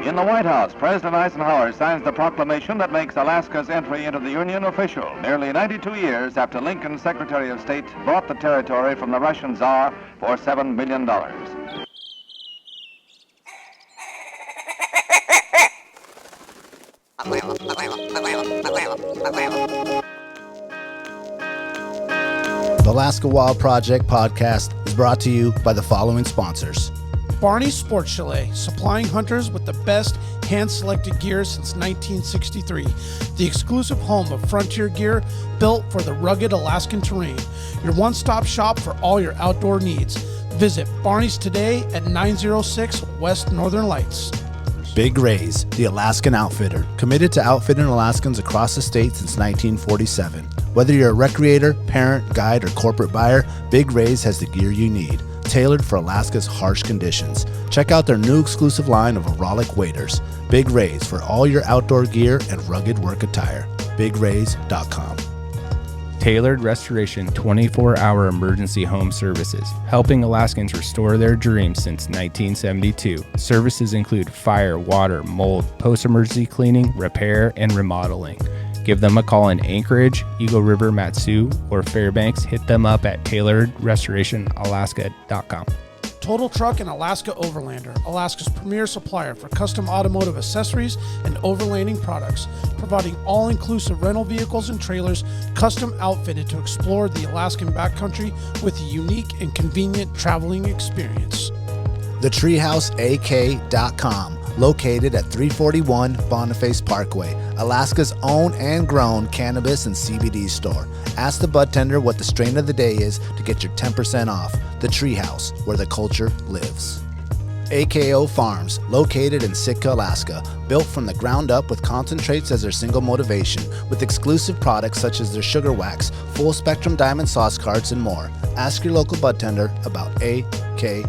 In the White House, President Eisenhower signs the proclamation that makes Alaska's entry into the Union official, nearly 92 years after Lincoln's Secretary of State bought the territory from the Russian Tsar for $7 million. The Alaska Wild Project podcast is brought to you by the following sponsors. Barney's Sports Chalet, supplying hunters with the best hand-selected gear since 1963. The exclusive home of frontier gear built for the rugged Alaskan terrain. Your one-stop shop for all your outdoor needs. Visit Barney's today at 906 West Northern Lights. Big Rays, the Alaskan outfitter, committed to outfitting Alaskans across the state since 1947. Whether you're a recreator, parent, guide, or corporate buyer, Big Rays has the gear you need, tailored for Alaska's harsh conditions. Check out their new exclusive line of Auralic waders. Big Rays for all your outdoor gear and rugged work attire. BigRays.com. Tailored Restoration 24-hour emergency home services, helping Alaskans restore their dreams since 1972. Services include fire, water, mold, post-emergency cleaning, repair, and remodeling. Give them a call in Anchorage, Eagle River, Matsu, or Fairbanks. Hit them up at tailoredrestorationalaska.com. Total Truck and Alaska Overlander, Alaska's premier supplier for custom automotive accessories and overlanding products, providing all-inclusive rental vehicles and trailers custom outfitted to explore the Alaskan backcountry with a unique and convenient traveling experience. TheTreehouseAK.com, located at 341 Boniface Parkway, Alaska's own and grown cannabis and CBD store. Ask the bud tender what the strain of the day is to get your 10% off. The Treehouse, where the culture lives. AKO Farms, located in Sitka, Alaska, built from the ground up with concentrates as their single motivation, with exclusive products such as their sugar wax, full spectrum diamond sauce cards, and more. Ask your local bud tender about AKO.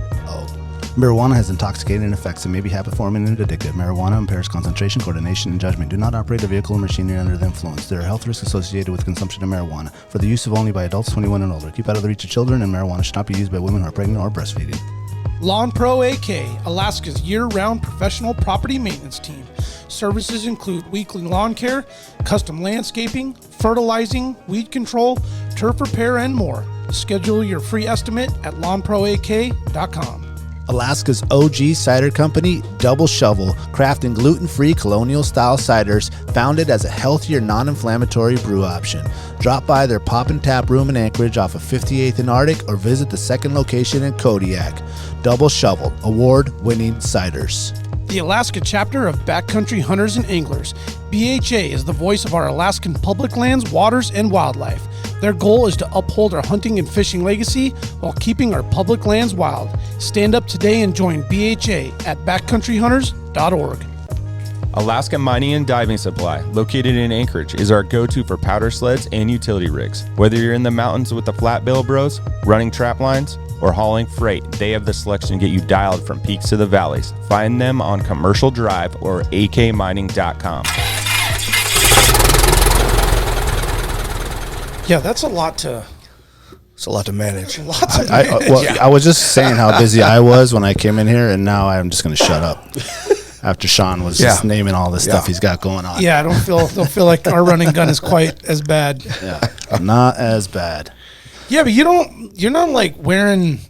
Marijuana has intoxicating effects and may be habit-forming and addictive. Marijuana impairs concentration, coordination, and judgment. Do not operate a vehicle or machinery under the influence. There are health risks associated with consumption of marijuana. For the use of only by adults 21 and older. Keep out of the reach of children, and marijuana should not be used by women who are pregnant or breastfeeding. Lawn Pro AK, Alaska's year-round professional property maintenance team. Services include weekly lawn care, custom landscaping, fertilizing, weed control, turf repair, and more. Schedule your free estimate at lawnproak.com. Alaska's OG cider company, Double Shovel, crafting gluten-free colonial-style ciders founded as a healthier, non-inflammatory brew option. Drop by their Pop and Tap room in Anchorage off of 58th and Arctic or visit the second location in Kodiak. Double Shovel, award-winning ciders. The Alaska chapter of Backcountry Hunters and Anglers. BHA is the voice of our Alaskan public lands, waters, and wildlife. Their goal is to uphold our hunting and fishing legacy while keeping our public lands wild. Stand up today and join BHA at backcountryhunters.org. Alaska Mining and Diving Supply, located in Anchorage, is our go-to for powder sleds and utility rigs. Whether you're in the mountains with the Flat Bill Bros, running trap lines, or hauling freight, they have the selection to get you dialed from peaks to the valleys. Find them on Commercial Drive or akmining.com. Yeah, that's a lot to... It's a lot to manage. I was just saying how busy I was when I came in here, and now I'm just going to shut up. After Sean was just naming all the stuff he's got going on. Yeah, I don't feel like our running gun is quite as bad. Yeah, not as bad. Yeah, but you're not like wearing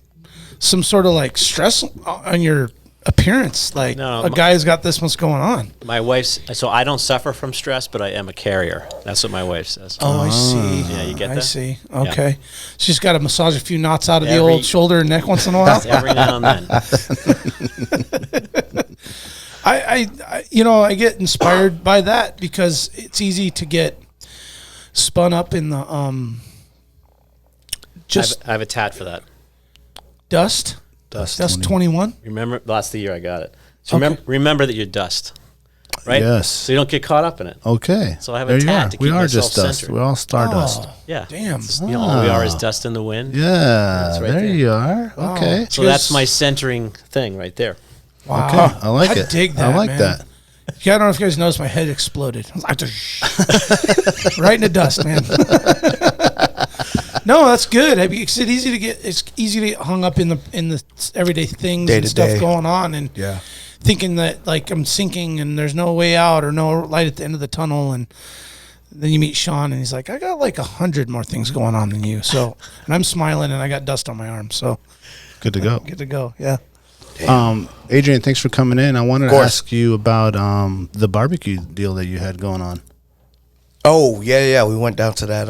some sort of like stress on your appearance. Like a guy's got this much going on. My wife's, so I don't suffer from stress, but I am a carrier. That's what my wife says. Oh, I see. Yeah, you get that? I see. Okay. Yeah. She's got to massage a few knots out of the old shoulder and neck once in a while. Every now and then. I get inspired by that because it's easy to get spun up in the I have a tat for that. Dust 21. Remember, that's the year I got it. So remember that you're dust, right? Yes. So you don't get caught up in it. Okay. So I have a tat to keep myself just dust. centered. We're all stardust. Yeah. Damn. We are as dust in the wind. Yeah. There you are. Okay. So that's my centering thing right there. Wow. Okay. I like it. Dig that, I like man. that. Yeah, I don't know if you guys noticed my head exploded. I was like, right in the dust, man. No, that's good. I mean, it's easy to get hung up in the everyday things Day and to stuff day. going on, and Yeah. thinking that like I'm sinking and there's no way out or no light at the end of the tunnel. And then you meet Sean and he's like, I got like 100 more things going on than you. So, and I'm smiling and I got dust on my arm. So Good to go. good to go. Yeah. Adrian, thanks for coming in. I wanted to course. ask you about the barbecue deal that you had going on. Oh, yeah. We went down to that,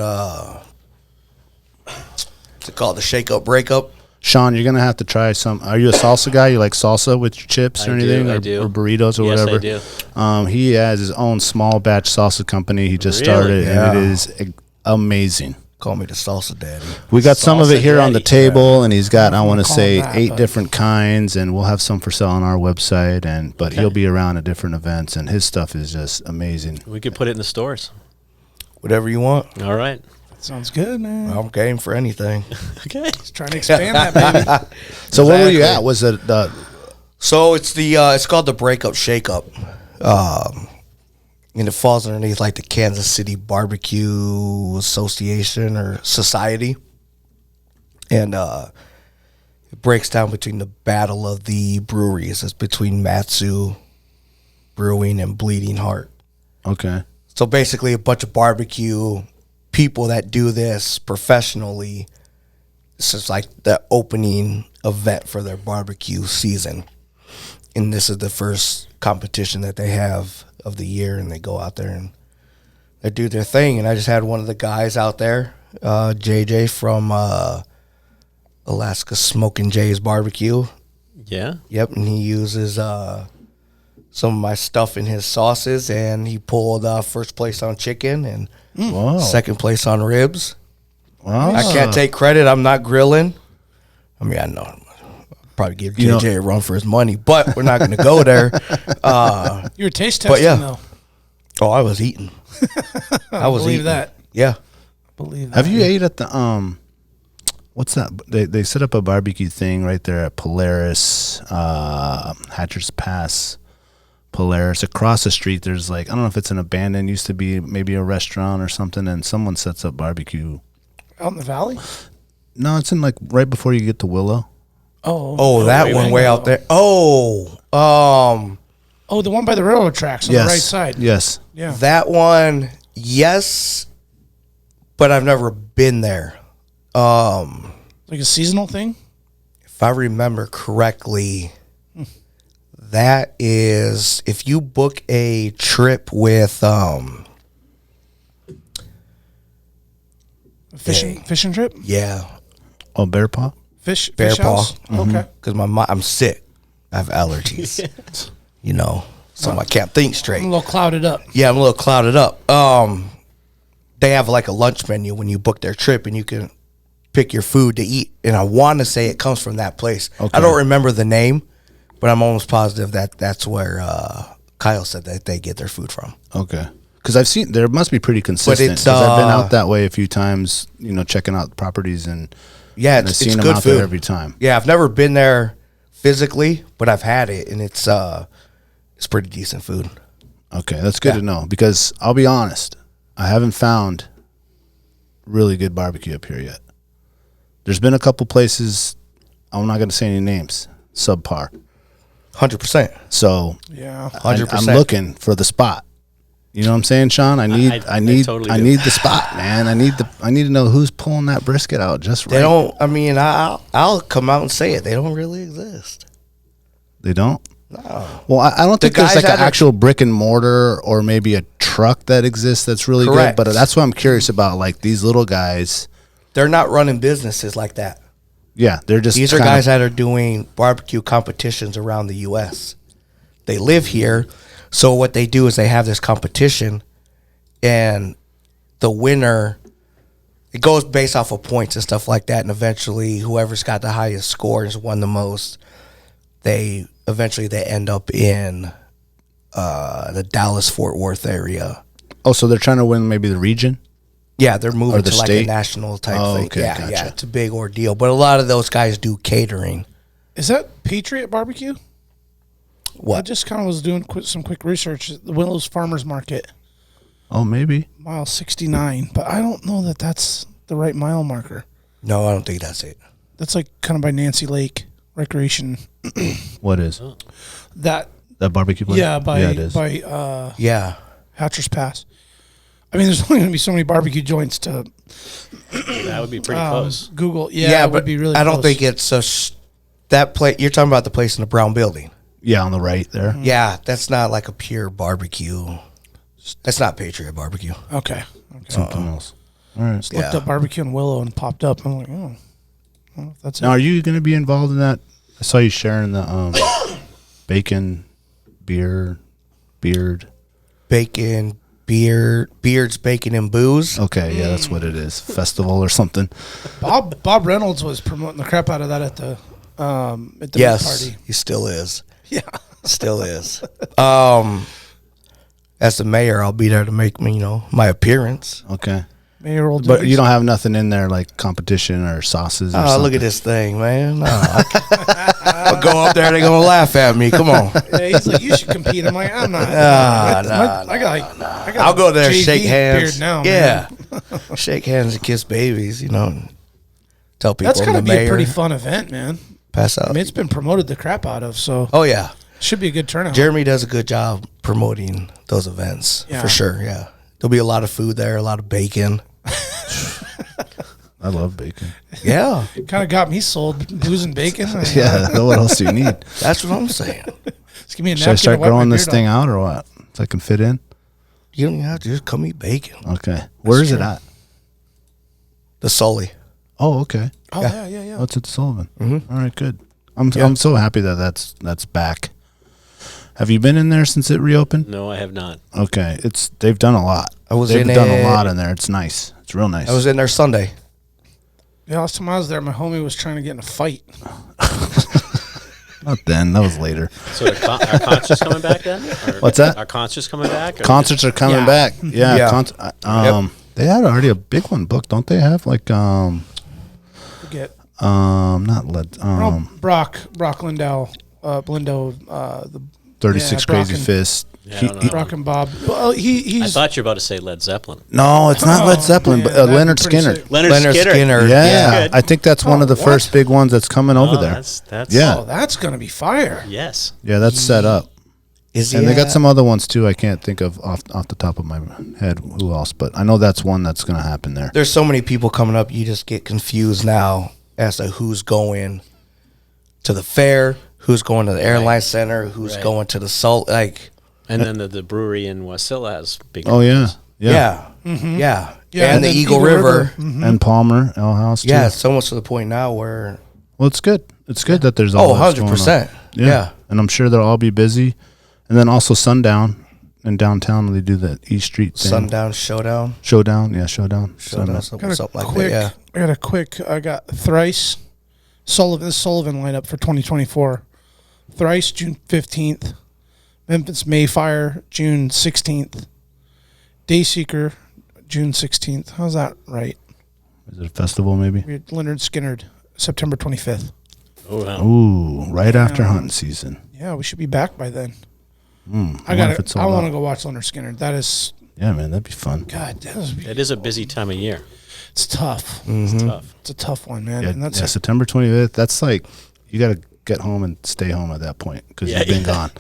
what's it called? The shake up, break up. Sean, you're going to have to try some. Are you a salsa guy? You like salsa with your chips or I anything? do, I do. Or burritos or Yes, I whatever? do. He has his own small batch salsa company. He just Really? started, Yeah. and it is amazing. Call me the salsa daddy. We got some of it Salsa here on the daddy. table, and he's got, I want to call say, him that, 8 but- different kinds, and we'll have some for sale on our website. But he'll be around at different events, and his stuff is just amazing. We could put it in the stores. Whatever you want. All right. Sounds good, man. I'm game for anything. Okay. Just trying to expand that, baby. So where were you Exactly. at? Was it the So it's it's called the breakup shake up. And it falls underneath like the Kansas City Barbecue Association or Society. And it breaks down between the battle of the breweries. It's between Matsu Brewing and Bleeding Heart. okay? So basically a bunch of barbecue people that do this professionally. This is like the opening event for their barbecue season. And this is the first competition that they have of the year, and they go out there and they do their thing. And I just had one of the guys out there, JJ from Alaska Smoking Jay's Barbecue. Yeah. Yep, and he uses some of my stuff in his sauces, and he pulled first place on chicken and Wow. second place on ribs. Wow. I can't take credit. I'm not grilling. I mean, I know. I'll probably give JJ a run for his money, but we're not going to go there. You were taste But testing, yeah. though. Oh, I was eating. I was believe eating. that. Yeah. Believe that. Have you ate at the what's that? They set up a barbecue thing right there at Polaris, Hatcher's Pass, Polaris. Across the street, there's like, I don't know if it's an abandoned, used to be maybe a restaurant or something, and someone sets up barbecue. Out in the valley? No, it's in like right before you get to Willow. Oh, that one way out there. Oh, Oh, the one by the railroad tracks on Yes. the right side. Yes. Yeah. that one, yes, but I've never been there. Like a seasonal thing? If I remember correctly, that is if you book a trip with Fishing trip? yeah, Oh, Bear Paw. Fish Bear paw. house? Okay. because I'm sick. I have allergies. You know, so I can't think straight. I'm a little clouded up. Yeah, I'm a little clouded up. They have like a lunch menu when you book their trip, and you can pick your food to eat. And I want to say it comes from that place. Okay. I don't remember the name, but I'm almost positive that that's where Kyle said that they get their food from. Okay. Because I've seen, there must be pretty consistent. it's, 'cause I've been out that way a few times, checking out properties, and Yeah, and I've it's seen them good out food there every time. Yeah, I've never been there physically, but I've had it, and it's pretty decent food. Okay, that's good Yeah. to know, because I'll be honest, I haven't found really good barbecue up here yet. There's been a couple places, I'm not going to say any names, subpar. 100%. So Yeah. 100%. I'm looking for the spot. You know what I'm saying, Sean? I need totally do. the spot, man. I need to know who's pulling that brisket out just right. They don't. I mean, I'll come out and say it. They don't really exist. They don't? No. Well, I don't think there's guys like an that are- actual brick and mortar or maybe a truck that exists that's really Correct. good. But that's what I'm curious about. Like these little guys, They're not running businesses like that. yeah, they're just These are kinda- guys that are doing barbecue competitions around the U.S. They live here, so what they do is they have this competition, and the winner, it goes based off of points and stuff like that, and eventually whoever's got the highest score has won the most. They end up in the Dallas-Fort Worth area. Oh, so they're trying to win maybe the region? Yeah, they're moving Or the to like state? a national type Oh, thing. okay, Yeah, gotcha. yeah, it's a big ordeal. But a lot of those guys do catering. Is that Patriot Barbecue? I What? just kind of was doing some quick research. The Willows Farmers Market, Oh, maybe. mile 69. But I don't know that that's the right mile marker. No, I don't think that's it. That's like kind of by Nancy Lake Recreation. What is That barbecue place? yeah, by it is. by Yeah. Hatcher's Pass. I mean, there's only going to be so many barbecue joints to That would be pretty close. Google. Yeah, it but would be really I don't close. think it's that place. You're talking about the place in the brown building. Yeah, on the right there. Mm-hmm. Yeah, that's not like a pure barbecue. That's not Patriot Barbecue. Okay. Something else. All right. Just looked up barbecue in Willow and popped up. I'm like, oh, I don't know if that's Now, it. are you going to be involved in that? I saw you sharing the bacon, beard. Bacon, beards, bacon, and booze. Okay, yeah, that's what it is. Festival or something. Bob Reynolds was promoting the crap out of that at the meat Yes, party. he still is. Yeah. Still is. As the mayor, I'll be there to make me, my appearance. Okay. Mayoral But duties. you don't have nothing in there like competition or sauces or Oh, something? look at this thing, man. No, I'll go up there, they're going to laugh at me. Come on. Yeah, he's like, you should compete. I'm like, I'm not. I got I'll go there, JV shake hands. beard now, yeah. man. Shake hands and kiss babies, and tell people That's I'm going to the be mayor. a pretty fun event, man. Pass out. I mean, it's been promoted the crap out of, so Oh, yeah. should be a good turnout. Jeremy does a good job promoting those events, Yeah. for sure, yeah. There'll be a lot of food there, a lot of bacon. I love bacon. Yeah, Kind of got me sold booze and bacon. Yeah, what else do you need? that's what I'm saying. Just give me a Should I napkin start to wipe my growing this beard thing off. out or what? So I can fit in? You don't even have to just come eat bacon. Okay. Where is it at? The Sully. Oh, okay. Oh, yeah. Oh, it's at Sullivan. All right, good. I'm so happy that that's back. Have you been in there since it reopened? No, I have not. Okay, they've done a lot. They've done a lot in there. It's nice. It's real nice. I was in there Sunday. Yeah, last time I was there, my homie was trying to get in a fight. Not then. That was later. So are concerts coming back then? Or What's that? Are concerts coming back? Or Concerts are coming Yeah. back. Yeah. Yeah. They had already a big one booked, don't they? Have like Forget. not Led Brock Lindow, the 36 yeah, Brock Crazy and- Fist. Yeah, I don't know. Brock and Bob. Well, I he's thought you were about to say Led Zeppelin. No, it's not Led Zeppelin, man, but that'd be Leonard pretty Skinner. sick. Leonard Skinner. Yeah, Good. I think that's one of the what? first big ones that's coming over there. That's Yeah. Oh, that's gonna be fire. Yes. Yeah, that's set up. Is And they got some other ones too. I can't think of off the top of my head who else, but I know that's one that's going to happen there. There's so many people coming up, you just get confused now as to who's going to the fair, who's going to the airline center, who's Right. going to the Salt. Like, And then the brewery in Wasilla has big. Oh yeah, yeah. Yeah, And the then Eagle River. and Palmer Ale House too. Yeah, it's almost to the point now where, Well, it's good. It's good that there's all. oh, that's going on. 100%. Yeah. And I'm sure they'll all be busy. And then also Sundown in downtown, they do the East Street thing. Sundown Showdown. Showdown, yeah, Showdown. Showdown, Sundown. something like that. Yeah. I got Thrice Sullivan lineup for 2024. Thrice June 15th. Memphis Mayfire June 16th. Dayseeker June 16th. How's that right? Is it a festival maybe? We had Leonard Skinnerd September 25th. Oh, wow. Ooh, right after hunting season. Yeah, we should be back by then. I wonder if it's I sold want to out. go watch Leonard Skinnerd. That is Yeah, man, that'd be fun. God. It is a busy time of year. It's tough. It's tough. It's a tough one, man. Yeah, And that's yeah, September 25th. That's like you got to get home and stay home at that point because Yeah, you've been yeah. gone.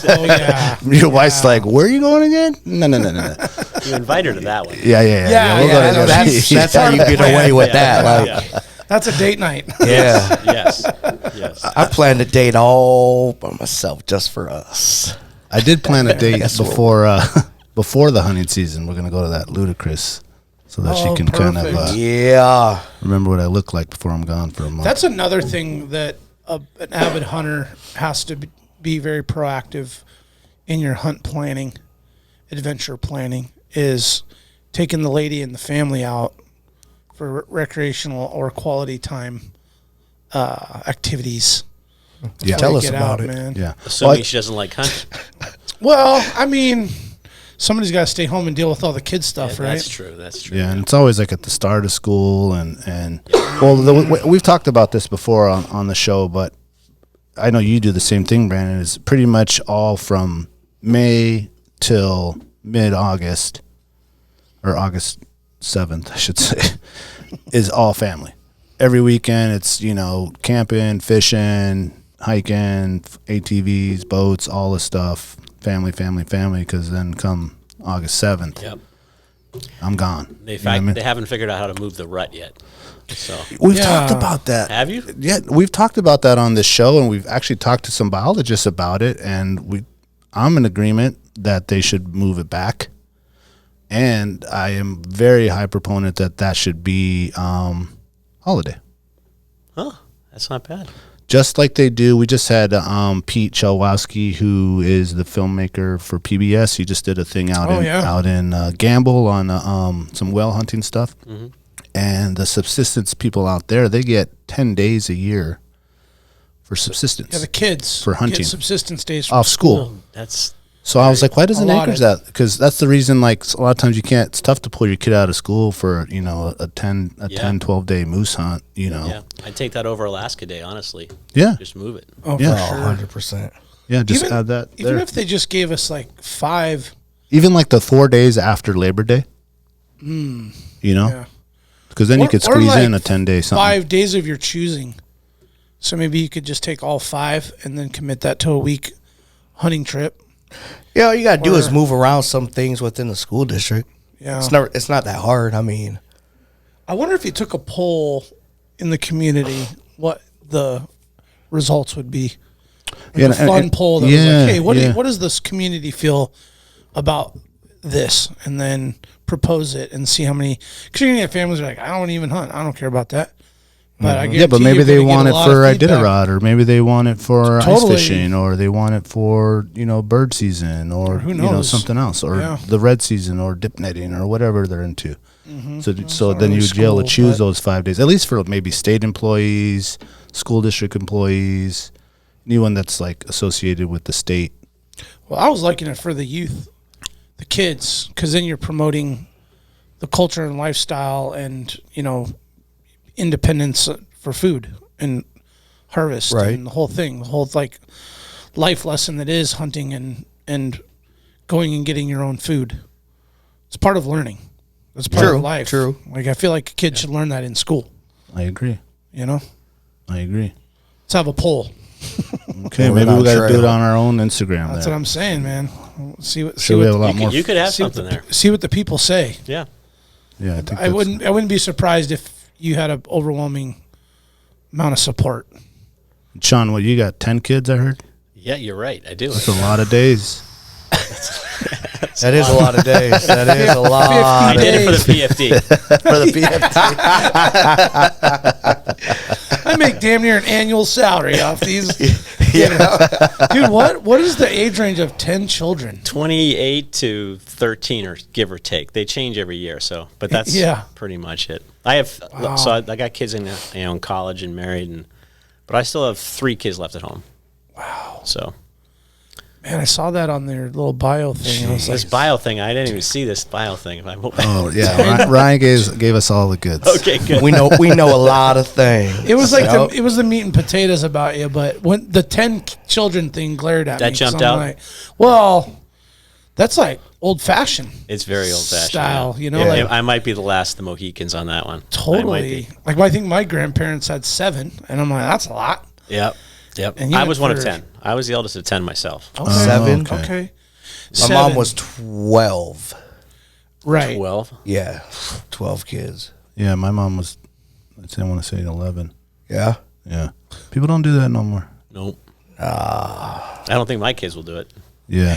oh yeah. Your wife's like, "Where are you going again?" No. You invite her to that one. Yeah. We'll go to That's how you get away with that. Like, Yeah. That's a date night. yeah. Yes. Yes. I planned a date all by myself just for us. I did plan a date before the hunting season. We're gonna go to that Ludacris, so that she Oh, can kind of perfect. Yeah. remember what I look like before I'm gone for a month. That's another thing that an avid hunter has to be very proactive in your hunt planning, adventure planning, is taking the lady and the family out for recreational or quality time activities. Yeah. Tell Before us you get about out, it. man. Yeah. Assuming she doesn't like hunting. Well, I mean, somebody's got to stay home and deal with all the kids stuff, Yeah, right? That's true. That's true. Yeah, and it's always like at the start of school, and we've talked about this before on the show, but I know you do the same thing, Brandon. It's pretty much all from May till mid-August, or August 7th, I should say. is all family. Every weekend, it's, camping, fishing, hiking, ATVs, boats, all this stuff. Family, because then come August 7th, Yep. I'm gone. They haven't figured out how to move the rut yet. So We've talked about that. Have you? Yeah, we've talked about that on this show, and we've actually talked to some biologists about it, and I'm in agreement that they should move it back. And I am very high proponent that should be holiday. Oh, that's not bad. Just like they do. We just had Pete Chalwowski, who is the filmmaker for PBS. He just did a thing out in Gamble on some whale hunting stuff. Mm-hmm. And the subsistence people out there, they get 10 days a year for subsistence. Yeah, the kids for hunting get subsistence days off school. So I was like, why doesn't Anchorage that? Because that's the reason, like, a lot of times it's tough to pull your kid out of school for, a 10, 12 day moose hunt, Yeah, I'd take that over Alaska Day, honestly. Yeah. Just move it. Oh, yeah. for sure. 100%. Yeah, just add that Even there. if they just gave us like 5. Even like the 4 days after Labor Day. Yeah. Because then you could squeeze like in a 10-day something. 5 days of your choosing. So maybe you could just take all 5 and then commit that to a week hunting trip. Yeah, all you got to do is move around some things within the school district. Yeah. It's not that hard. I mean, I wonder if you took a poll in the community, what the results would be. Like a fun poll that was like, hey, what does this community feel about this? And then propose it and see how many. Because you're going to get families that are like, I don't want to even hunt. I don't care about that. But I yeah, but guarantee maybe they you're gonna want get it a lot for of feedback. Iditarod, or maybe they want it for Totally. ice fishing, or they want it for, bird season, or who knows? something else, or the red season, or dip netting, or whatever they're into. Mm-hmm. So then you'd be able to choose those 5 days, at least for maybe state employees, school district employees, anyone that's like associated with the state. Well, I was liking it for the youth, the kids, because then you're promoting the culture and lifestyle and, independence for food and harvest and the whole thing, the whole like life lesson that is hunting and going and getting your own food. It's part of learning. It's part of life. True. Like I feel like kids should learn that in school. I agree. I agree. Let's have a poll. Okay, maybe we got to do it on our own Instagram. That's what I'm saying, man. See what we have a lot more. You could have something there. See what the people say. Yeah. Yeah, I think I wouldn't be surprised if you had an overwhelming amount of support. Sean, what, you got 10 kids, I heard? Yeah, you're right. I do. That's a lot of days. That is a lot of days. That is a lot. I did it for the PFD. For the PFT. I make damn near an annual salary off these. Dude, what is the age range of 10 children? 28 to 13, or give or take. They change every year, but that's pretty much it. I have I got kids in college and married, but I still have 3 kids left at home. Wow. So. Man, I saw that on their little bio thing. I was This bio thing, I didn't even see this bio thing. Oh yeah, Ryan gave us all the goods. Okay, good. We know a lot of things. It was like it was the meat and potatoes about you, but when the 10 children thing glared at me, that jumped out. Like, well, that's like old fashioned. It's very old fashioned style, Yeah. Like, I might be the last of the Mohicans on that one. Totally. Like I think my grandparents had 7, and I'm like, that's a lot. Yep. And I was one of 10. I was the eldest of 10 myself. Okay. 7. Okay. My mom was 12. Right. 12. Yeah, 12 kids. Yeah, my mom was. I want to say 11. Yeah. Yeah. People don't do that no more. Nope. I don't think my kids will do it. Yeah.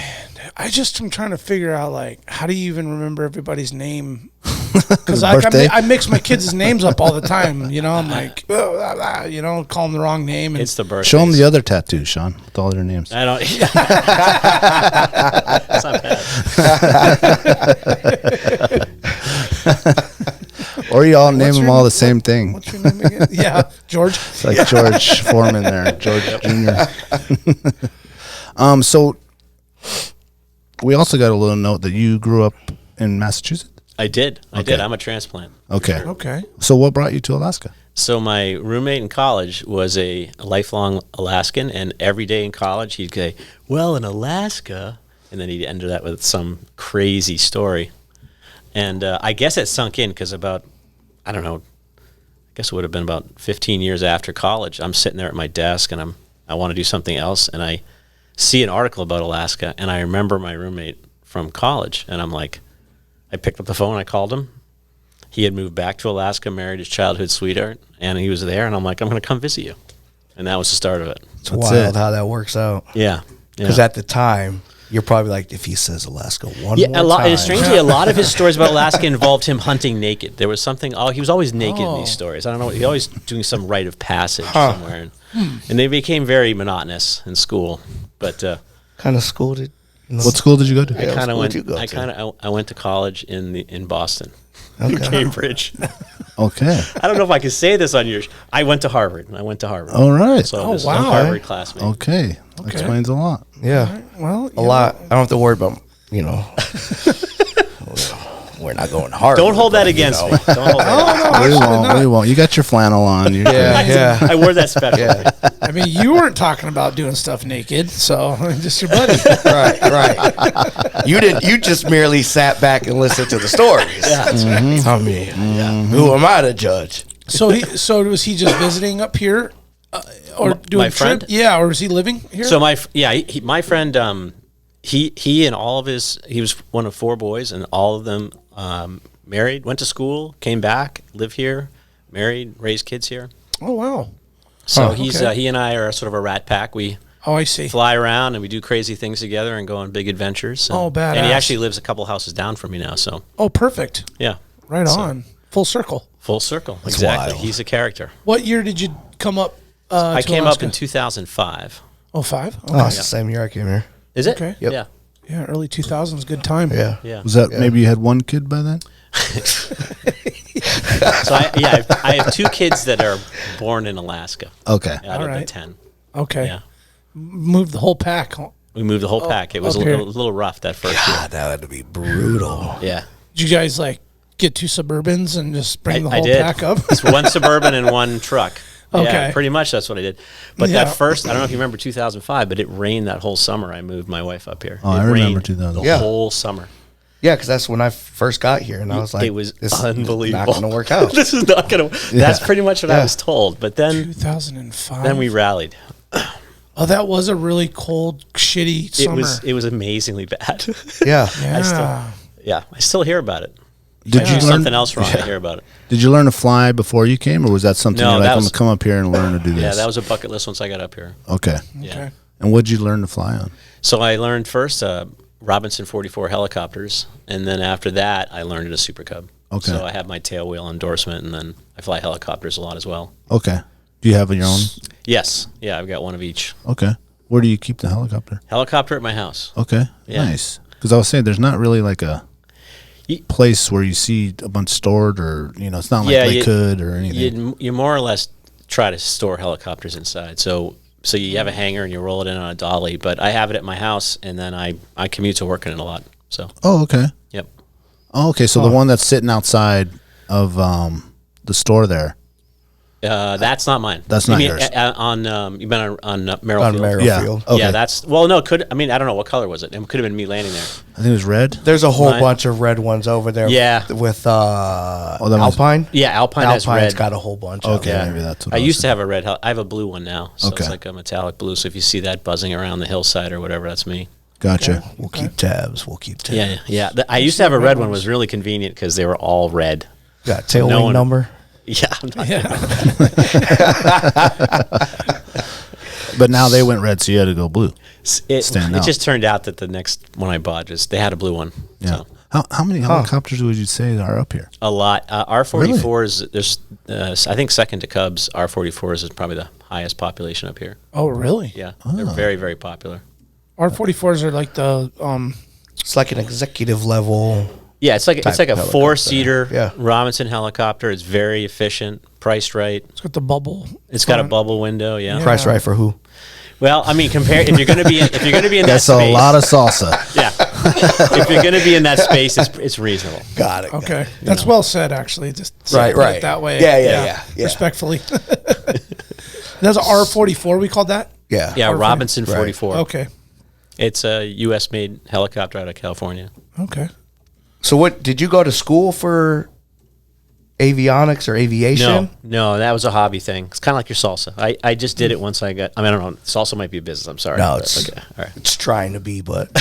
I just am trying to figure out, like, how do you even remember everybody's name? Because I mix my kids' names up all the time. I'm like, call them the wrong name. And It's the birthday. Show them the other tattoo, Sean, with all their names. I don't. That's not bad. Or you all name them all the same thing. What's your name again? Yeah, George. It's like George Foreman there, George Jr. So we also got a little note that you grew up in Massachusetts. I did. Okay. I'm a transplant. Okay. Okay. So what brought you to Alaska? So my roommate in college was a lifelong Alaskan, and every day in college he'd say, well, in Alaska, and then he'd end that with some crazy story. And I guess it sunk in because about, guess it would have been about 15 years after college. I'm sitting there at my desk, and I want to do something else, and I see an article about Alaska, and I remember my roommate from college, and I'm like, I picked up the phone, I called him. He had moved back to Alaska, married his childhood sweetheart, and he was there, and I'm like, I'm going to come visit you. And that was the start of it. It's wild how that works out. Yeah. Because at the time, you're probably like, if he says Alaska one more time. And strangely, a lot of his stories about Alaska involved him hunting naked. There was something, he was always naked in these stories. I don't know, he was always doing some rite of passage somewhere. And they became very monotonous in school. But kind of school did What school did you go to? I went to college in Boston. Okay. Cambridge. Okay. I don't know if I can say this on your. I went to Harvard. All right. So this is a Harvard classmate. Okay. Explains a lot. Yeah. Right. Well, a lot. I don't have to worry about, we're not going hard. Don't hold that against me. Don't hold that. We won't. You got your flannel on. Yeah. I wore that special. Yeah. I mean, you weren't talking about doing stuff naked, so just your buddy. Right. You just merely sat back and listened to the stories. Yeah, that's right. I mean, who am I to judge? So was he just visiting up here, or doing my a trip? friend? Yeah, or was he living here? So my friend, he and all of he was one of 4 boys, and all of them married, went to school, came back, live here, married, raised kids here. Oh wow. So he and I are sort of a rat pack. We I see. Fly around and we do crazy things together and go on big adventures. And, badass. And he actually lives a couple houses down from me now. So perfect. Yeah. Right on. Full circle. Full circle. That's exactly. Wild. He's a character. What year did you come up? I came up in 2005. Oh, 5? Okay. Oh, it's the same year I came here. Is it? Okay. Yep. Yeah. Yeah, early 2000s, good time. Yeah. Was that maybe you had 1 kid by then? So I have 2 kids that are born in Alaska. Okay. Out of the 10. Okay. Yeah. Moved the whole pack. We moved the whole pack. It was a little rough that first year. God, that had to be brutal. Yeah. Did you guys get 2 Suburbans and just bring the whole pack up? It's 1 Suburban and 1 truck. Okay. Yeah, pretty much that's what I did. But that first, I don't know if you remember 2005, but it rained that whole summer. I moved my wife up here. Oh, it I remember rained 2000. the whole summer. Yeah, because that's when I first got here, and I was like, it was this unbelievable. is not going to work out. This is not going to. That's pretty much what I was told. But then 2005. Then we rallied. Oh, that was a really cold, shitty summer. It was amazingly bad. Yeah. I still hear about it. Did you learn something else wrong? I hear about it. Did you learn to fly before you came, or was that something you're like, I'm going to come up here and learn to do this? Yeah, that was a bucket list once I got up here. Okay. Yeah. And what did you learn to fly on? So I learned first Robinson 44 helicopters, and then after that, I learned it a Super Cub. Okay. So I have my tail wheel endorsement, and then I fly helicopters a lot as well. Okay. Do you have your own? Yes. Yeah, I've got one of each. Okay. Where do you keep the helicopter? Helicopter at my house. Okay. Yeah. Nice. Because I was saying there's not really like a place where you see a bunch stored, or it's not like they could or anything. You more or less try to store helicopters inside. So you have a hangar and you roll it in on a dolly. But I have it at my house, and then I commute to work in it a lot. So. Oh, okay. Yep. Oh, okay. So the one that's sitting outside of the store there. That's not mine. That's not yours. You've been on Merrill Field. Field. Okay. Yeah, that's I don't know what color was it. It could have been me landing there. I think it was red. There's a whole bunch of red ones over there. Yeah. With Alpine. Yeah, Alpine has red. Alpine's got a whole bunch. Okay, of maybe that's what I used to have a red. I have a blue one now, so Okay. it's like a metallic blue. So if you see that buzzing around the hillside or whatever, that's me. Gotcha. Okay. We'll keep tabs. Yeah. I used to have a red one. Was really convenient because they were all red. Got tailwing number. Yeah. But now they went red, so you had to go blue. It just turned out that the next one I bought they had a blue one. Yeah. So. How many helicopters would you say are up here? A lot. R44s. There's I think second to Cubs. R44s is probably the highest population up here. Oh, really? Yeah. They're very, very popular. R44s are like the It's like an executive level. Yeah, it's like a 4-seater Yeah. Robinson helicopter. It's very efficient, priced right. It's got the bubble. It's got a bubble window. Yeah. Price right for who? Well, I mean, if you're going to be in that That's space, a lot of salsa. Yeah. If you're going to be in that space, it's reasonable. Got it. Okay, that's well said. Actually, just right it that way. Yeah. Respectfully. That's an R44. We called that. Yeah. Yeah, Robinson 44. Right. Okay. It's a U.S. made helicopter out of California. Okay. So what did you go to school for avionics or aviation? No, that was a hobby thing. It's kind of like your salsa. I just did it once I don't know. Salsa might be a business. I'm sorry. No, it's okay. All right. It's trying to be, but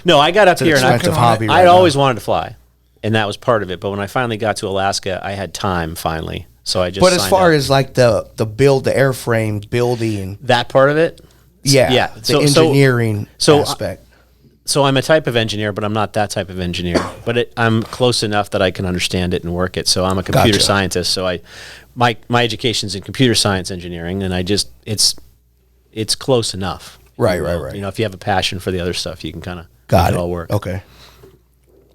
no, I got up here and I always wanted to fly, and that was part of it. But when I finally got to Alaska, I had time finally, so I just. But as far up. as like the airframe building, that part of it, yeah, the engineering aspect. So I'm a type of engineer, but I'm not that type of engineer. But I'm close enough that I can understand it and work it. So I'm a computer scientist. So my education's in computer science engineering, and it's close enough. Right. You know, if you have a passion for the other stuff, you can kind of make it all work. Okay.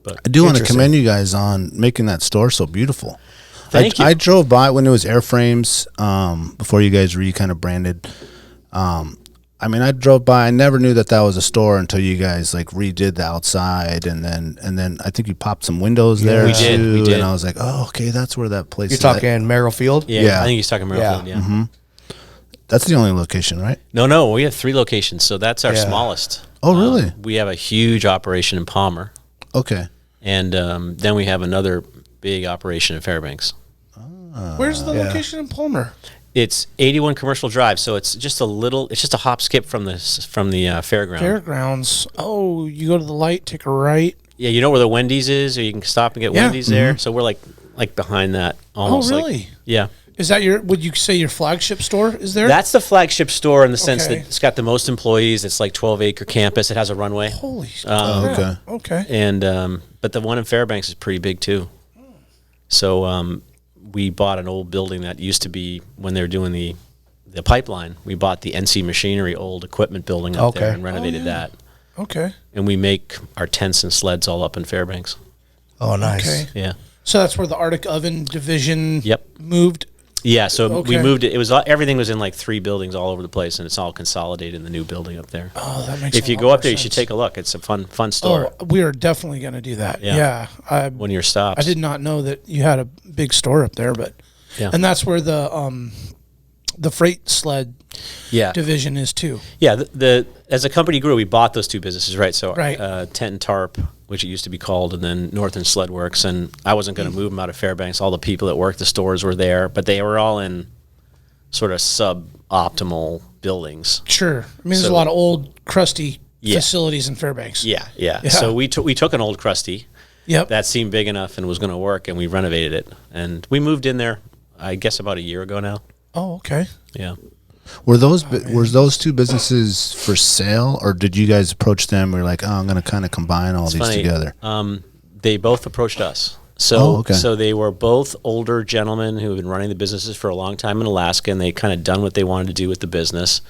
But I do want to commend you guys on making that store so beautiful. Thank you. I drove by when it was airframes, before you guys kind of branded. I mean, I drove by. I never knew that was a store until you guys like redid the outside, and then I think you popped some windows there. We did. And I was like, oh, okay, that's where that place. You're talking Merrill Field? Yeah, I think he's talking Merrill Field. Yeah. Mm-hmm. That's the only location, right? No, we have 3 locations, so that's our smallest. Oh, really? We have a huge operation in Palmer. Okay. And then we have another big operation in Fairbanks. Where's the location in Palmer? It's 81 Commercial Drive, so it's just a hop skip from the fairground. Fairgrounds. Oh, you go to the light, take a right. Yeah, you know where the Wendy's is, or you can stop and get Wendy's there. So we're like behind that. Almost. Oh, really? Yeah. Is that would you say your flagship store is there? That's the flagship store in the sense that it's got the most employees. It's like 12-acre campus. It has a runway. Holy okay. And but the one in Fairbanks is pretty big too. So we bought an old building that used to be, when they were doing the pipeline, we bought the NC Machinery old equipment building up there and renovated that. Okay. And we make our tents and sleds all up in Fairbanks. Oh, nice. Okay. Yeah. So that's where the Arctic Oven division moved? Yeah, so we moved it. It was everything was in like 3 buildings all over the place, and it's all consolidated in the new building up there. Oh, that makes If you go up there, you should take a look. It's a fun store. Oh, we are definitely going to do that. Yeah. When you're stopped. I did not know that you had a big store up there, but and that's where the freight sled division is too. Yeah, as a company grew, we bought those 2 businesses, right? So Tent and Tarp, which it used to be called, and then Northern Sled Works. And I wasn't going to move them out of Fairbanks. All the people that worked the stores were there, but they were all in sort of suboptimal buildings. Sure. I mean, there's a lot of old, crusty facilities in Fairbanks. Yeah. So we took an old crusty that seemed big enough and was going to work, and we renovated it. And we moved in there, I guess, about a year ago now. Oh, okay. Yeah. Were those 2 businesses for sale, or did you guys approach them? We're like, I'm going to kind of combine all these together. They both approached us. So they were both older gentlemen who have been running the businesses for a long time in Alaska, and they kind of done what they wanted to do with the business,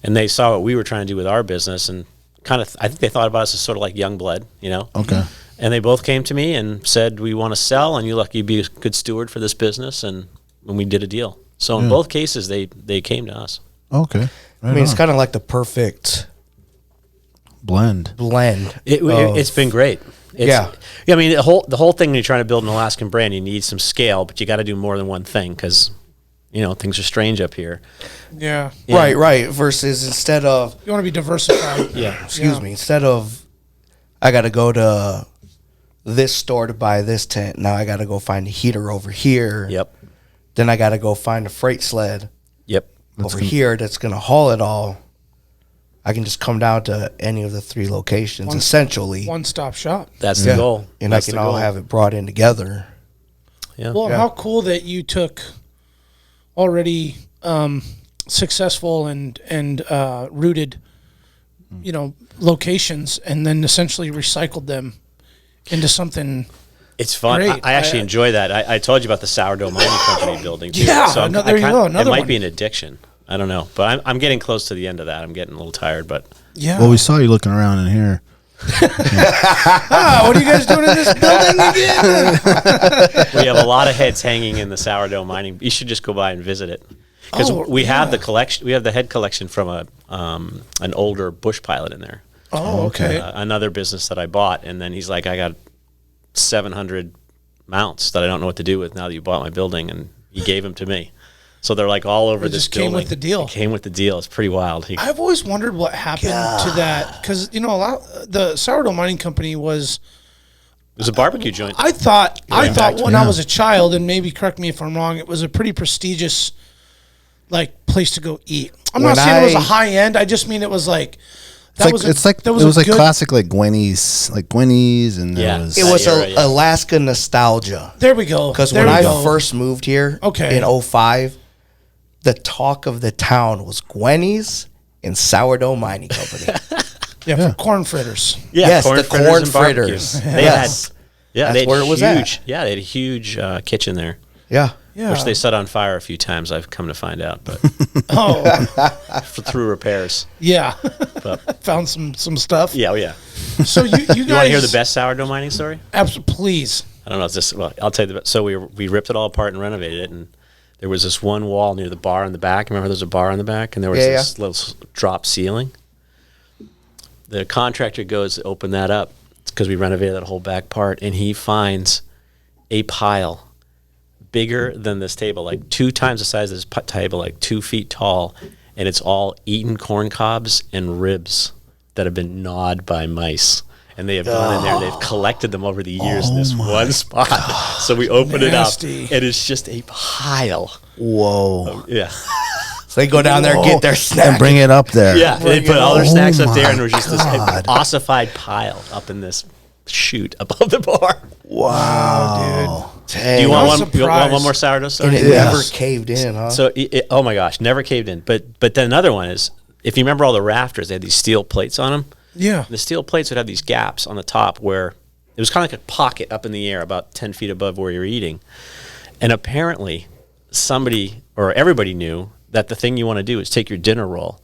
and they saw what we were trying to do with our business, and I think they thought about us as sort of like young blood, you know. Okay. And they both came to me and said, we want to sell, and you'd be a good steward for this business, and we did a deal. So in both cases, they came to us. Okay. Right, it's kind of like the perfect blend. It's been great. I mean, the whole thing when you're trying to build an Alaskan brand, you need some scale, but you got to do more than one thing because, things are strange up here. Yeah. Right. Versus instead of... You want to be diversified. Excuse me. Instead of, I got to go to this store to buy this tent. Now I got to go find a heater over here. Yep. Then I got to go find a freight sled. Yep. Over here that's going to haul it all. I can just come down to any of the 3 locations, essentially. One-stop shop. That's the goal. And I can all have it brought in together. Yeah. Well, how cool that you took already successful and rooted, locations and then essentially recycled them into something... It's fun. I actually enjoy that. I told you about the Sourdough Mining Company building, too. Yeah, so there you go. Another it might one. be an addiction. I don't know. But I'm getting close to the end of that. I'm getting a little tired. But yeah. Well, we saw you looking around in here. What are you guys doing in this building again? We have a lot of heads hanging in the Sourdough Mining. You should just go by and visit it. Because we have the collection. We have the head collection from an older bush pilot in there. Oh, okay. Another business that I bought. And then he's like, I got 700 mounts that I don't know what to do with now that you bought my building, and he gave them to me. So they're like all over this building. Came with the deal. It came with the deal. It's pretty wild. I've always wondered what happened to that, because the Sourdough Mining Company was It was a barbecue joint. I thought when I was a child, and maybe correct me if I'm wrong, it was a pretty prestigious like place to go eat. I'm not saying it was a high end. I just mean it was like it was like classic like Gwenny's, and it was Alaska nostalgia. There we go. Because when I first moved here, in 2005, the talk of the town was Gwenny's and Sourdough Mining Company. For corn fritters. Yeah, yes, the corn fritters. They had, that's where it was at. Yeah, they had a huge kitchen there. Yeah. Which they set on fire a few times, I've come to find out, but through repairs. Yeah. Found some stuff. Yeah, So you guys... You want to hear the best sourdough mining story? Absolutely, please. I don't know if this... Well, I'll tell you the best. So we ripped it all apart and renovated it, and there was this one wall near the bar in the back. Remember there's a bar in the back? And there was this little drop ceiling. The contractor goes to open that up because we renovated that whole back part, and he finds a pile bigger than this table, like 2 times the size of this table, like 2 feet tall, and it's all eaten corn cobs and ribs that have been gnawed by mice. And they have gone in there and they've collected them over the years in this one spot. God, so we open it up, and it's just a pile. Whoa. So they go down there and get their snack. And bring it up there. Yeah, they put all their snacks up there, and there was just this ossified pile up in this chute above the bar. Wow, dude. Do you want one more sourdough story? And it never caved in, huh? So, oh my gosh, never caved in. But then another one is, if you remember all the rafters, they had these steel plates on them. Yeah. The steel plates would have these gaps on the top where it was kind of like a pocket up in the air about 10 feet above where you're eating. And apparently somebody or everybody knew that the thing you want to do is take your dinner roll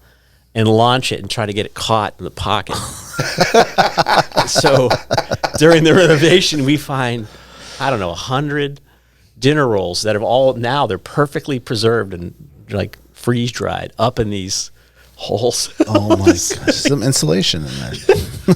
and launch it and try to get it caught in the pocket. So during the renovation, we find, 100 dinner rolls that have all, now they're perfectly preserved and like freeze dried up in these holes. Oh my gosh, some insulation in there.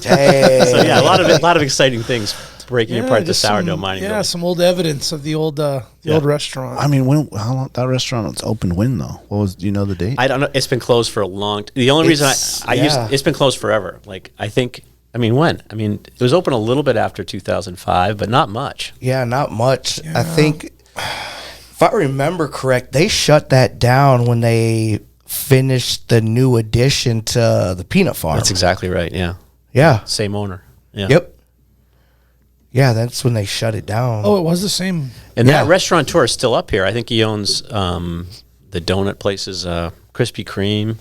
Dang. So yeah, a lot of exciting things breaking apart the sourdough mining. Yeah, some old evidence of the old old restaurant. I mean, how long that restaurant was open? When though? What was? Do you know the date? I don't know. It's been closed for a long. The only reason it's been closed forever. Like when? It was open a little bit after 2005, but not much. Yeah, not much. Yeah. I think, if I remember correct, they shut that down when they finished the new addition to the peanut farm. That's exactly right. Yeah. Yeah. Same owner. Yeah. Yep. Yeah, that's when they shut it down. Oh, it was the same. And that restaurateur is still up here. I think he owns the donut places, Krispy Kreme.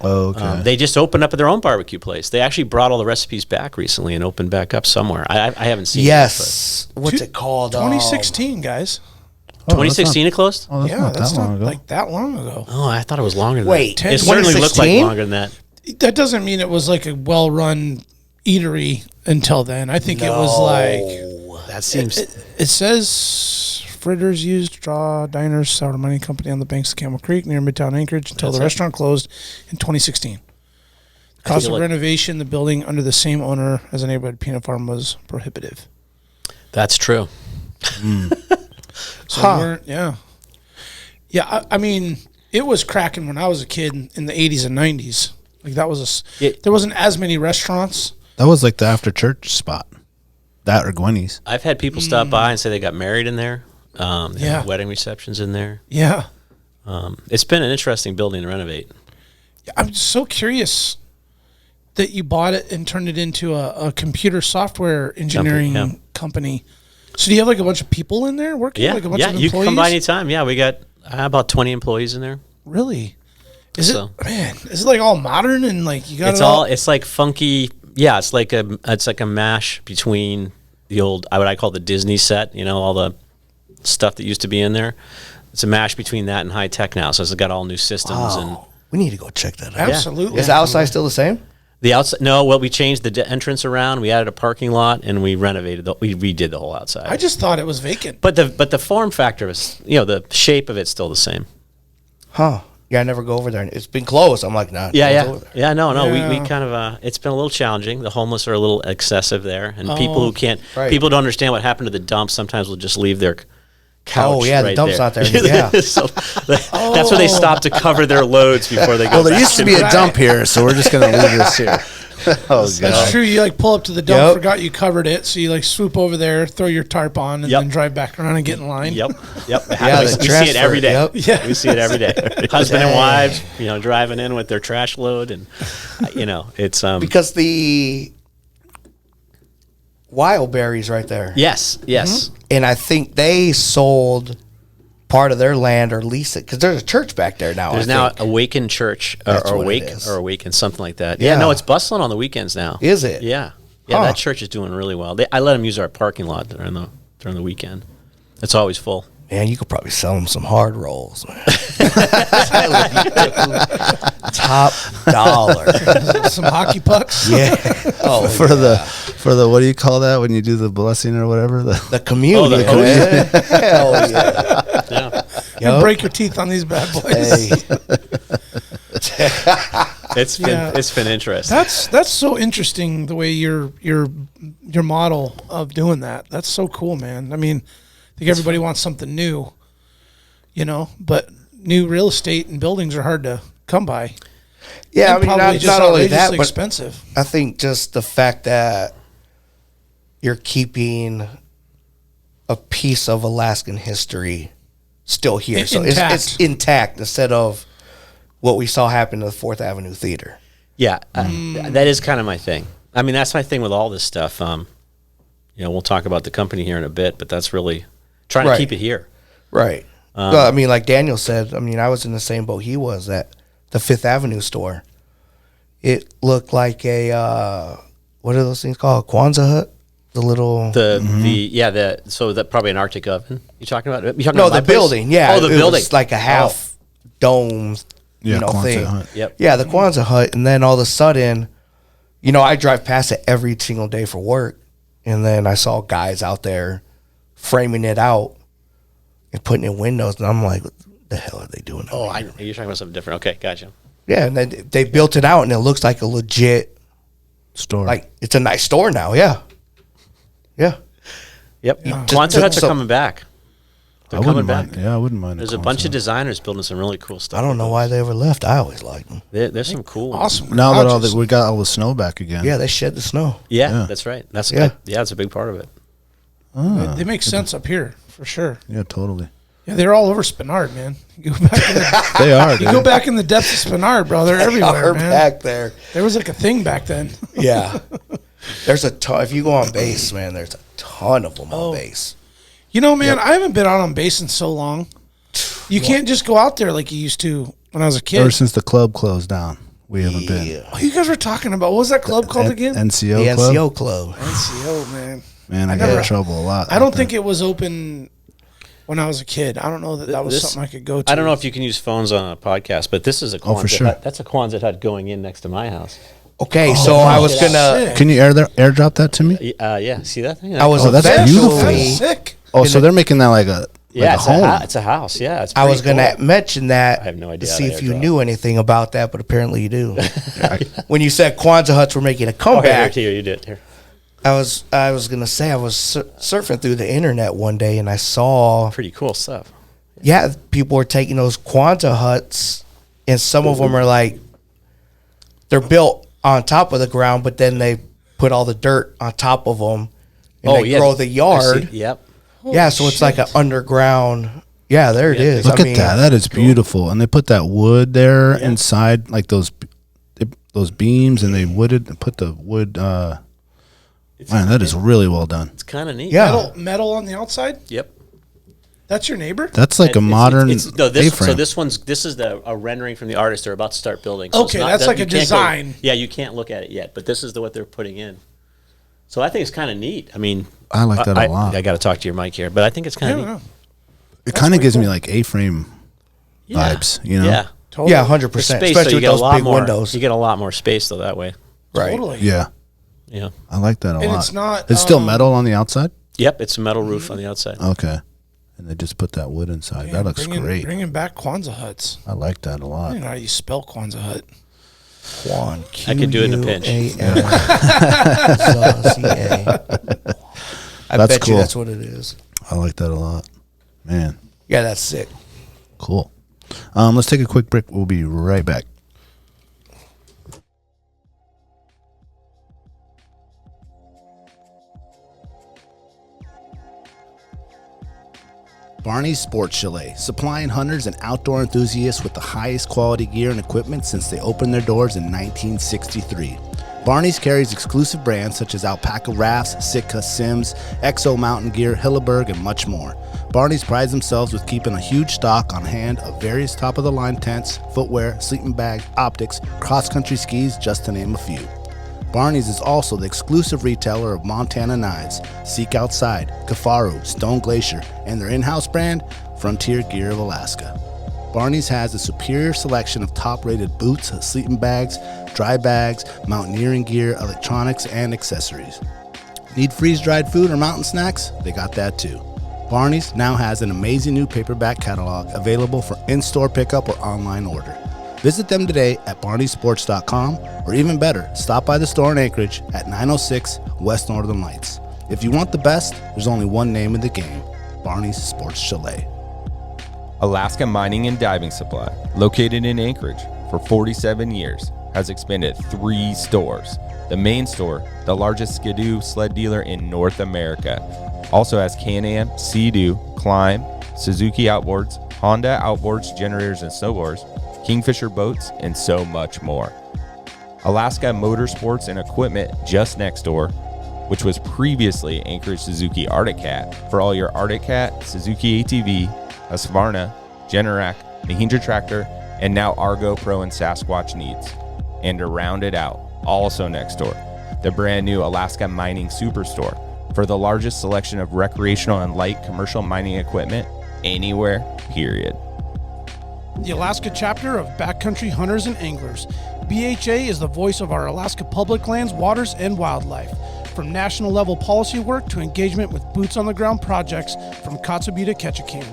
Oh, okay. They just opened up their own barbecue place. They actually brought all the recipes back recently and opened back up somewhere. I haven't seen it. Yes. What's it called? 2016, guys. 2016 it closed? Oh, that's not like that long ago. Oh, I thought it was longer than that. It certainly looked like longer than that. That doesn't mean it was like a well-run eatery until then. I think it was like... That seems... It says fritters used to draw diners, sourdough mining company on the banks of Camel Creek near Midtown Anchorage until the restaurant closed in 2016. The cost of renovation, the building under the same owner as a neighborhood peanut farm was prohibitive. That's true. So yeah. I mean, it was cracking when I was a kid in the 80s and 90s. Like that was there wasn't as many restaurants. That was like the after church spot. That or Gwenny's. I've had people stop by and say they got married in there. They had wedding receptions in there. Yeah. It's been an interesting building to renovate. I'm so curious that you bought it and turned it into a computer software engineering company. So do you have like a bunch of people in there working? Like a bunch of employees? You can come by anytime. Yeah, we got about 20 employees in there. Really? Is it like all modern and like you got it's like funky. Yeah, it's like a mash between the old, what I call the Disney set, all the stuff that used to be in there. It's a mash between that and high tech now. So it's got all new systems and we need to go check that out. Absolutely. Is the outside still the same? The outside, no. Well, we changed the entrance around. We added a parking lot, and we renovated. We redid the whole outside. I just thought it was vacant. But the form factor is, the shape of it's still the same. Huh? Yeah, I never go over there. It's been closed. I'm like, nah. No. We kind of. It's been a little challenging. The homeless are a little excessive there, and people who can't. Right. People don't understand what happened to the dump. Sometimes will just leave their couch. Oh yeah, the dump's there. not there. Yeah. So that's where they stop to cover their loads before they go. Well, there used to be a dump here, so we're just going to leave this here. Oh, That's true. You like pull up to the dump, forgot you covered it, so you like swoop over there, throw your tarp on, and then drive back around and get in line. Yep. Yeah, we see it every day. Yep. Yeah. We see it every day. Husband and wives, driving in with their trash load, and it's because the wild berries right there. Yes. And I think they sold part of their land or lease it because there's a church back there now. There's now Awaken Church or Awaken, something like that. Yeah, no, it's bustling on the weekends now. Is it? Yeah, that church is doing really well. I let them use our parking lot during the weekend. It's always full. Man, you could probably sell them some hard rolls. Man. Top dollar. Some hockey pucks. Yeah. Oh, for the what do you call that when you do the blessing or whatever? The communion. Hell yeah. You break your teeth on these bad boys. Hey. It's been interesting. That's so interesting the way your model of doing that. That's so cool, man. I mean, I think everybody wants something new, but new real estate and buildings are hard to come by. Yeah, and I mean, not only that, but expensive. I think just the fact that you're keeping a piece of Alaskan history still here. So it's intact instead of what we saw happen to the 4th Avenue Theater. Yeah, that is kind of my thing. I mean, that's my thing with all this stuff. We'll talk about the company here in a bit, but that's really trying to keep it here. Right. Well, I mean, like Daniel said, I was in the same boat he was at the 5th Avenue store. It looked like a, what are those things called? A Quonset hut? The little... so that probably an Arctic oven. You talking about? The building. Yeah. Oh, the building. It's like a half dome, thing. Hut. Yep. Yeah, the Quonset hut. And then all of a sudden, I drive past it every single day for work. And then I saw guys out there framing it out and putting in windows. And I'm like, what the hell are they doing? Oh, you're talking about something different. Okay, gotcha. Yeah, and then they built it out, and it looks like a legit store. Like, it's a nice store now, yeah. Yeah. Yep. Quonset huts are coming back. They're coming back. Yeah, I wouldn't mind. There's a bunch of designers building some really cool stuff. I don't know why they ever left. I always liked them. There's some cool awesome ones. Now that we got all the snow back again. Yeah, they shed the snow. Yeah, that's right. That's it's a big part of it. They make sense up here for sure. Yeah, totally. Yeah, they're all over Spinard, man. You go back they are. You go back in the depths of Spinard, bro. They're everywhere, man. Back there. There was like a thing back then. Yeah. There's a ton. If you go on base, man, there's a ton of them on base. Man, I haven't been out on base in so long. You can't just go out there like you used to when I was a kid. Ever since the club closed down, we haven't been. Oh, you guys were talking about, what was that club called again? NCO Club? NCO Club. NCO, man. Man, I got in trouble a lot. I don't think it was open when I was a kid. I don't know that was something I could go to. I don't know if you can use phones on a podcast, but this is a Quonset hut. That's a Quonset hut going in next to my house. Okay, so I was gonna. Can you airdrop that to me? Yeah. See that thing? That's beautiful. That's sick. Oh, so they're making that like a home. It's a house. Yeah, it's. I was gonna mention that. I have no idea. To see if you knew anything about that, but apparently you do. When you said Quonset huts were making a comeback, here you did. Here. I was gonna say I was surfing through the internet one day and I saw pretty cool stuff. Yeah, people were taking those Quonset huts, and some of them are like they're built on top of the ground, but then they put all the dirt on top of them and they grow the yard. Yep. Yeah, so it's like an underground. Yeah, there it is. Look at that. That is beautiful. And they put that wood there inside, like those beams, and they put the wood. Man, that is really well done. It's kind of neat. Yeah. Metal on the outside? Yep. That's your neighbor? That's like a modern A-frame. So this is a rendering from the artist. They're about to start building. So okay, that's like a design. You can't look at it yet, but this is what they're putting in. So I think it's kind of neat. I mean, I like that a lot. I got to talk to your mic here, but I think it's kind of neat. It kind of gives me like A-frame vibes, Yeah, totally. Yeah, 100%. Especially with those big windows. You get a lot more space though that way. Right. Totally. Yeah. Yeah. I like that a lot. It's not. It's still metal on the outside? Yep, it's a metal roof on the outside. Okay. And they just put that wood inside. That looks great. Bringing back Quonset huts. I like that a lot. I don't know how you spell Quonset hut. I could do it in a pinch. I bet cool. You that's what it is. I like that a lot. Man. Yeah, that's sick. Cool. Let's take a quick break. We'll be right back. Barney's Sports Chalet, supplying hunters and outdoor enthusiasts with the highest quality gear and equipment since they opened their doors in 1963. Barney's carries exclusive brands such as Alpaca Rafts, Sitka, Sims, Exo Mountain Gear, Hilleberg, and much more. Barney's prides themselves with keeping a huge stock on hand of various top-of-the-line tents, footwear, sleeping bags, optics, cross-country skis, just to name a few. Barney's is also the exclusive retailer of Montana knives, Seek Outside, Kafaru, Stone Glacier, and their in-house brand, Frontier Gear of Alaska. Barney's has a superior selection of top-rated boots, sleeping bags, dry bags, mountaineering gear, electronics, and accessories. Need freeze-dried food or mountain snacks? They got that too. Barney's now has an amazing new paperback catalog available for in-store pickup or online order. Visit them today at barneysports.com, or even better, stop by the store in Anchorage at 906 West Northern Lights. If you want the best, there's only one name in the game, Barney's Sports Chalet. Alaska Mining and Diving Supply, located in Anchorage for 47 years, has expanded 3 stores. The main store, the largest Skidoo sled dealer in North America, also has Can-Am, Sea-Doo, Climb, Suzuki Outboards, Honda Outboards, generators and snowboards, Kingfisher boats, and so much more. Alaska Motorsports and Equipment just next door, which was previously Anchorage Suzuki Arctic Cat, for all your Arctic Cat, Suzuki ATV, Husqvarna, Generac, Mahindra Tractor, and now Argo Pro and Sasquatch needs. And to round it out, also next door, the brand new Alaska Mining Superstore for the largest selection of recreational and light commercial mining equipment anywhere, period. The Alaska chapter of Backcountry Hunters and Anglers. BHA is the voice of our Alaska public lands, waters, and wildlife. From national level policy work to engagement with boots on the ground projects from Kotzebue to Ketchikan.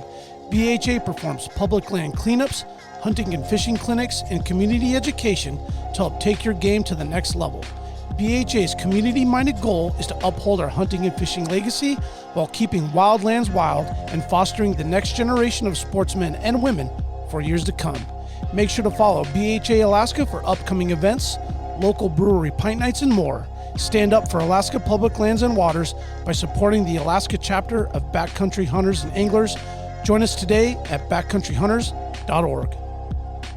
BHA performs public land cleanups, hunting and fishing clinics, and community education to help take your game to the next level. BHA's community-minded goal is to uphold our hunting and fishing legacy while keeping wildlands wild and fostering the next generation of sportsmen and women for years to come. Make sure to follow BHA Alaska for upcoming events, local brewery pint nights, and more. Stand up for Alaska public lands and waters by supporting the Alaska chapter of Backcountry Hunters and Anglers. Join us today at backcountryhunters.org.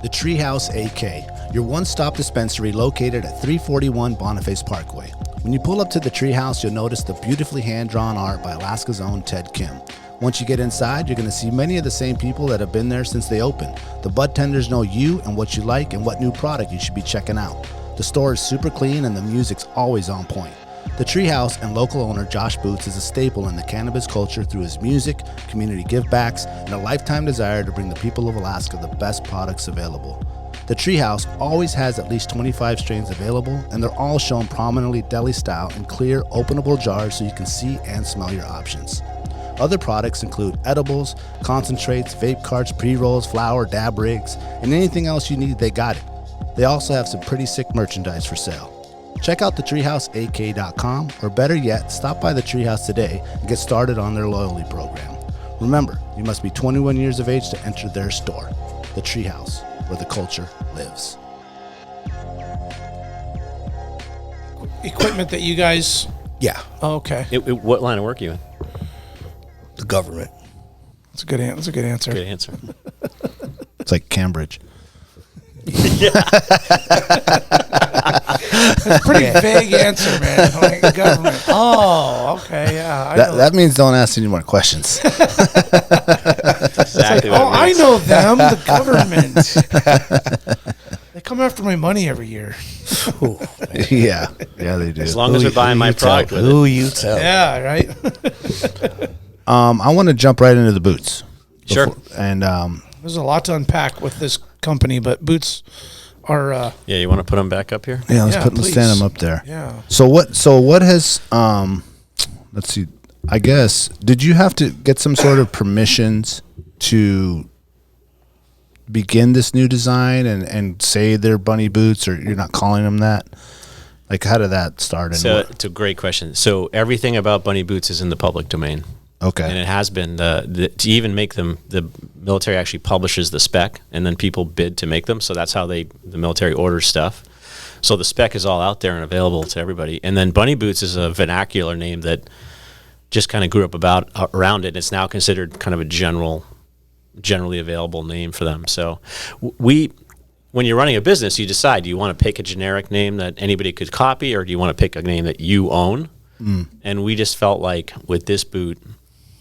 The Treehouse AK, your one-stop dispensary located at 341 Boniface Parkway. When you pull up to the Treehouse, you'll notice the beautifully hand-drawn art by Alaska's own Ted Kim. Once you get inside, you're going to see many of the same people that have been there since they opened. The bud tenders know you and what you like and what new product you should be checking out. The store is super clean and the music's always on point. The Treehouse and local owner Josh Boots is a staple in the cannabis culture through his music, community givebacks, and a lifetime desire to bring the people of Alaska the best products available. The Treehouse always has at least 25 strains available, and they're all shown prominently deli style in clear, openable jars so you can see and smell your options. Other products include edibles, concentrates, vape carts, pre-rolls, flour, dab rigs, and anything else you need, they got it. They also have some pretty sick merchandise for sale. Check out thetreehouseak.com, or better yet, stop by the Treehouse today and get started on their loyalty program. Remember, you must be 21 years of age to enter their store. The Treehouse, where the culture lives. Equipment that you guys... Yeah. Oh, okay. What line of work are you in? The government. That's a good answer. Good answer. It's like Cambridge. That's a pretty vague answer, man. Like government. Oh, okay, yeah. That means don't ask any more questions. That's exactly what it I means. know them, the government. They come after my money every year. Yeah, they do. As long as they're buying my product with Who you tell. Yeah, right. I want to jump right into the boots. Sure. And there's a lot to unpack with this company, but boots are. Yeah, you want to put them back up here? yeah, let's please. stand them up there. Yeah. So what has let's see. I guess did you have to get some sort of permissions to begin this new design and say they're bunny boots, or you're not calling them that? Like, how did that start? So it's a great question. So everything about bunny boots is in the public domain. Okay. And it has been to even make them. The military actually publishes the spec, and then people bid to make them. So that's how the military orders stuff. So the spec is all out there and available to everybody. And then bunny boots is a vernacular name that just kind of grew up around it. It's now considered kind of a generally available name for them. So when you're running a business, you decide, do you want to pick a generic name that anybody could copy, or do you want to pick a name that you own? And we just felt like with this boot,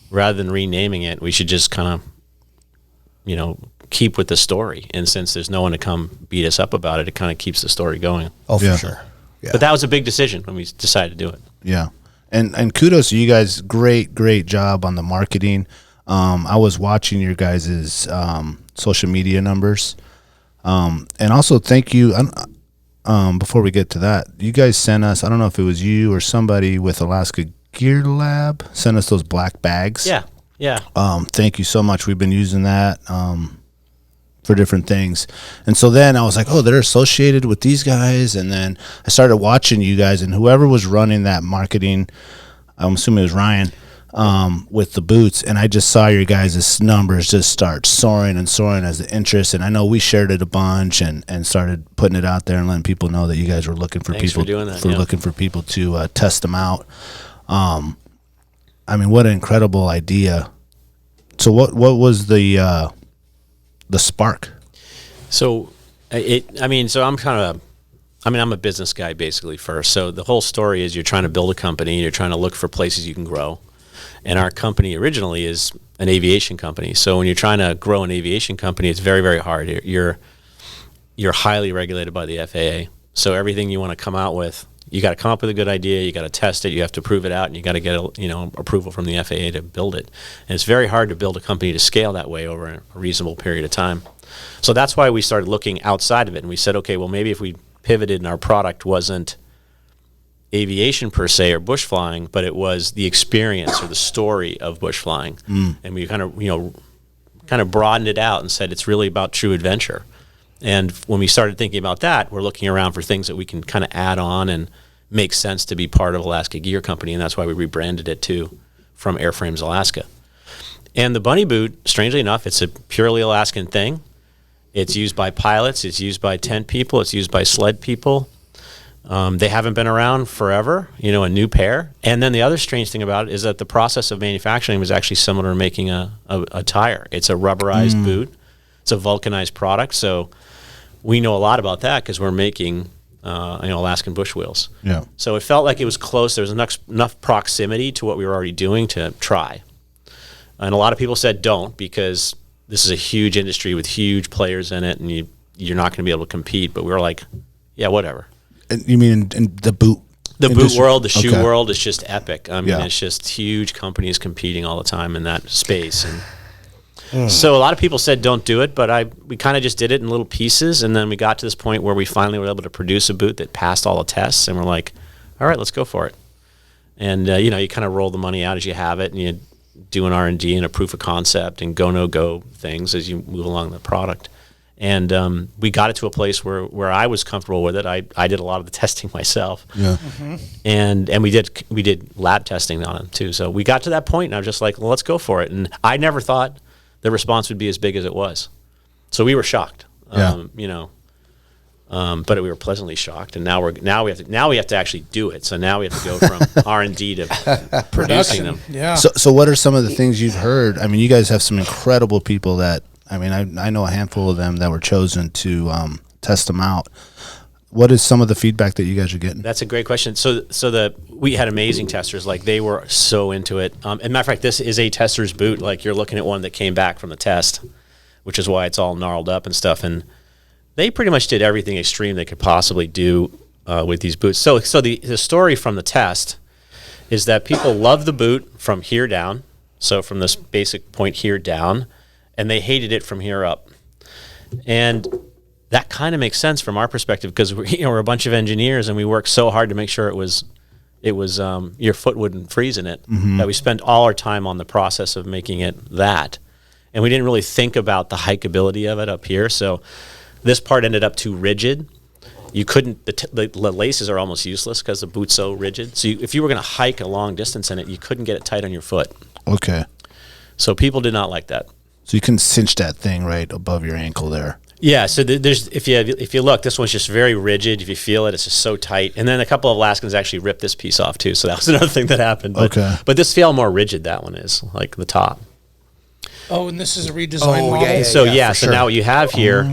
rather than renaming it, we should just kind of, keep with the story. And since there's no one to come beat us up about it, it kind of keeps the story going. Oh, for sure. Yeah. But that was a big decision when we decided to do it. Yeah. And kudos to you guys. Great job on the marketing. I was watching your guys' social media numbers. And also thank you. Before we get to that, you guys sent us, I don't know if it was you or somebody with Alaska Gear Lab, sent us those black bags. Yeah. Thank you so much. We've been using that for different things. And so then I was like, oh, they're associated with these guys. And then I started watching you guys, and whoever was running that marketing, I'm assuming it was Ryan, with the boots, and I just saw your guys' numbers just start soaring and soaring as the interest. And I know we shared it a bunch and started putting it out there and letting people know that you guys were looking for Thanks people for doing that, looking for people to test them out. I mean, what an incredible idea. So what was the spark? So I'm a business guy basically first. So the whole story is you're trying to build a company, you're trying to look for places you can grow. And our company originally is an aviation company. So when you're trying to grow an aviation company, it's very, very hard. You're highly regulated by the FAA. So everything you want to come out with, you got to come up with a good idea, you got to test it, you have to prove it out, and you got to get approval from the FAA to build it. And it's very hard to build a company to scale that way over a reasonable period of time. So that's why we started looking outside of it, and we said, okay, well, maybe if we pivoted and our product wasn't aviation per se or bush flying, but it was the experience or the story of bush flying. And we kind of broadened it out and said it's really about true adventure. And when we started thinking about that, we're looking around for things that we can kind of add on and make sense to be part of Alaska Gear Company, and that's why we rebranded it from Airframes Alaska. And the bunny boot, strangely enough, it's a purely Alaskan thing. It's used by pilots, it's used by tent people, it's used by sled people. They haven't been around forever, a new pair. And then the other strange thing about it is that the process of manufacturing was actually similar to making a tire. It's a rubberized boot. It's a vulcanized product. So we know a lot about that because we're making Alaskan bush wheels. Yeah. So it felt like it was close. There was enough proximity to what we were already doing to try. And a lot of people said don't, because this is a huge industry with huge players in it, and you're not going to be able to compete. But we were like, yeah, whatever. And you mean in the boot? The boot world, the shoe world is just epic. I mean, it's just huge companies competing all the time in that space. And so a lot of people said don't do it, but we kind of just did it in little pieces. And then we got to this point where we finally were able to produce a boot that passed all the tests. And we're like, all right, let's go for it. And, you kind of roll the money out as you have it, and you do an R&D and a proof of concept and go, no-go things as you move along the product. And we got it to a place where I was comfortable with it. I did a lot of the testing myself. Yeah. And we did lab testing on it too. So we got to that point, and I was just like, well, let's go for it. And I never thought the response would be as big as it was. So we were shocked. But we were pleasantly shocked. And now we have to actually do it. So now we have to go from R&D to producing them. Yeah. So what are some of the things you've heard? I mean, you guys have some incredible people that, I know a handful of them that were chosen to test them out. What is some of the feedback that you guys are getting? That's a great question. So we had amazing testers. Like, they were so into it. And matter of fact, this is a tester's boot. Like, you're looking at one that came back from the test, which is why it's all gnarled up and stuff. And they pretty much did everything extreme they could possibly do with these boots. So the story from the test is that people love the boot from here down. So from this basic point here down, and they hated it from here up. And that kind of makes sense from our perspective, because we're a bunch of engineers, and we worked so hard to make sure it was your foot wouldn't freeze in it, that we spent all our time on the process of making it that. And we didn't really think about the hikeability of it up here. So this part ended up too rigid. You couldn't, the laces are almost useless because the boot's so rigid. So if you were going to hike a long distance in it, you couldn't get it tight on your foot. Okay. So people did not like that. So you can cinch that thing right above your ankle there. Yeah, so there's if you look, this one's just very rigid. If you feel it, it's just so tight. And then a couple of Alaskans actually ripped this piece off too, so that was another thing that happened. But this feel more rigid. That one is like the top. Oh, and this is a redesigned model. So now what you have here,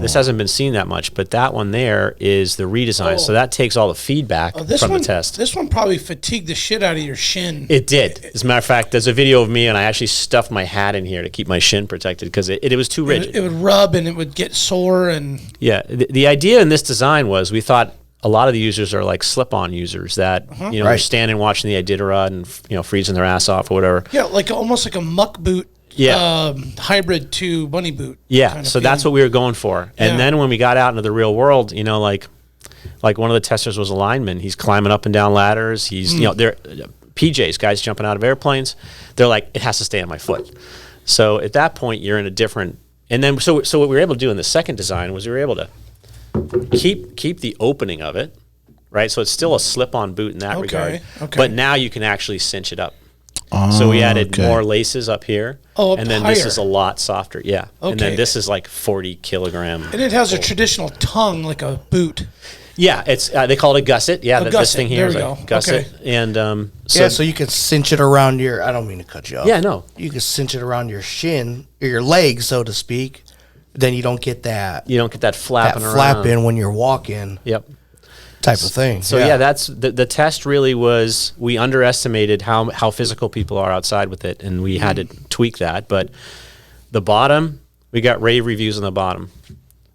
this hasn't been seen that much, but that one there is the redesign. So that takes all the feedback from the test. This one probably fatigued the shit out of your shin. It did. As a matter of fact, there's a video of me, and I actually stuffed my hat in here to keep my shin protected because it was too rigid. It would rub, and it would get sore. And yeah, the idea in this design was we thought a lot of the users are like slip-on users that they're standing watching the Iditarod and freezing their ass off or whatever. Yeah, like almost like a muck boot. Yeah, hybrid to bunny boot. Yeah, so that's what we were going for. And then when we got out into the real world, like one of the testers was a lineman. He's climbing up and down ladders. He's they're PJs, guys jumping out of airplanes. They're like, it has to stay on my foot. So at that point, you're in a different. And then so what we were able to do in the second design was we were able to keep the opening of it, right? So it's still a slip-on boot in that regard. Okay. But now you can actually cinch it up. So we added more laces up here, and then this is a lot softer. Yeah, and then this is like 40 kilogram. And it has a traditional tongue like a boot. Yeah, it's they call it a gusset. Yeah, this thing here is a gusset, and so you can cinch it around your. I don't mean to cut you off. Yeah, no, you can cinch it around your shin or your leg, so to speak. Then you don't get that. You don't get that flapping around. Flapping when you're walking. Yep. Type of thing. So that's the test. Really was we underestimated how physical people are outside with it, and we had to tweak that. But the bottom, we got rave reviews on the bottom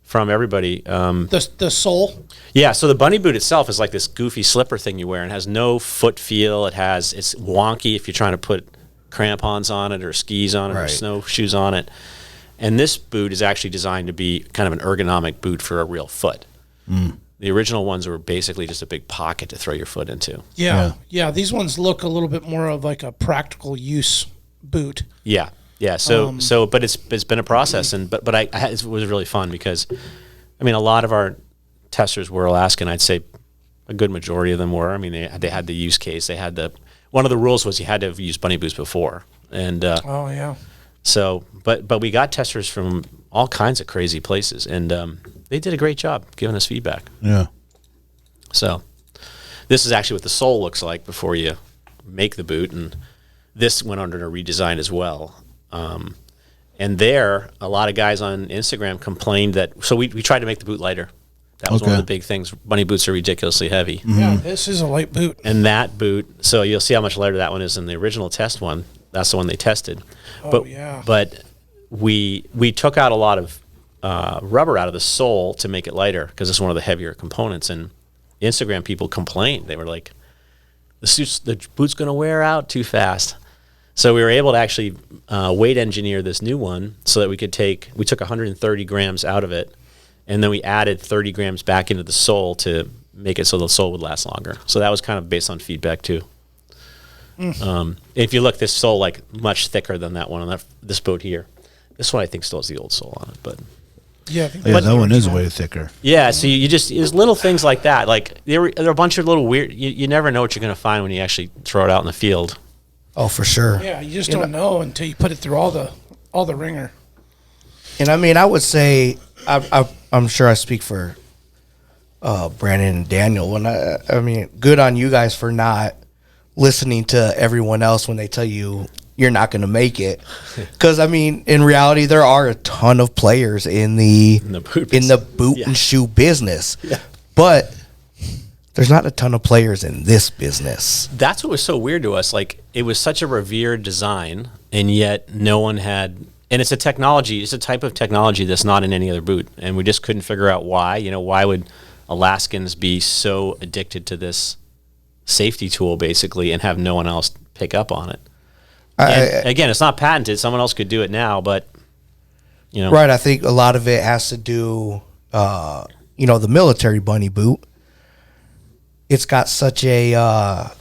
from everybody. The sole. Yeah. So the bunny boot itself is like this goofy slipper thing you wear, and has no foot feel. It's wonky if you're trying to put crampons on it or skis on it or snowshoes on it. And this boot is actually designed to be kind of an ergonomic boot for a real foot. The original ones were basically just a big pocket to throw your foot into. Yeah. These ones look a little bit more of like a practical use boot. Yeah. But it's been a process, but it was really fun because, I mean, a lot of our testers were Alaskan. I'd say a good majority of them were. I mean, they had the use case. They had one of the rules was you had to have used bunny boots before, and So, but we got testers from all kinds of crazy places, and they did a great job giving us feedback. Yeah. So, this is actually what the sole looks like before you make the boot, and this went under a redesign as well. And there, a lot of guys on Instagram complained that. So we tried to make the boot lighter. That was one of the big things. Bunny boots are ridiculously heavy. Mm-hmm. Yeah, this is a light boot. And that boot, so you'll see how much lighter that one is in the original test one. That's the one they tested. But we took out a lot of rubber out of the sole to make it lighter because it's one of the heavier components. And Instagram people complained. They were like, the boot's going to wear out too fast. So we were able to actually weight engineer this new one so that we took 130 grams out of it, and then we added 30 grams back into the sole to make it so the sole would last longer. So that was kind of based on feedback too. If you look, this sole like much thicker than that one on this boat here. This one I think still has the old sole on it, but that one is way thicker. Yeah, so you just there's little things like that. Like there are a bunch of little weird. You never know what you're going to find when you actually throw it out in the field. Oh, for sure. Yeah, you just don't know until you put it through all the ringer. And I mean, I would say I'm sure I speak for Brandon and Daniel. And I mean, good on you guys for not listening to everyone else when they tell you you're not going to make it. Because I mean, in reality, there are a ton of players in the boot and shoe business, but there's not a ton of players in this business. That's what was so weird to us. Like, it was such a revered design, and yet no one had. And it's a technology. It's a type of technology that's not in any other boot, and we just couldn't figure out why. Why would Alaskans be so addicted to this safety tool, basically, and have no one else pick up on it? Again, it's not patented. Someone else could do it now, but right. I think a lot of it has to do, the military bunny boot. It's got such a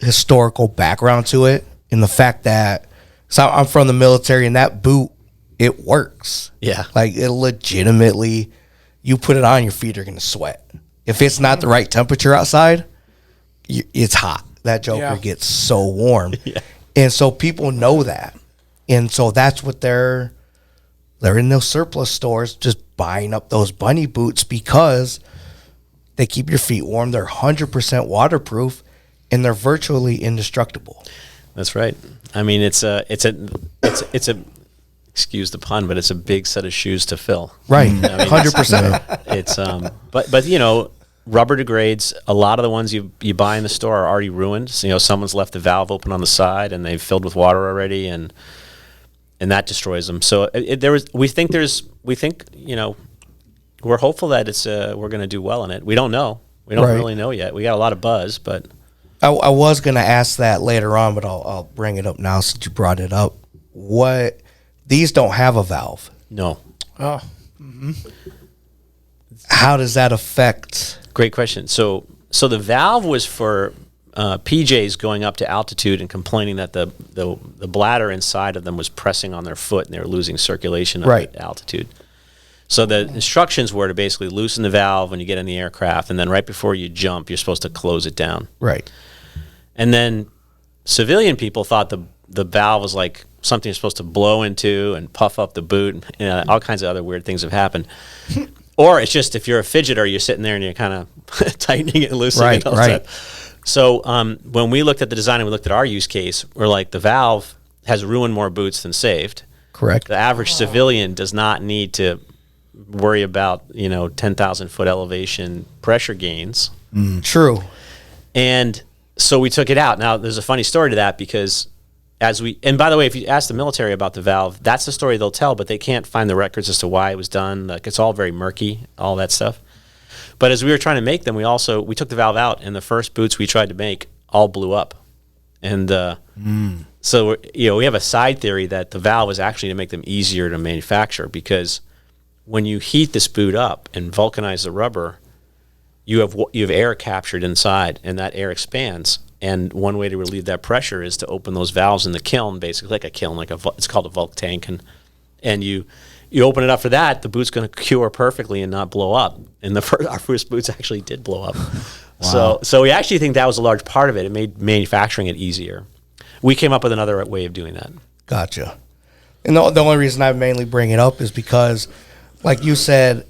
historical background to it, in the fact that I'm from the military, and that boot, it works. Yeah, like it legitimately. You put it on, your feet are gonna sweat. If it's not the right temperature outside, it's hot. That joker gets so warm. And so people know that. And so that's what they're they're in those surplus stores just buying up those bunny boots because they keep your feet warm. They're 100% waterproof, and they're virtually indestructible. That's right. I mean, it's a excuse the pun, but it's a big set of shoes to fill. Right, I mean, 100%. It's but you know, rubber degrades. A lot of the ones you buy in the store are already ruined. So, you know, someone's left the valve open on the side and they've filled with water already, and that destroys them. So we think you know, we're hopeful that we're going to do well in it. We don't know. We don't really know yet. We got a lot of buzz, but I was going to ask that later on, but I'll bring it up now since you brought it up. These don't have a valve. No. Oh. How does that affect? Great question. So the valve was for PJs going up to altitude and complaining that the bladder inside of them was pressing on their foot and they were losing circulation at altitude. So the instructions were to basically loosen the valve when you get in the aircraft, and then right before you jump, you're supposed to close it down. Right. And then civilian people thought the valve was like something you're supposed to blow into and puff up the boot, and all kinds of other weird things have happened. Or it's just if you're a fidgeter, you're sitting there and you're kind of tightening it and loosening it. Right. So when we looked at the design and we looked at our use case, we're like, the valve has ruined more boots than saved. Correct. The average civilian does not need to worry about 10,000 foot elevation pressure gains. True. And so we took it out. Now there's a funny story to that, because and by the way, if you ask the military about the valve, that's the story they'll tell, but they can't find the records as to why it was done. Like, it's all very murky, all that stuff. But as we were trying to make them, we took the valve out, and the first boots we tried to make all blew up. And so we have a side theory that the valve is actually to make them easier to manufacture, because when you heat this boot up and vulcanize the rubber, you have air captured inside, and that air expands. And one way to relieve that pressure is to open those valves in the kiln, basically like a kiln, it's called a Vulc tank, and you open it up for that, the boot's going to cure perfectly and not blow up. And our first boots actually did blow up. Wow. So we actually think that was a large part of it. It made manufacturing it easier. We came up with another way of doing that. Gotcha. And the only reason I mainly bring it up is because, like you said,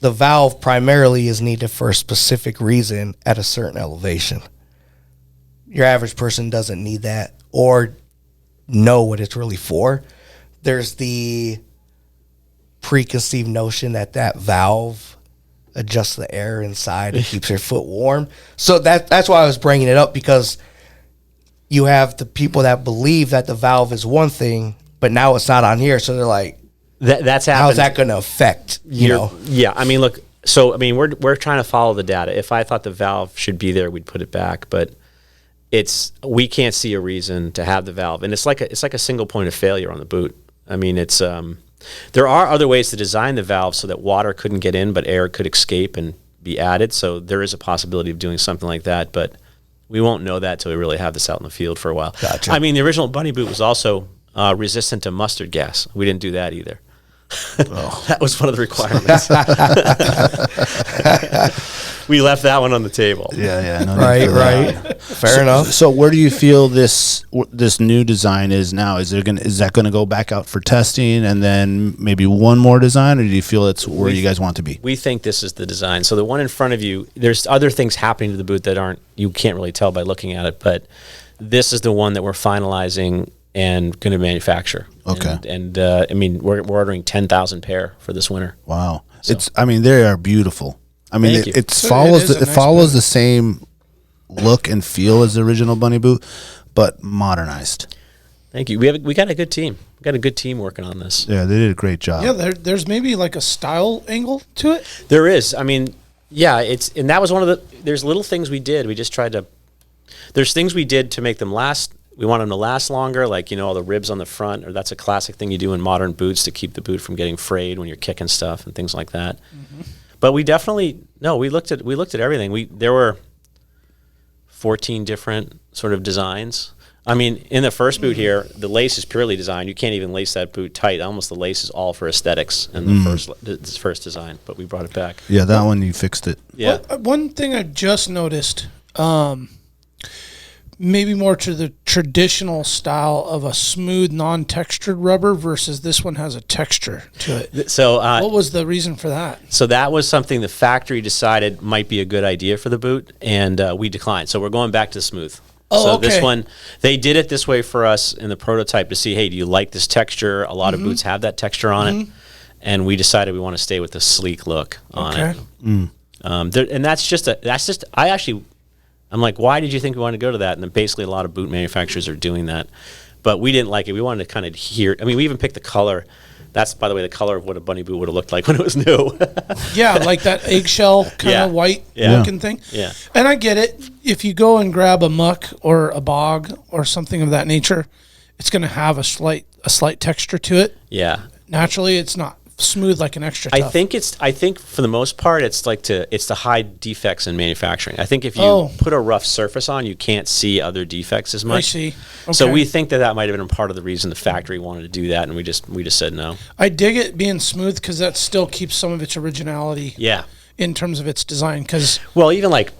the valve primarily is needed for a specific reason at a certain elevation. Your average person doesn't need that or know what it's really for. There's the preconceived notion that valve adjusts the air inside and keeps your foot warm. So that's why I was bringing it up, because you have the people that believe that the valve is one thing, but now it's not on here. So they're like, that's happened. How's that going to affect, Yeah, I mean, look, we're trying to follow the data. If I thought the valve should be there, we'd put it back, but we can't see a reason to have the valve, and it's like a single point of failure on the boot. I mean, there are other ways to design the valve so that water couldn't get in, but air could escape and be added. So there is a possibility of doing something like that, but we won't know that till we really have this out in the field for a while. Gotcha. I mean, the original bunny boot was also resistant to mustard gas. We didn't do that either. That was one of the requirements. We left that one on the table. Yeah. No, right. Fair enough. So where do you feel this new design is now? Is that going to go back out for testing and then maybe one more design, or do you feel it's where you guys want to be? We think this is the design. So the one in front of you, there's other things happening to the boot that you can't really tell by looking at it, but this is the one that we're finalizing and going to manufacture. Okay. And I mean, we're ordering 10,000 pair for this winter. Wow. So. They are beautiful. I mean, it follows follows the same look and feel as the original bunny boot, but modernized. Thank you. We got a good team. We got a good team working on this. Yeah, they did a great job. Yeah, there's maybe like a style angle to it. There is. I mean, yeah, and that was one of the. There's little things we did. We just tried to. There's things we did to make them last. We want them to last longer, like, all the ribs on the front, or that's a classic thing you do in modern boots to keep the boot from getting frayed when you're kicking stuff and things like that. Mm-hmm. But we definitely we looked at everything. There were 14 different sort of designs. I mean, in the first boot here, the lace is purely designed. You can't even lace that boot tight. Almost the lace is all for aesthetics in the first design, but we brought it back. Yeah, that one you fixed it. Yeah. One thing I just noticed, maybe more to the traditional style of a smooth, non-textured rubber versus this one has a texture to it. So what was the reason for that? So that was something the factory decided might be a good idea for the boot, and we declined. So we're going back to smooth. Oh, so okay. This one, they did it this way for us in the prototype to see, hey, do you like this texture? A lot of boots have that texture on it, and we decided we want to stay with the sleek look on it. And I'm like, why did you think we wanted to go to that? And then basically a lot of boot manufacturers are doing that. But we didn't like it. We wanted to kind of hear. I mean, we even picked the color. That's, by the way, the color of what a bunny boot would have looked like when it was new. Yeah, like that eggshell kind of white looking thing. Yeah. And I get it. If you go and grab a muck or a bog or something of that nature, it's going to have a slight texture to it. Yeah. Naturally, it's not smooth like an extra tough. I think for the most part it's to hide defects in manufacturing. I think if you put a rough surface on, you can't see other defects as much. I see. Okay. So we think that might have been part of the reason the factory wanted to do that, and we just said no. I dig it being smooth because that still keeps some of its originality. Yeah. In terms of its design, because even like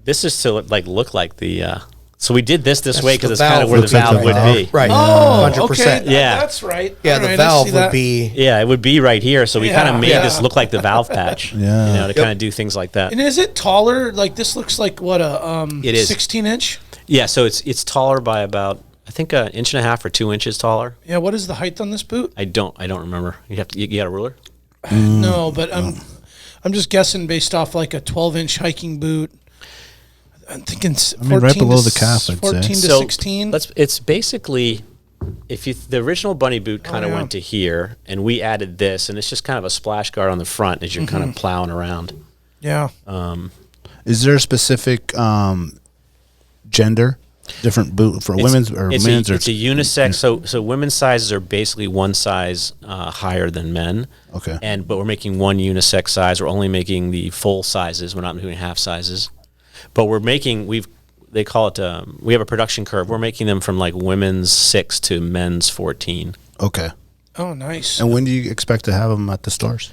this is to look like the. So we did this way because it's kind of where the valve would be. Right. Oh, 100%. okay. Yeah. That's right. Yeah, the valve would be. Yeah, it would be right here. So we kind of made this look like the valve patch. Yeah. To kind of do things like that. And is it taller? Like this looks like what it is 16-inch? Yeah, so it's taller by about, I think, 1.5 inches or 2 inches taller. Yeah. What is the height on this boot? I don't remember. You got a ruler? No, but I'm just guessing based off like a 12-inch hiking boot. I'm thinking 14 right below the calf, I'd 14 say. to So 16. It's basically, the original bunny boot kind of went to here, and we added this, and it's just kind of a splash guard on the front as you're kind of plowing around. Yeah. Is there a specific gender? Different boot for women's or men's? It's a unisex. So women's sizes are basically one size higher than men. Okay. But we're making one unisex size. We're only making the full sizes. We're not doing half sizes. But they call it, we have a production curve. We're making them from like women's 6 to men's 14. Okay. Oh, nice. And when do you expect to have them at the stores?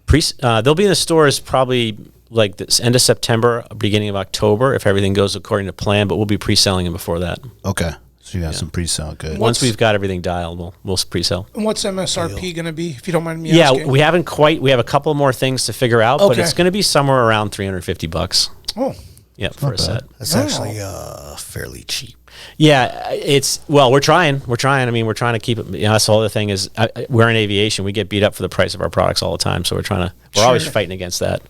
They'll be in the stores probably like this end of September, beginning of October, if everything goes according to plan, but we'll be pre-selling them before that. Okay. So you got some pre-sale. Good. Once we've got everything dialed, we'll pre-sell. And what's MSRP going to be, if you don't mind me asking? Yeah, we haven't quite. We have a couple more things to figure out, but it's going to be somewhere around $350. Oh. Yeah, for a set. That's actually fairly cheap. Yeah, we're trying. I mean, we're trying to keep it. That's the other thing is we're in aviation. We get beat up for the price of our products all the time, so we're always fighting against that.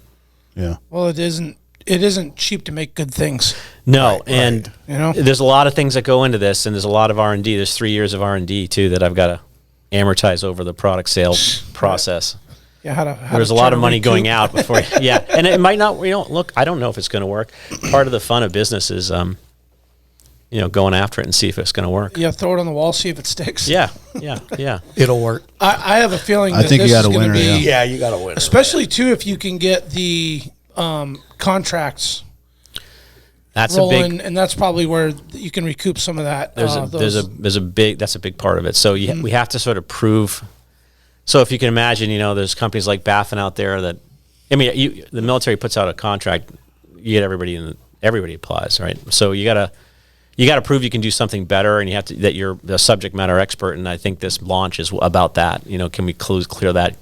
Yeah. Well, it isn't cheap to make good things. No, and there's a lot of things that go into this, and there's a lot of R&D. There's 3 years of R&D too that I've got to amortize over the product sales process. Yeah, there's a lot of money going out before. And it might not. Look, I don't know if it's going to work. Part of the fun of business is, going after it and see if it's going to work. Yeah, throw it on the wall, see if it sticks. Yeah. It'll work. I have a feeling. I think you got a winner. Yeah, you got a winner. Especially too if you can get the contracts. That's rolling, and that's probably where you can recoup some of that. That's a big part of it. So we have to sort of prove. So if you can imagine, there's companies like Baffin out there that, the military puts out a contract, you get everybody applies, right? So you gotta prove you can do something better, and that you're a subject matter expert. And I think this launch is about that. Can we clear that,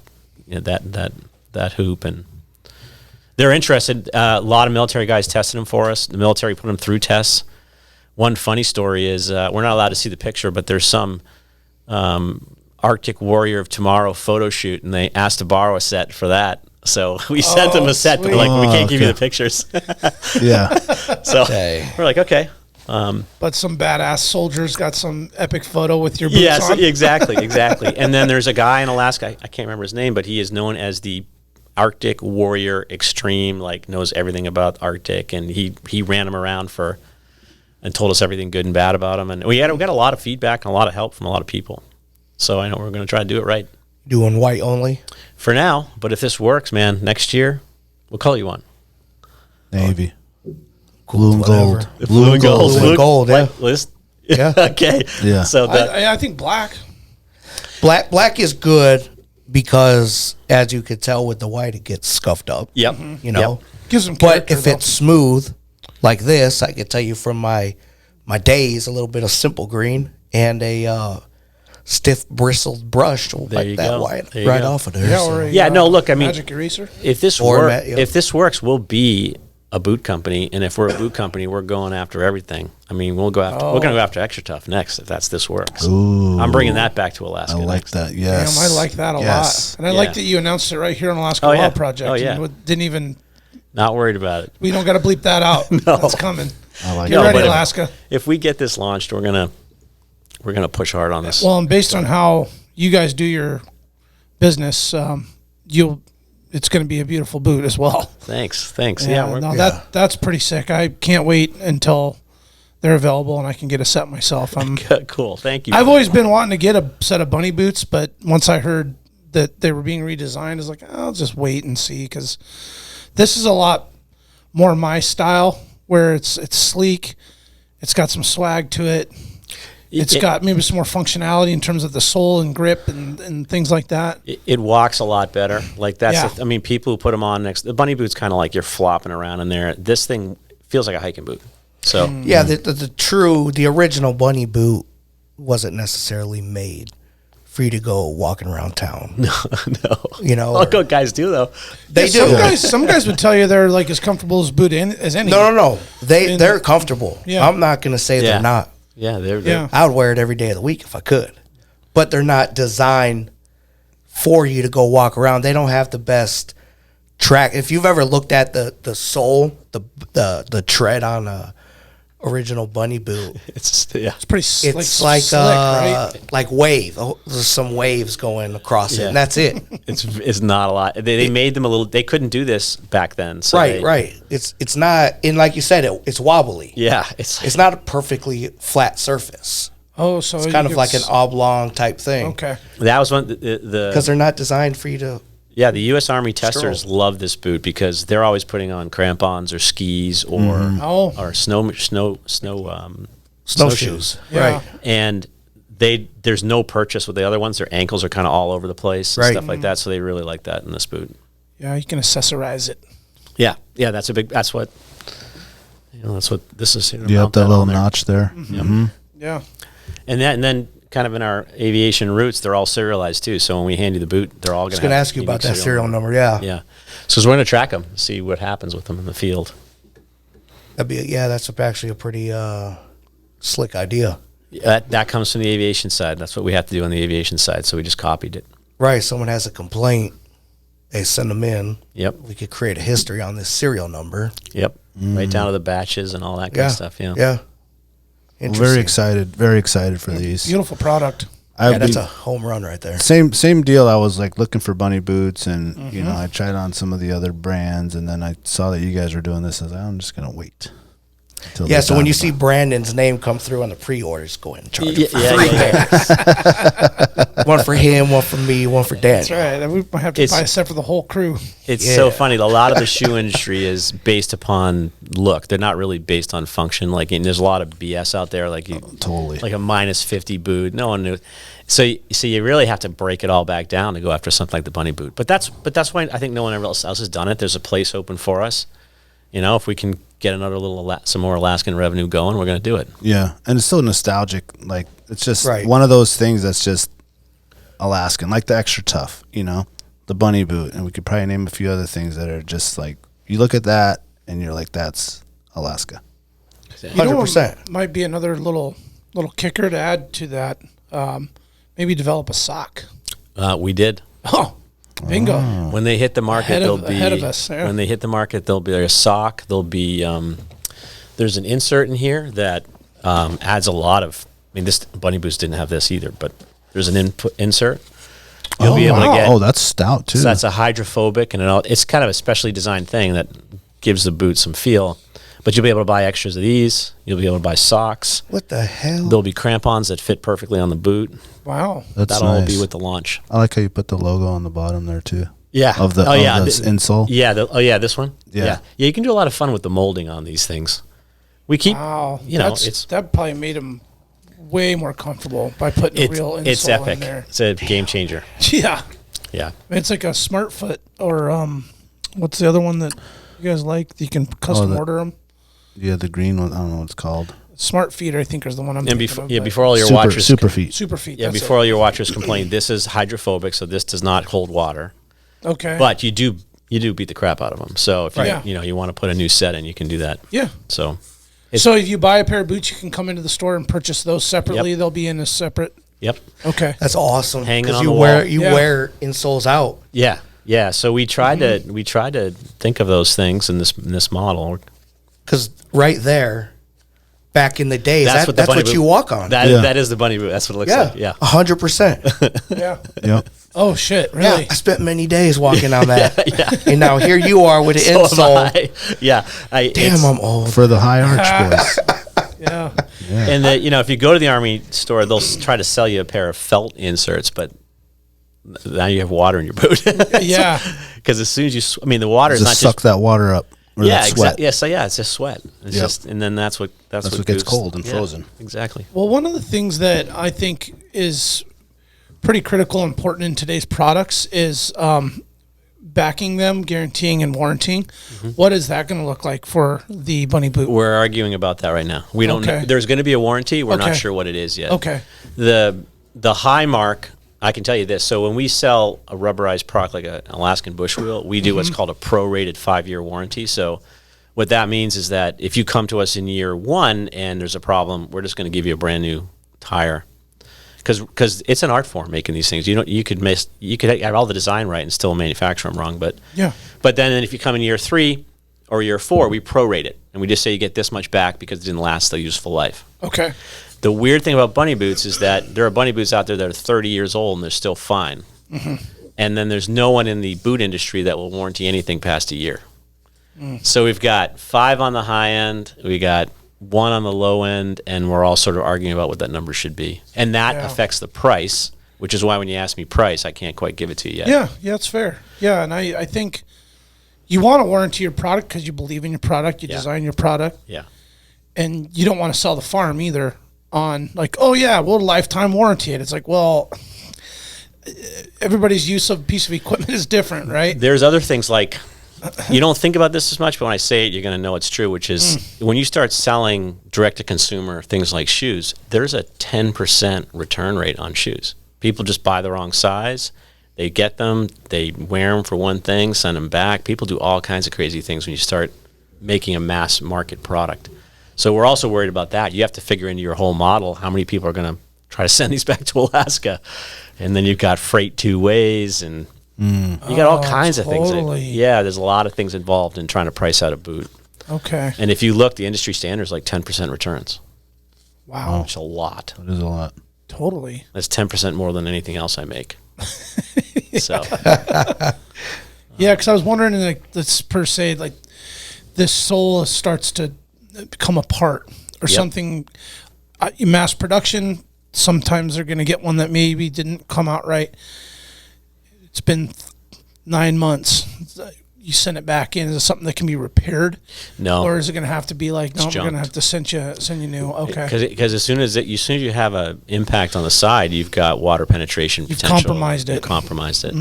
that hoop? And they're interested. A lot of military guys tested them for us. The military put them through tests. One funny story is we're not allowed to see the picture, but there's some. Arctic Warrior of Tomorrow photo shoot, and they asked to borrow a set for that. So we sent them a set, but we can't give you the pictures. Yeah. So we're like, okay. But some badass soldiers got some epic photo with your boots on. Exactly. And then there's a guy in Alaska, I can't remember his name, but he is known as the Arctic Warrior Extreme, knows everything about Arctic, and he ran him around and told us everything good and bad about him. And we got a lot of feedback and a lot of help from a lot of people. So I know we're going to try to do it right. Doing white only? For now, but if this works, man, next year, what color you want? Navy. Blue and gold. Blue and gold. Blue and gold, yeah. Yeah. Okay. Yeah. So I think black. Black is good because, as you could tell with the white, it gets scuffed up. Yep. Gives them but if it's smooth, like this, I could tell you from my days, a little bit of simple green and a stiff bristled brush will wipe that white right off of there. Yeah, no, look, I mean, magic eraser. If this works, we'll be a boot company, and if we're a boot company, we're going after everything. I mean, we're going to go after Extra Tough next if this works. Ooh, I'm bringing that back to Alaska. I like that. Yes, Damn, I like that a lot, and I like that you announced it right here on Alaska Wild Project. Oh yeah, didn't even. Not worried about it. We don't got to bleep that out. No, that's coming. I like Get ready, Alaska. If we get this launched, we're gonna push hard on this. Well, and based on how you guys do your business, it's going to be a beautiful boot as well. Thanks. That's pretty sick. I can't wait until they're available and I can get a set myself. Cool. Thank you. I've always been wanting to get a set of bunny boots, but once I heard that they were being redesigned, I was like, I'll just wait and see, because this is a lot more my style, where it's sleek, it's got some swag to it. It's got maybe some more functionality in terms of the sole and grip and things like that. It walks a lot better. Like that's, I mean, people who put them on next, the bunny boot's kind of like you're flopping around in there. This thing feels like a hiking boot. So yeah, the original bunny boot wasn't necessarily made for you to go walking around town. No. You know, look what guys do though. They do. Some guys would tell you they're like as comfortable as boot as any. No. They're comfortable. Yeah. I'm not going to say they're not. Yeah, they're. I would wear it every day of the week if I could, but they're not designed for you to go walk around. They don't have the best track. If you've ever looked at the sole, the tread on a original bunny boot, it's pretty. It's like slick, right? Like wave. There's some waves going across it, and that's it. It's not a lot. They made them a little. They couldn't do this back then. So right. It's not. And like you said, it's wobbly. Yeah, it's not a perfectly flat surface. Oh, so it's kind of like an oblong type thing. Okay, that was one because they're not designed for you to. Yeah, the U.S. Army testers love this boot because they're always putting on crampons or skis or snowshoes. Yeah. Right. And there's no purchase with the other ones. Their ankles are kind of all over the place and stuff like that. So they really like that in this boot. Yeah, you can accessorize it. Yeah, that's what this is. You have that little notch there. Mm-hmm. Yeah. And then kind of in our aviation roots, they're all serialized too. So when we hand you the boot, they're all going to. I was going to ask you about that serial number. Yeah. So we're going to track them, see what happens with them in the field. That's actually a pretty slick idea. That comes from the aviation side. That's what we have to do on the aviation side. So we just copied it. Right. Someone has a complaint, they send them in. Yep. We could create a history on this serial number. Yep. Right down to the batches and all that kind of stuff. Yeah. Very excited for these. Beautiful product. That's a home run right there. Same deal. I was like looking for bunny boots, and I tried on some of the other brands, and then I saw that you guys were doing this. I was like, I'm just gonna wait. So when you see Brandon's name come through on the pre-orders, go ahead and charge him 3 pairs. One for him, one for me, one for Dan. That's right. We might have to buy a set for the whole crew. It's so funny. A lot of the shoe industry is based upon look. They're not really based on function. Like, and there's a lot of BS out there. Like totally, like a -50 boot. No one knew. So you really have to break it all back down to go after something like the bunny boot. But that's why I think no one else has done it. There's a place open for us. You know, if we can get another some more Alaskan revenue going, we're going to do it. Yeah, and it's so nostalgic. Like, it's just one of those things that's just Alaskan, like the Extra Tough, the bunny boot, and we could probably name a few other things that are just like, you look at that and you're like, that's Alaska. 100%. Might be another little kicker to add to that. Maybe develop a sock. We did. Oh. Bingo! When they hit the market, ahead of us. Yeah. When they hit the market, there'll be a sock. There'll be there's an insert in here that adds a lot of. I mean, this bunny boots didn't have this either, but there's an insert. You'll be able to get. Oh, that's stout too. So that's a hydrophobic, and it's kind of a specially designed thing that gives the boot some feel. But you'll be able to buy extras of these. You'll be able to buy socks. What the hell? There'll be crampons that fit perfectly on the boot. Wow. That'll all be with the launch. I like how you put the logo on the bottom there too. Yeah. Of the insole. Yeah. This one. Yeah. You can do a lot of fun with the molding on these things. We keep, that probably made them way more comfortable by putting a real insole it's epic. in there. It's a game changer. Yeah. Yeah. It's like a Smart Foot or what's the other one that you guys like? You can custom order them. Yeah, the green one. I don't know what it's called. Smart Feeder, I think, is the one I'm thinking of. Yeah, before all your watchers... Super Feet. Super Feet. Yeah, before all your watchers complain, this is hydrophobic, so this does not hold water. Okay. But you do beat the crap out of them. So if you want to put a new set in, you can do that. Yeah. So if you buy a pair of boots, you can come into the store and purchase those separately. Yep. They'll be in a separate... Yep. Okay. That's awesome. Hanging on you the wear wall. you wear insoles out. Yeah. Yeah. So we tried to think of those things in this model. Because right there, back in the day, that's what boot, you walk on. That is the bunny boot. That's what it looks like. Yeah. 100%. Yeah. Yep. Oh shit! Really? Yeah, I spent many days walking on that. And now here you are with an insole. Yeah. Damn, I'm old. For the high arch boys. Yeah. And if you go to the Army store, they'll try to sell you a pair of felt inserts, but now you have water in your boot. Yeah. Because as soon as you, the water is not just suck that water up. Yeah, exactly. Yeah, so it's just sweat. It's just, and then that's what gets cold and frozen. Exactly. Well, one of the things that I think is pretty critical and important in today's products is backing them, guaranteeing and warranting. Mm-hmm. What is that going to look like for the bunny boot? We're arguing about that right now. We don't know. There's going to be a warranty. We're not sure what it is yet. Okay. The high mark, I can tell you this. So when we sell a rubberized product like an Alaskan bush wheel, we do what's called a prorated 5-year warranty. So what that means is that if you come to us in year 1 and there's a problem, we're just going to give you a brand new tire. Because it's an art form making these things. You could have all the design right and still manufacture them wrong. But then if you come in year 3 or year 4, we prorate it and we just say you get this much back because it didn't last the useful life. Okay. The weird thing about bunny boots is that there are bunny boots out there that are 30 years old and they're still fine. Mm-hmm. And then there's no one in the boot industry that will warranty anything past a year. Mm. So we've got 5 on the high end, we got 1 on the low end, and we're all sort of arguing about what that number should be. And that affects the price, which is why when you ask me price, I can't quite give it to you yet. Yeah, that's fair. Yeah, and I think you want to warranty your product because you believe in your product, you design your product. Yeah. And you don't want to sell the farm either on like, oh yeah, we'll lifetime warranty it. It's like, well, everybody's use of a piece of equipment is different, right? There's other things like, you don't think about this as much, but when I say it, you're going to know it's true, which is when you start selling direct-to-consumer things like shoes, there's a 10% return rate on shoes. People just buy the wrong size. They get them, they wear them for one thing, send them back. People do all kinds of crazy things when you start making a mass market product. So we're also worried about that. You have to figure into your whole model how many people are going to try to send these back to Alaska. And then you've got freight 2 ways, and you got all kinds of things. Yeah, there's a lot of things involved in trying to price out a boot. Okay. And if you look, the industry standard is like 10% returns. Wow. It's a lot. That is a lot. Totally. That's 10% more than anything else I make. So. Yeah, because I was wondering, like, let's per se, like, this sole starts to come apart or something. Mass production, sometimes they're going to get one that maybe didn't come out right. It's been 9 months. You send it back in. Is it something that can be repaired? No. Or is it going to have to be like, no, we're going to have to send you new? Okay. Because as soon as you have an impact on the side, you've got water penetration potential. You've compromised it. You've compromised it.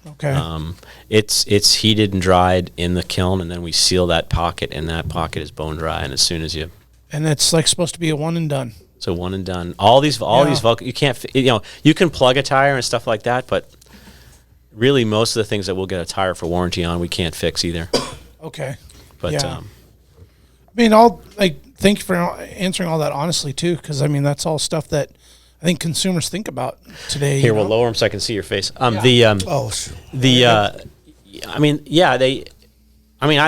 Okay. It's heated and dried in the kiln, and then we seal that pocket, and that pocket is bone dry. And as soon as you, and it's like supposed to be a one and done. So one and done. All these you can't. You can plug a tire and stuff like that, but really most of the things that we'll get a tire for warranty on, we can't fix either. Okay. But I mean, thank you for answering all that honestly too, because I mean that's all stuff that I think consumers think about today. Here, we'll lower them so I can see your face. I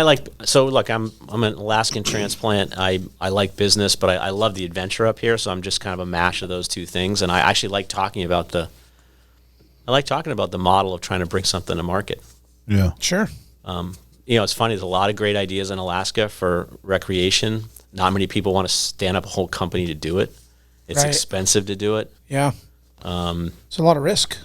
like, so look, I'm an Alaskan transplant. I like business, but I love the adventure up here. So I'm just kind of a mash of those two things. And I actually like talking about the model of trying to bring something to market. Yeah, sure. It's funny. There's a lot of great ideas in Alaska for recreation. Not many people want to stand up a whole company to do it. It's expensive to do it. Yeah. It's a lot of risk.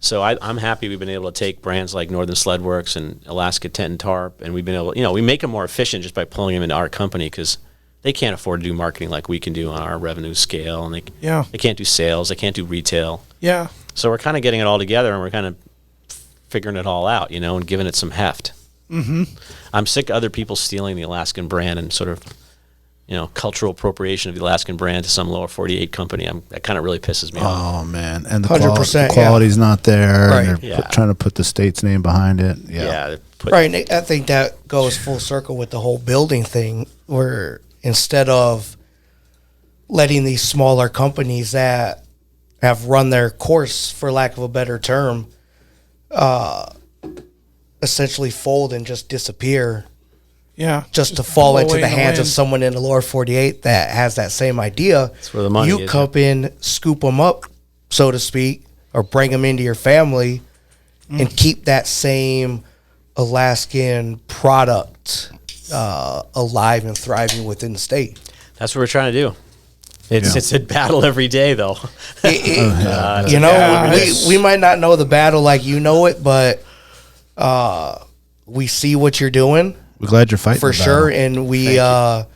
So I'm happy we've been able to take brands like Northern Sled Works and Alaska Tent and Tarp, and we've been able to, we make them more efficient just by pulling them into our company because they can't afford to do marketing like we can do on our revenue scale, and they can't do sales, they can't do retail. Yeah. So we're kind of getting it all together, and we're kind of figuring it all out, and giving it some heft. I'm sick of other people stealing the Alaskan brand and sort of, cultural appropriation of the Alaskan brand to some lower 48 company. That kind of really pisses me off. Oh man, and the 100%, quality's not there. Right. And they're trying to put the state's name behind it. Right. And I think that goes full circle with the whole building thing, where instead of letting these smaller companies that have run their course, for lack of a better term, essentially fold and just disappear. Yeah. Just to fall into the hands of someone in the lower 48 that has that same idea. That's where the money is. You come in, scoop them up, so to speak, or bring them into your family and keep that same Alaskan product alive and thriving within the state. That's what we're trying to do. It's a battle every day, though. We might not know the battle like you know it, but we see what you're doing. We're glad you're fighting for sure, and we definitely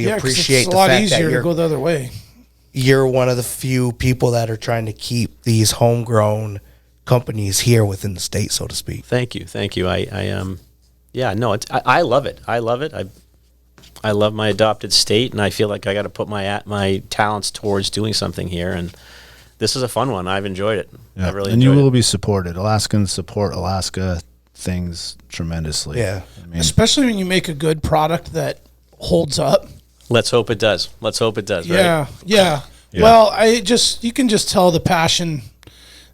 appreciate the fact that it's a lot easier to go the other way. You're one of the few people that are trying to keep these homegrown companies here within the state, so to speak. Thank you. I love it. I love it. I love my adopted state, and I feel like I got to put my talents towards doing something here. And this is a fun one. I've enjoyed it. Yeah. I really and enjoyed you will it. be supported. Alaskans support Alaska things tremendously. Yeah, especially when you make a good product that holds up. Let's hope it does. Yeah, right? yeah. Well, you can just tell the passion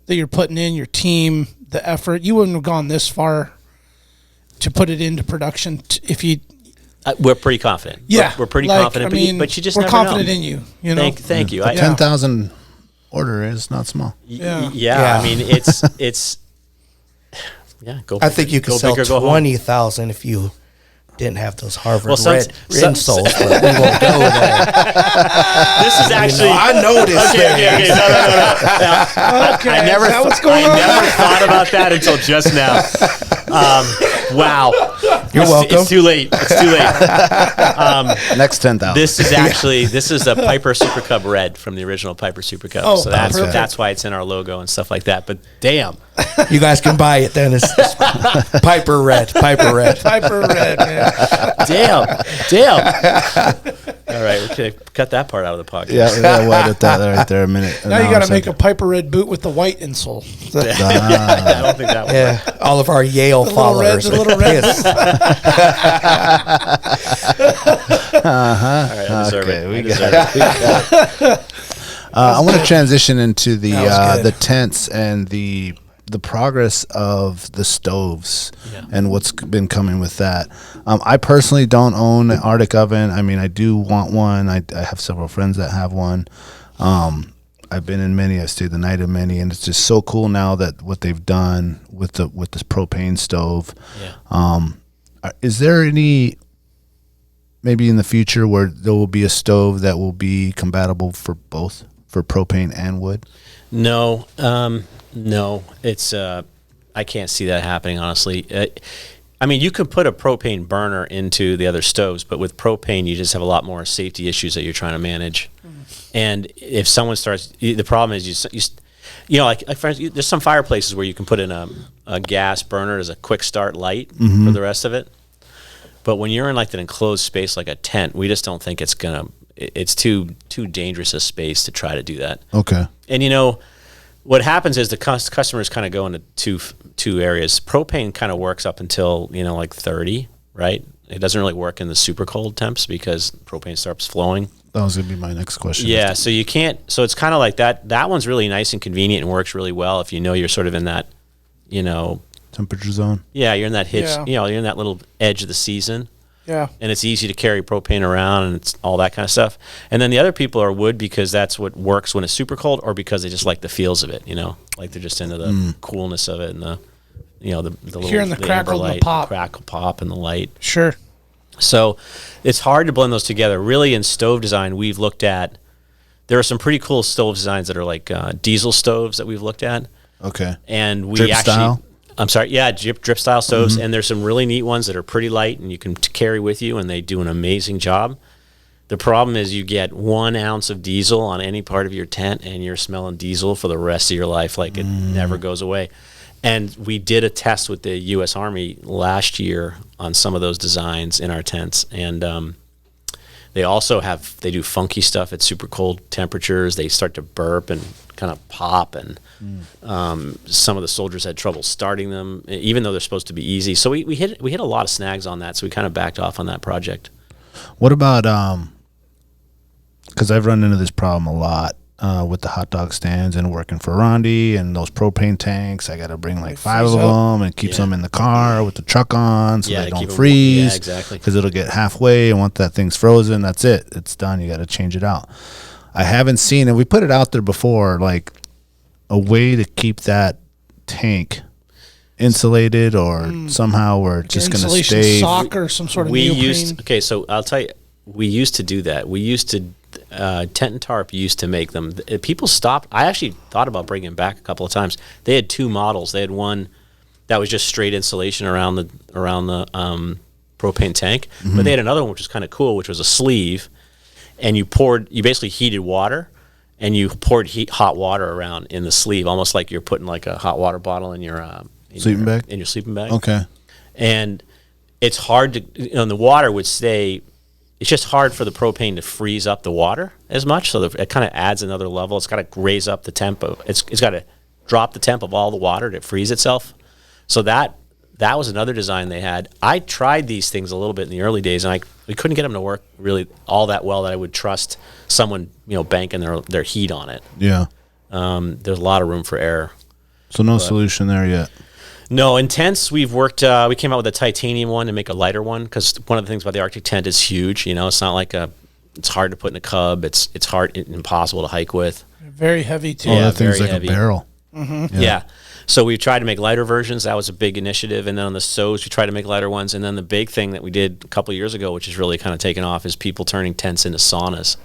that you're putting in, your team, the effort. You wouldn't have gone this far to put it into production if you. We're pretty confident. Yeah, we're pretty confident. But you just never know. We're confident in you. You know. Thank you. 10,000 order is not small. Yeah. I mean, it's. Yeah, I think you could sell 20,000 if you didn't have those Harvard red insoles, but we won't go there. This is actually. I noticed. Okay. No. I never thought about that until just now. Wow. You're welcome. It's too late. Next 10,000. This is a Piper Super Cub red from the original Piper Super Cub. Oh, so that's why it's in our logo and stuff like that. But damn. You guys can buy it then. It's Piper red. Yeah. Damn. All right, okay, cut that part out of the podcast. Yeah, we'll edit that right there a minute. Now you got to make a Piper red boot with the white insole. I don't think that would work. All of our Yale followers. The little red. All right, I deserve it. I want to transition into the tents and the progress of the stoves and what's been coming with that. I personally don't own an Arctic oven. I mean, I do want one. I have several friends that have one. I've been in many. I stayed the night of many, and it's just so cool now that what they've done with this propane stove. Yeah. Is there any maybe in the future where there will be a stove that will be compatible for both, for propane and wood? No. No, it's I can't see that happening, honestly. I mean, you can put a propane burner into the other stoves, but with propane, you just have a lot more safety issues that you're trying to manage. And if someone starts, the problem is like for instance, there's some fireplaces where you can put in a gas burner as a quick start light for the rest of it. But when you're in like an enclosed space like a tent, we just don't think it's too dangerous a space to try to do that. Okay. And what happens is the customers kind of go into two areas. Propane kind of works up until, like 30, right? It doesn't really work in the super cold temps because propane starts flowing. That was going to be my next question. Yeah, so you can't, so it's kind of like that. That one's really nice and convenient and works really well if you're sort of in that, temperature zone. Yeah, you're in that you're in that little edge of the season. Yeah. And it's easy to carry propane around and it's all that kind of stuff. And then the other people are wood because that's what works when it's super cold, or because they just like the feels of it, like they're just into the coolness of it and the little hearing the crackle light, and the pop. Crackle pop and the light. Sure. So it's hard to blend those together. Really, in stove design, we've looked at, there are some pretty cool stove designs that are like diesel stoves that we've looked at. Okay. And we drip actually style? I'm sorry, yeah, drip style stoves, and there's some really neat ones that are pretty light and you can carry with you, and they do an amazing job. The problem is you get 1 ounce of diesel on any part of your tent, and you're smelling diesel for the rest of your life, like it never goes away. And we did a test with the U.S. Army last year on some of those designs in our tents. And they also they do funky stuff at super cold temperatures. They start to burp and kind of pop. And some of the soldiers had trouble starting them, even though they're supposed to be easy. So we hit a lot of snags on that. So we kind of backed off on that project. What about, because I've run into this problem a lot. With the hot dog stands and working for Rondi and those propane tanks, I got to bring like 5 of them and keep some in the car with the truck on so they don't freeze. Yeah, exactly. Because it'll get halfway, and once that thing's frozen, that's it. It's done. You got to change it out. I haven't seen, and we put it out there before, like a way to keep that tank insulated or somehow we're just going to stay. Sock or some sort of neoprene. Okay, so I'll tell you, we used to do that. We used to. Tent and Tarp used to make them. People stopped. I actually thought about bringing them back a couple of times. They had 2 models. They had one that was just straight insulation around the propane tank, but they had another one which was kind of cool, which was a sleeve, and you basically heated water, and you poured hot water around in the sleeve, almost like you're putting like a hot water bottle in your sleeping bag. In your sleeping bag. Okay. And it's hard to. The water would stay. It's just hard for the propane to freeze up the water as much, so it kind of adds another level. It's got to raise up the temp. It's got to drop the temp of all the water to freeze itself. So that was another design they had. I tried these things a little bit in the early days, and we couldn't get them to work really all that well that I would trust someone banking their heat on it. Yeah. There's a lot of room for error. So no solution there yet. No, in tents, we've worked, we came out with a titanium one to make a lighter one, because one of the things about the Arctic tent is huge. It's not like it's hard to put in a cub. It's hard, impossible to hike with. Very heavy, too. Oh, that thing's like heavy. A barrel. Mm-hmm. Yeah. So we tried to make lighter versions. That was a big initiative. And then on the SOs, we tried to make lighter ones. And then the big thing that we did a couple of years ago, which is really kind of taken off, is people turning tents into saunas,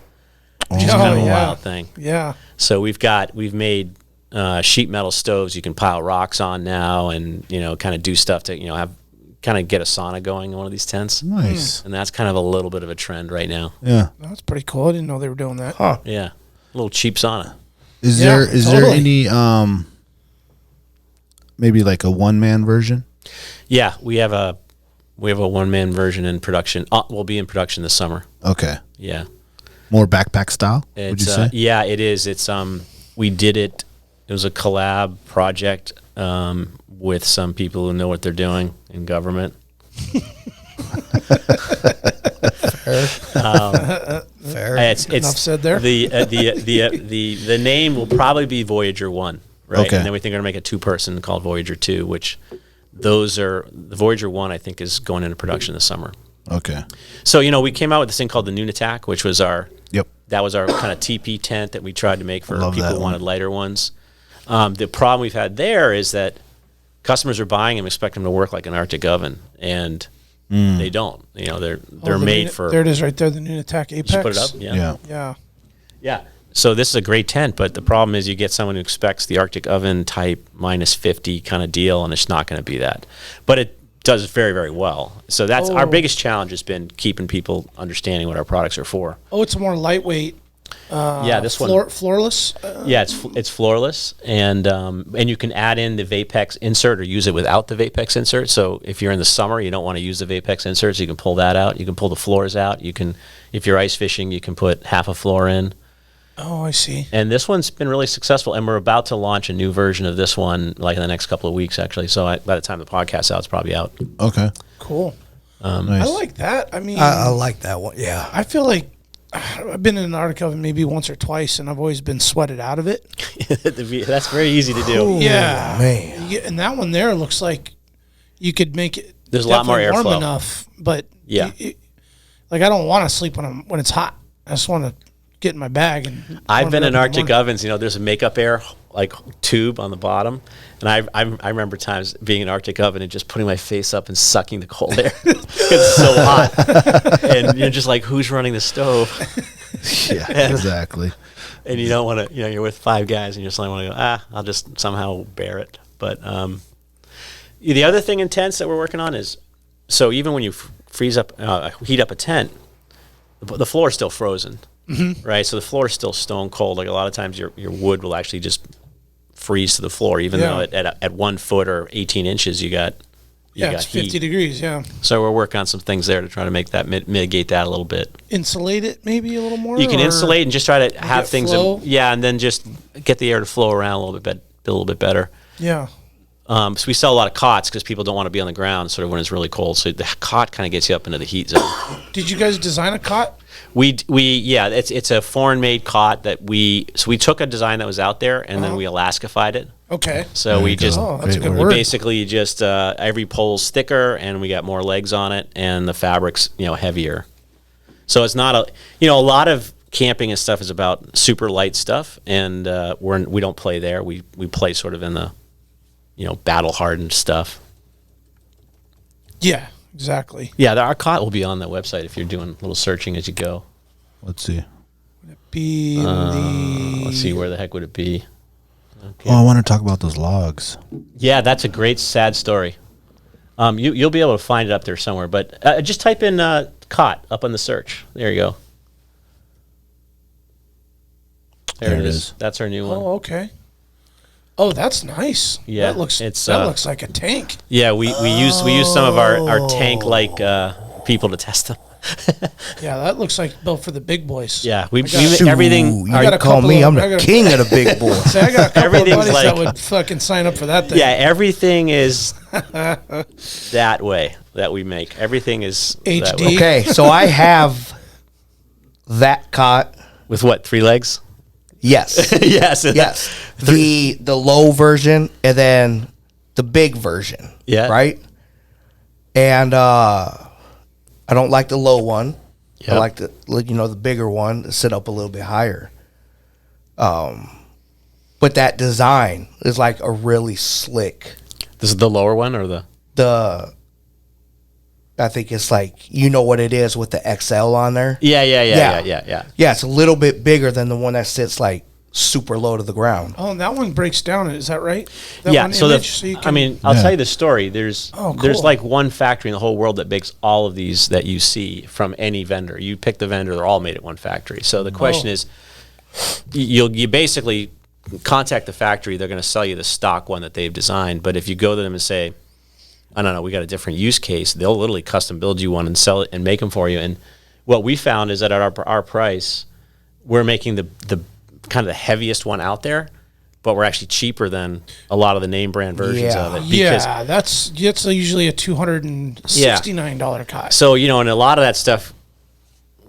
which is kind of a wild thing. Yeah. So we've made sheet metal stoves you can pile rocks on now, and kind of do stuff to kind of get a sauna going in one of these tents. Nice. And that's kind of a little bit of a trend right now. Yeah, that's pretty cool. I didn't know they were doing that. Huh. Yeah, a little cheap sauna. Is there any maybe like a 1-man version? Yeah, we have a 1-man version in production. We'll be in production this summer. Okay. Yeah. More backpack style, would you say? Yeah, it is. It's we did it. It was a collab project with some people who know what they're doing in government. Fair. It's enough said there. The name will probably be Voyager 1, right? Okay. And then we think we're going to make a 2-person called Voyager 2, which the Voyager 1 I think is going into production this summer. Okay. So we came out with this thing called the Noon Attack, which was that was our kind of TP tent that we tried to make for people who wanted lighter ones. The problem we've had there is that customers are buying them, expect them to work like an Arctic oven, and they don't. They're made for. There it is, right there. The Noon Attack Apex. Just put it up. Yeah. So this is a great tent, but the problem is you get someone who expects the Arctic oven type -50 kind of deal, and it's not going to be that. But it does very, very well. So that's our biggest challenge, has been keeping people understanding what our products are for. Oh, it's more lightweight. This one floorless. It's floorless, and you can add in the Vapex insert or use it without the Vapex insert. So if you're in the summer, you don't want to use the Vapex inserts, you can pull that out. You can pull the floors out. You can, if you're ice fishing, you can put half a floor in. Oh, I see. And this one's been really successful, and we're about to launch a new version of this one like in the next couple of weeks, actually. So by the time the podcast's out, it's probably out. Okay. Cool. Nice. I like that. I mean, I like that one. Yeah. I feel like I've been in an Arctic oven maybe once or twice, and I've always been sweated out of it. That's very easy to do. Ooh, yeah, man. And that one there looks like you could make it. There's a lot more airflow. Warm enough, but yeah, like I don't want to sleep when it's hot. I just want to get in my bag. And I've been in Arctic ovens. There's a makeup air like tube on the bottom, and I remember times being in an Arctic oven and just putting my face up and sucking the cold air because it's so hot, and you're just like, who's running the stove? Yeah, exactly. And you don't want to, you're with 5 guys and you just want to go, I'll just somehow bear it. But the other thing in tents that we're working on is, so even when you heat up a tent, the floor is still frozen, right? So the floor is still stone cold. Like a lot of times your wood will actually just freeze to the floor, even though at 1 foot or 18 inches you got it's 50 heat. degrees. Yeah. So we're working on some things there to try to make that mitigate that a little bit. Insulate it maybe a little more. You can insulate and just try to have things. And then just get the air to flow around a little bit better. Yeah. So we sell a lot of cots because people don't want to be on the ground sort of when it's really cold. So the cot kind of gets you up into the heat zone. Did you guys design a cot? It's a foreign made cot that we took a design that was out there and then we Alaskafied it. Okay. So that's a good word. Basically just every pole's thicker and we got more legs on it and the fabric's heavier. So it's not a lot of camping and stuff is about super light stuff, and we don't play there. We play sort of in the battle hardened stuff. Yeah, exactly. Yeah, our cot will be on the website if you're doing a little searching as you go. Let's see. Would it be let's see, where the heck would it be? Okay. Oh, I want to talk about those logs. Yeah, that's a great sad story. You'll be able to find it up there somewhere, but just type in cot up on the search. There you go. There it is. That's our new one. Oh, okay. Oh, that's nice. Yeah, that looks like a tank. Yeah, we use some of our tank like people to test them. Yeah, that looks like built for the big boys. Yeah, we everything. You gotta call me. I'm the king of the big boys. See, I got a couple of buddies that would fucking sign up for that thing. Yeah, everything is that way that we make. Everything is HD. That way. Okay, so I have that cot With what, 3 legs? Yes. Yes. The low version and then the big version. Yeah. Right? And I don't like the low one. Yep. I like the bigger one to sit up a little bit higher. But that design is like a really slick. This is the lower one or the I think it's like, what it is with the XL on there. Yeah. Yeah, it's a little bit bigger than the one that sits like super low to the ground. Oh, and that one breaks down. Is that right? I'll tell you the story. There's like one factory in the whole world that makes all of these that you see from any vendor. You pick the vendor; they're all made at one factory. So the question is, you basically contact the factory. They're going to sell you the stock one that they've designed. But if you go to them and say, I don't know, we got a different use case, they'll literally custom build you one and sell it and make them for you. And what we found is that at our price, we're making the kind of the heaviest one out there, but we're actually cheaper than a lot of the name brand versions of it. Yeah, that's usually a $269 cot. So, and a lot of that stuff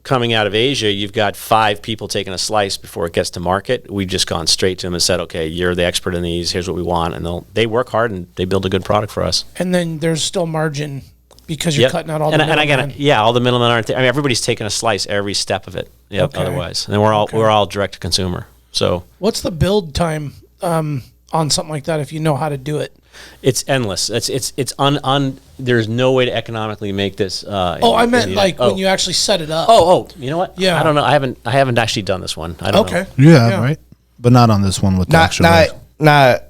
coming out of Asia, you've got 5 people taking a slice before it gets to market. We've just gone straight to them and said, okay, you're the expert in these. Here's what we want. And they work hard and they build a good product for us. And then there's still margin because you're cutting out all the middlemen. All the middlemen aren't there. I mean, everybody's taking a slice every step of it. Yep. Okay. Otherwise, and we're all direct to consumer. So what's the build time on something like that if you know how to do it? It's endless. It's there's no way to economically make this. I meant when you actually set it up. You know what? Yeah. I don't know. I haven't actually done this one. I don't know. Yeah, right. But not on this one with not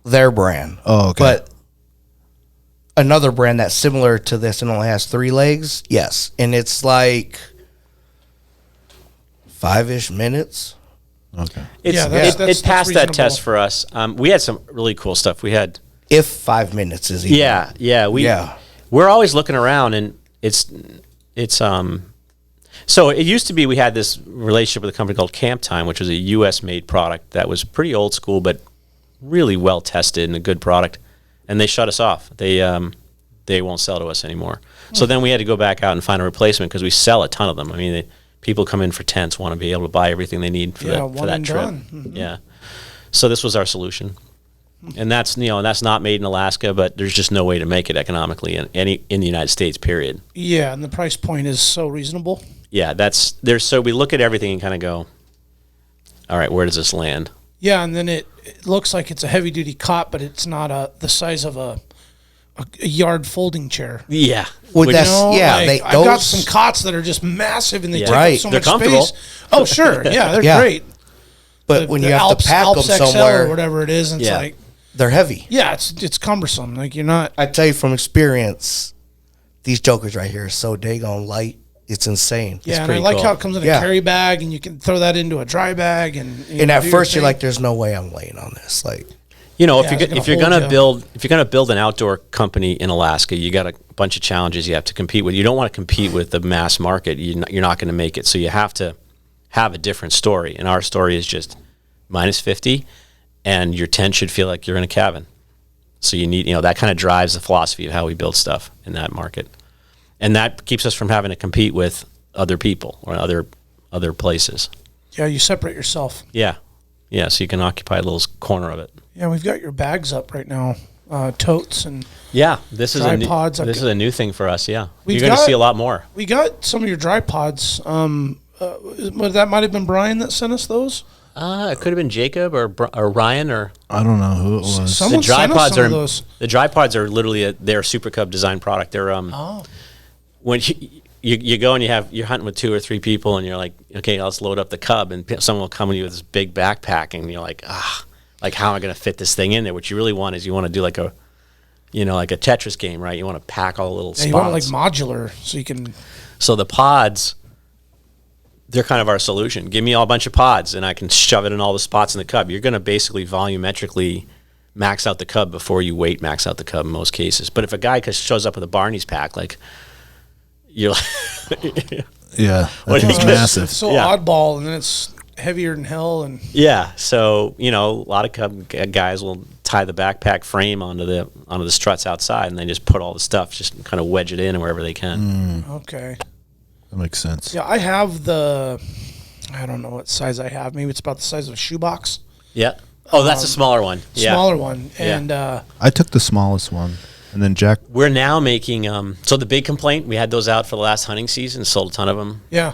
their brand. Oh, okay. But another brand that's similar to this and only has 3 legs. Yes, and it's like 5-ish minutes. Okay. It passed that test for us. We had some really cool stuff. We had. If 5 minutes is even. We're always looking around, and it's so it used to be we had this relationship with a company called Camp Time, which was a U.S. made product that was pretty old school but really well tested and a good product, and they shut us off. They won't sell to us anymore. So then we had to go back out and find a replacement because we sell a ton of them. I mean, people come in for tents, want to be able to buy everything they need for that trip. Mm-hmm. Yeah. So this was our solution. And that's not made in Alaska, but there's just no way to make it economically in the United States, period. Yeah, and the price point is so reasonable. Yeah, so we look at everything and kind of go, all right, where does this land? Yeah, and then it looks like it's a heavy duty cot, but it's not the size of a yard folding chair. Yeah. I've got some cots that are just massive and they take up so they're much comfortable. Space. Oh, sure. Yeah, they're great. But when you have to pack them somewhere, or whatever it is, it's like they're heavy. Yeah, it's cumbersome. Like you're not. I tell you from experience, these jokers right here are so daggone light. It's insane. Yeah, and I like how it comes in a carry bag, and you can throw that into a dry bag. And at first you're like, "There's no way I'm laying on this." Like, You know, if you're gonna build an outdoor company in Alaska, you got a bunch of challenges you have to compete with. You don't want to compete with the mass market. You're not going to make it. So you have to have a different story. And our story is just minus 50, and your tent should feel like you're in a cabin. So you need, that kind of drives the philosophy of how we build stuff in that market, and that keeps us from having to compete with other people or other places. Yeah, you separate yourself. Yeah, so you can occupy a little corner of it. Yeah, we've got your bags up right now, totes and this tripods. This is a new thing for us. Yeah, you're going to see a lot more. We got some of your dry pods. That might have been Brian that sent us those. It could have been Jacob or Ryan or I don't know who it was. Someone sent us some of those. The dry pods are literally they're a Super Cub design product. They're when you go and you're hunting with 2 or 3 people and you're like, okay, let's load up the Cub, and someone will come to you with this big backpack and you're like, like how am I going to fit this thing in there? What you really want is you want to do like a Tetris game, right? You want to pack all the little spots. You want it like modular so you can. So the pods, they're kind of our solution. Give me a bunch of pods and I can shove it in all the spots in the Cub. You're going to basically volumetrically max out the Cub before you weight max out the Cub in most cases. But if a guy shows up with a Barney's pack, like you're like, yeah, that's massive. It's so oddball, and then it's heavier than hell. And so a lot of Cub guys will tie the backpack frame onto the struts outside, and then just put all the stuff, just kind of wedge it in wherever they can. Okay, that makes sense. Yeah, I have I don't know what size I have. Maybe it's about the size of a shoebox. Yeah. Oh, that's a smaller one. Smaller one, and I took the smallest one. And then Jack, we're now making so the big complaint, we had those out for the last hunting season, sold a ton of them. Yeah.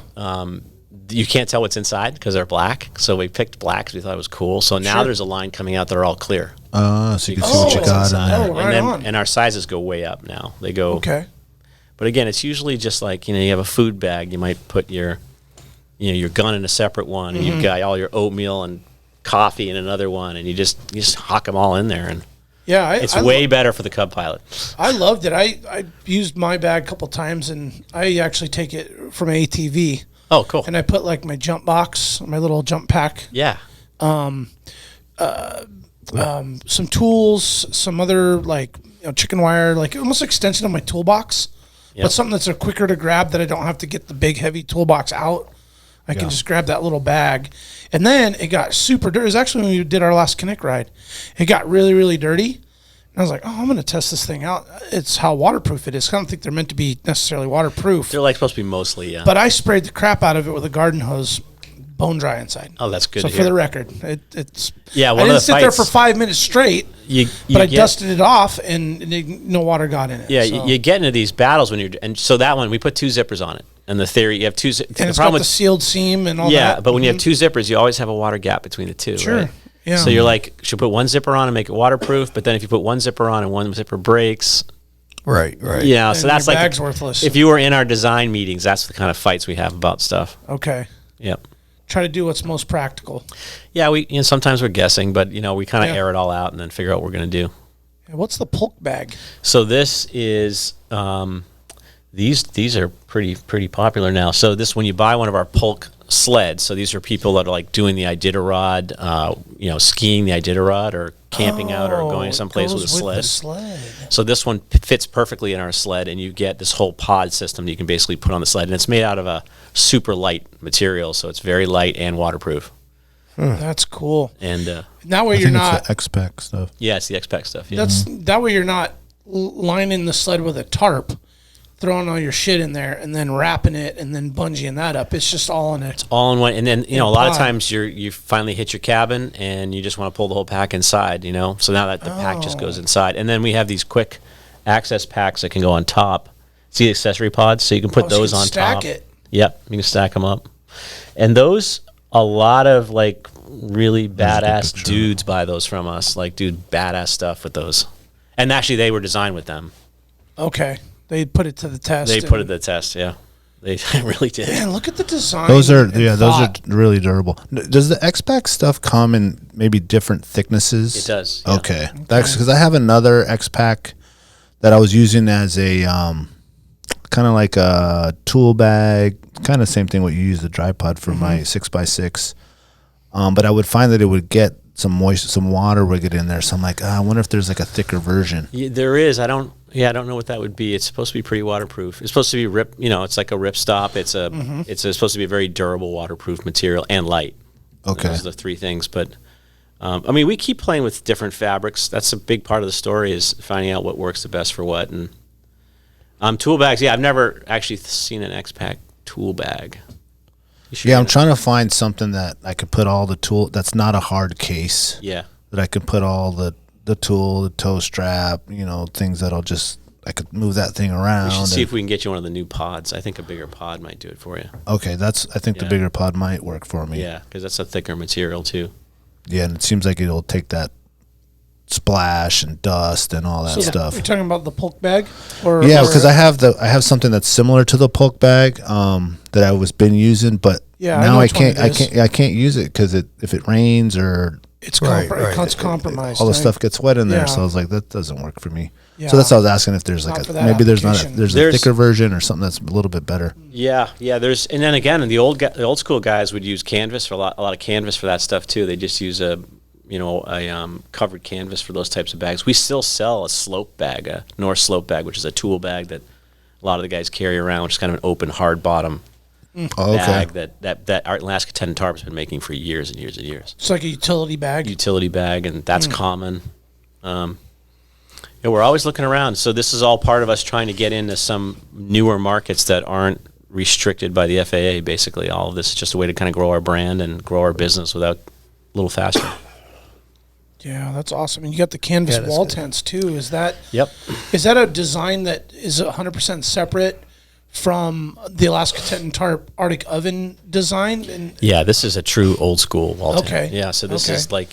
You can't tell what's inside because they're black, so we picked black because we thought it was cool. So now there's a line coming out that are all clear. So you can see what you got in there. And our sizes go way up now. They go But again, it's usually just like you have a food bag. You might put your gun in a separate one, and you've got all your oatmeal and coffee in another one, and you just hock them all in there. And it's way better for the Cub Pilot. I loved it. I used my bag a couple times, and I actually take it from ATV. Oh, cool. And I put like my jump box, my little jump pack. Yeah. Some tools, some other like chicken wire, like almost extension of my toolbox, but something that's quicker to grab that I don't have to get the big heavy toolbox out. I can just grab that little bag. And then it got super dirty. It was actually when we did our last Connect ride. It got really, really dirty. And I was like, I'm going to test this thing out. It's how waterproof it is. I don't think they're meant to be necessarily waterproof. They're like supposed to be mostly, But I sprayed the crap out of it with a garden hose, bone dry inside. Oh, that's good. So for the record, it's I didn't sit there for 5 minutes straight, but I dusted it off and no water got in it. Yeah, so. You get into these battles and so that one, we put 2 zippers on it. And the theory, you have 2 zippers. And it's got the sealed seam and all that. Yeah, but when you have 2 zippers, you always have a water gap between the 2, Sure. Right? Yeah. So you're like, should put 1 zipper on and make it waterproof, but then if you put 1 zipper on and 1 zipper breaks. Right. Yeah, so that's your like bag's worthless. If you were in our design meetings, that's the kind of fights we have about stuff. Okay. Yep. Try to do what's most practical. Yeah, we sometimes we're guessing, but we kind of air it all out and then figure out what we're going to do. What's the Pulk bag? So this is these are pretty popular now. So this, when you buy one of our Pulk sleds, so these are people that are like doing the Iditarod, skiing the Iditarod or camping out or going someplace with a sled. So this one fits perfectly in our sled, and you get this whole pod system that you can basically put on the sled, and it's made out of a super light material, so it's very light and waterproof. That's cool. And that way you're not it's the X-Pac stuff. Yeah, it's the X-Pac stuff. Yeah. That way you're not lining the sled with a tarp, throwing all your shit in there and then wrapping it and then bungeeing that up. It's just all in it. It's all in one. And then, a lot of times you finally hit your cabin and you just want to pull the whole pack inside, So now that the pack just goes inside. And then we have these quick access packs that can go on top. See the accessory pods? So you can put those on top. Stack it. Yep. You can stack them up. And those, a lot of like really badass dudes buy those from us. Like, dude, badass stuff with those. And actually they were designed with them. Okay. They put it to the test. They put it to the test, yeah. They really did. Man, look at the design. Those are really durable. Does the X-Pac stuff come in maybe different thicknesses? It does. Yeah. Okay. That's because I have another X-Pac that I was using as a kind of like a tool bag, kind of same thing what you use the tripod for my 6x6. But I would find that it would get some water would get in there. So I'm like, I wonder if there's like a thicker version. Yeah, there is. I don't know what that would be. It's supposed to be pretty waterproof. It's supposed to be rip. It's like a ripstop. It's supposed to be a very durable waterproof material and light. Okay. Those are the three things. But we keep playing with different fabrics. That's a big part of the story, is finding out what works the best for what. And tool bags. Yeah, I've never actually seen an X-Pac tool bag. Yeah, I'm trying to find something that I could put all the tool. That's not a hard case. Yeah. That I could put all the tool, the toe strap, things that'll I could move that thing around. We should see if we can get you one of the new pods. I think a bigger pod might do it for you. Okay, I think the bigger pod might work for me. Yeah, because that's a thicker material too. Yeah, and it seems like it'll take that splash and dust and all that stuff. You're talking about the Pulk bag? Because I have something that's similar to the Pulk bag that I was been using, but now I can't use it because if it rains or it's compromised. All the stuff gets wet in there, so I was like, that doesn't work for me. Yeah. So that's what I was asking, if there's like there's a thicker version or something that's a little bit better. Yeah. There's, and then again, the old school guys would use canvas for a lot of canvas for that stuff too. They just use a covered canvas for those types of bags. We still sell a slope bag, a North slope bag, which is a tool bag that a lot of the guys carry around, which is kind of an open hard bottom bag that our Alaska Tent and Tarp has been making for years and years and years. It's like a utility bag. And that's common. We're always looking around. So this is all part of us trying to get into some newer markets that aren't restricted by the FAA. Basically, all of this is just a way to kind of grow our brand and grow our business without a little faster. Yeah, that's awesome. And you got the canvas wall tents too. Is that a design that is 100% separate from the Alaska Tent and Tarp Arctic Oven design? Yeah, this is a true old school wall tent. Okay. Yeah, so this is like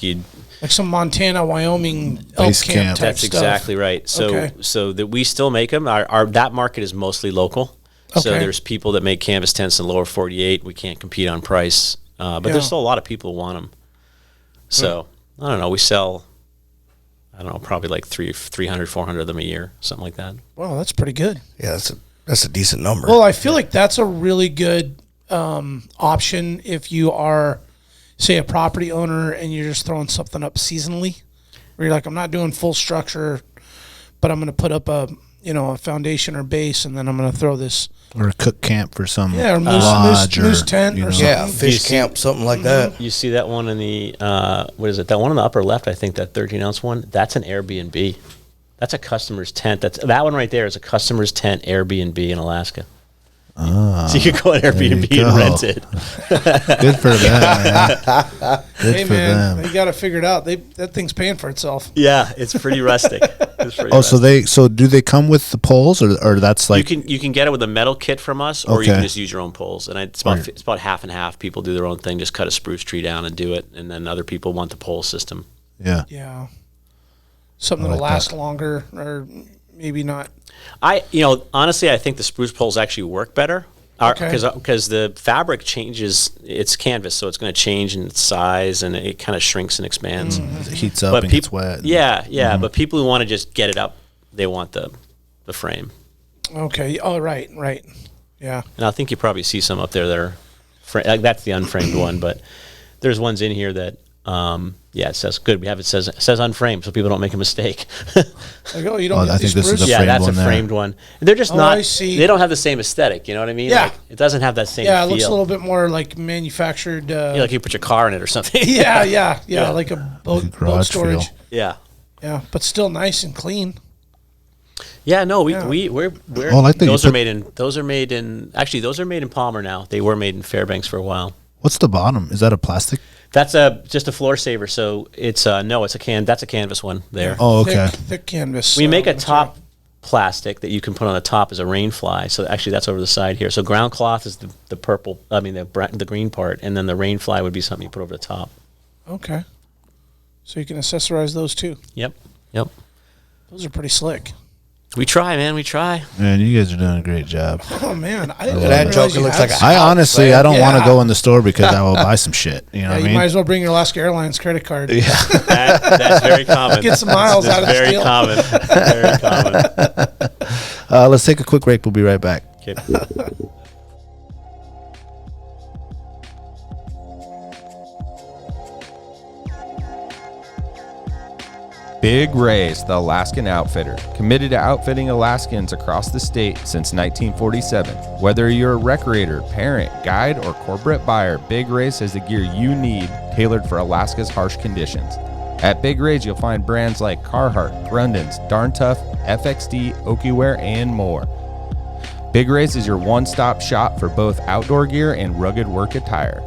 some Montana, Wyoming elk camp type That's stuff. exactly right. So that we still make them. Our that market is mostly local. Okay. So there's people that make canvas tents in the lower 48. We can't compete on price, but there's still a lot of people who want them. So I don't know. We sell, probably like 300, 400 of them a year, something like that. Wow, that's pretty good. Yeah, that's a decent number. Well, I feel like that's a really good option if you are, say, a property owner and you're just throwing something up seasonally, where you're like, I'm not doing full structure, but I'm going to put up a foundation or base, and then I'm going to throw this. Or a cook camp for some moose tent or something. Yeah, fish camp, something like that. You see that one in the, what is it? That one in the upper left, I think, that 13-ounce one, that's an Airbnb. That's a customer's tent. That one right there is a customer's tent Airbnb in Alaska. So you can go on Airbnb and rent it. Good for them, man. Good for them. You got to figure it out. That thing's paying for itself. Yeah, it's pretty rustic. So do they come with the poles, or that's like you can get it with a metal kit from us, or you can just use your own poles. And it's about half and half. People do their own thing, just cut a spruce tree down and do it, and then other people want the pole system. Yeah. Something that'll last longer, or maybe not. Honestly, I think the spruce poles actually work better because the fabric changes. It's canvas, so it's going to change in its size, and it kind of shrinks and expands. It heats up and gets wet. Yeah. But people who want to just get it up, they want the frame. Okay. Oh, right. Yeah. And I think you probably see some up there that are like that's the unframed one, but there's ones in here that. It says good. It says unframed, so people don't make a mistake. You don't. I think this is a framed one. Yeah, that's a framed one. They're just not. I see. They don't have the same aesthetic. You know what I mean? Yeah. Like, it doesn't have that same. Yeah, it feel. looks a little bit more like manufactured. Like you put your car in it or something. Yeah, like a boat storage. Feel. Yeah, but still nice and clean. Yeah, no, we're those are made in those are made in Palmer now. They were made in Fairbanks for a while. What's the bottom? Is that a plastic? That's just a floor saver. So it's that's a canvas one there. Oh, okay. Thick canvas. We make a top plastic that you can put on the top as a rain fly. So actually that's over the side here. So ground cloth is the purple, the green part, and then the rain fly would be something you put over the top. Okay. So you can accessorize those too. Yep. Those are pretty slick. We try, man. We try. Man, you guys are doing a great job. Oh man, that joker looks like. I honestly, I don't want to go in the store because I will buy some shit. You know what I mean? You might as well bring your Alaska Airlines credit card. Yeah, that's very common. Get some miles out of the very deal. common. Very common. Let's take a quick break. We'll be right back. Okay. Big Ray's, the Alaskan outfitter, committed to outfitting Alaskans across the state since 1947. Whether you're a recreator, parent, guide, or corporate buyer, Big Ray's has the gear you need tailored for Alaska's harsh conditions. At Big Ray's, you'll find brands like Carhartt, Grundens, Darn Tough, FXD, Okiwear, and more. Big Ray's is your one-stop shop for both outdoor gear and rugged work attire.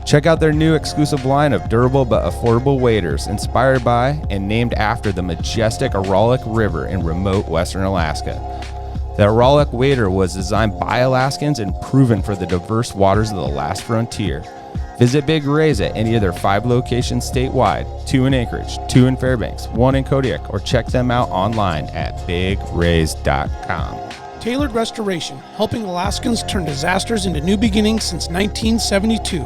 Check out their new exclusive line of durable but affordable waders, inspired by and named after the majestic Aralak River in remote western Alaska. The Aralak wader was designed by Alaskans and proven for the diverse waters of the last frontier. Visit Big Ray's at any of their 5 locations statewide, 2 in Anchorage, 2 in Fairbanks, 1 in Kodiak, or check them out online at bigrays.com. Tailored Restoration, helping Alaskans turn disasters into new beginnings since 1972.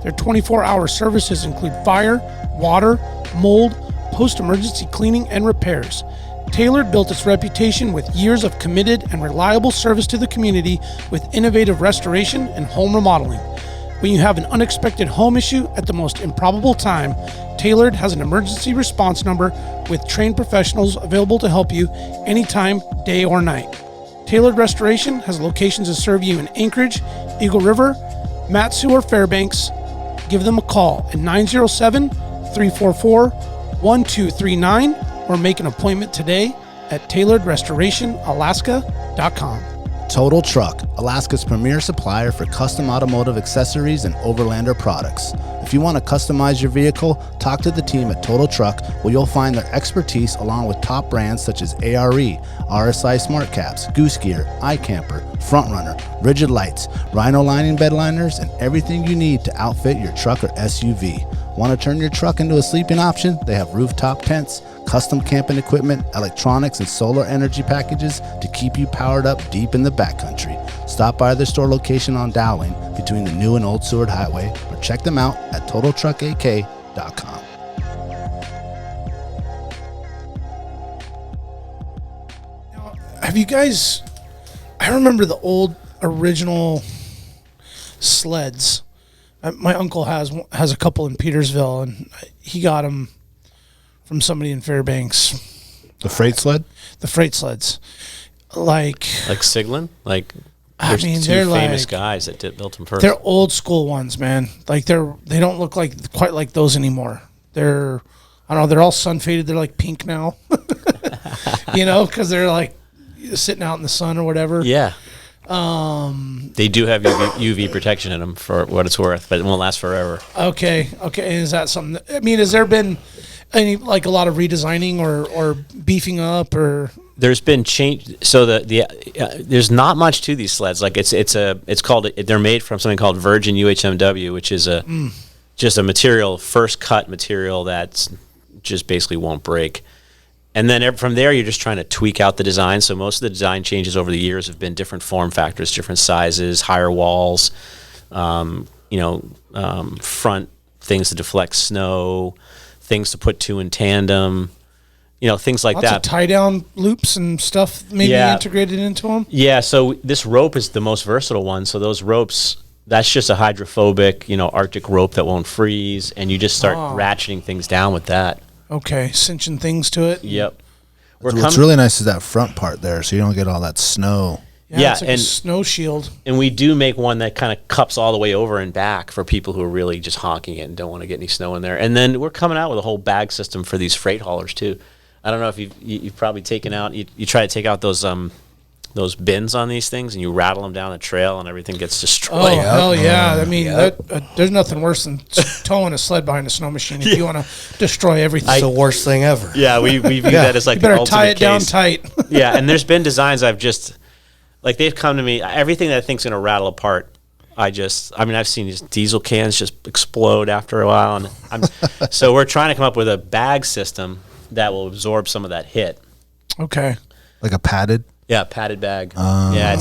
Their 24-hour services include fire, water, mold, post-emergency cleaning, and repairs. Tailored built its reputation with years of committed and reliable service to the community with innovative restoration and home remodeling. When you have an unexpected home issue at the most improbable time, Tailored has an emergency response number with trained professionals available to help you anytime, day or night. Tailored Restoration has locations to serve you in Anchorage, Eagle River, Matsu, or Fairbanks. Give them a call at 907-344-1239 or make an appointment today at tailoredrestorationalaska.com. Total Truck, Alaska's premier supplier for custom automotive accessories and overlander products. If you want to customize your vehicle, talk to the team at Total Truck, where you'll find their expertise along with top brands such as ARE, RSI Smart Caps, Goose Gear, iCamper, Frontrunner, Rigid Lights, Rhino Lining bed liners, and everything you need to outfit your truck or SUV. Want to turn your truck into a sleeping option? They have rooftop tents, custom camping equipment, electronics, and solar energy packages to keep you powered up deep in the backcountry. Stop by their store location on Dowling between the New and Old Seward Highway, or check them out at TotalTruckAK.com. Now, have you guys? I remember the old original sleds. My uncle has a couple in Petersville, and he got them from somebody in Fairbanks. The freight sled? The freight sleds. Like Siglin? Like, I there's mean, 2 they're famous like, guys that built them first. They're old school ones, man. Like they don't look like quite like those anymore. They're, I don't know, they're all sun faded. They're like pink now, you know, because they're like sitting out in the sun or whatever. Yeah. They do have UV protection in them for what it's worth, but it won't last forever. Okay. Is that something? I mean, has there been any, like, a lot of redesigning or beefing up, or? There's been change. So there's not much to these sleds. Like it's called. They're made from something called virgin UHMW, which is just a material, first cut material that's just basically won't break. And then from there, you're just trying to tweak out the design. So most of the design changes over the years have been different form factors, different sizes, higher walls, front things to deflect snow, things to put 2 in tandem, things like Lots that. Of tie-down loops and stuff maybe integrated into them? Yeah, so this rope is the most versatile one. So those ropes, that's just a hydrophobic, Arctic rope that won't freeze, and you just start ratcheting things down with that. Okay, cinching things to it. Yep. What's really nice is that front part there, so you don't get all that snow. Yeah, it's like a snow shield. And we do make one that kind of cups all the way over and back for people who are really just honking it and don't want to get any snow in there. And then we're coming out with a whole bag system for these freight haulers too. I don't know if you've probably taken out, you try to take out those bins on these things, and you rattle them down the trail, and everything gets destroyed. Oh, hell yeah. I mean, there's nothing worse than towing a sled behind a snow machine if you want to destroy everything. It's the worst thing ever. Yeah, we view that as like you better the ultimate tie it down case. tight. Yeah, and there's been designs they've come to me, everything that I think's going to rattle apart, I've seen these diesel cans just explode after a while, and so we're trying to come up with a bag system that will absorb some of that hit. Okay. Like a padded? Yeah, padded bag. Yeah,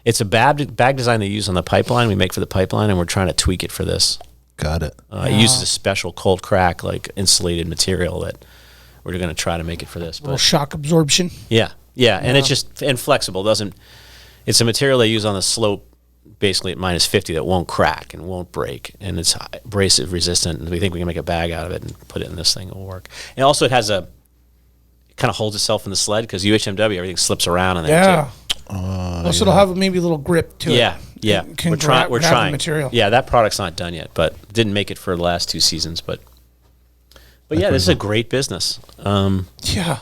it's a bag design they use on the pipeline. We make for the pipeline, and we're trying to tweak it for this. Got it. It uses a special cold crack, like insulated material that we're going to try to make it for this. A little shock absorption. Yeah, and it's just flexible. It's a material they use on the slope basically at minus 50 that won't crack and won't break, and it's abrasive resistant. And we think we can make a bag out of it and put it in this thing. It'll work. And also, it has it kind of holds itself in the sled because UHMW, everything slips around in there too. So it'll have maybe a little grip to it. Yeah. We're trying. Material. Yeah, that product's not done yet, but didn't make it for the last 2 seasons. But yeah, this is a great business. Yeah,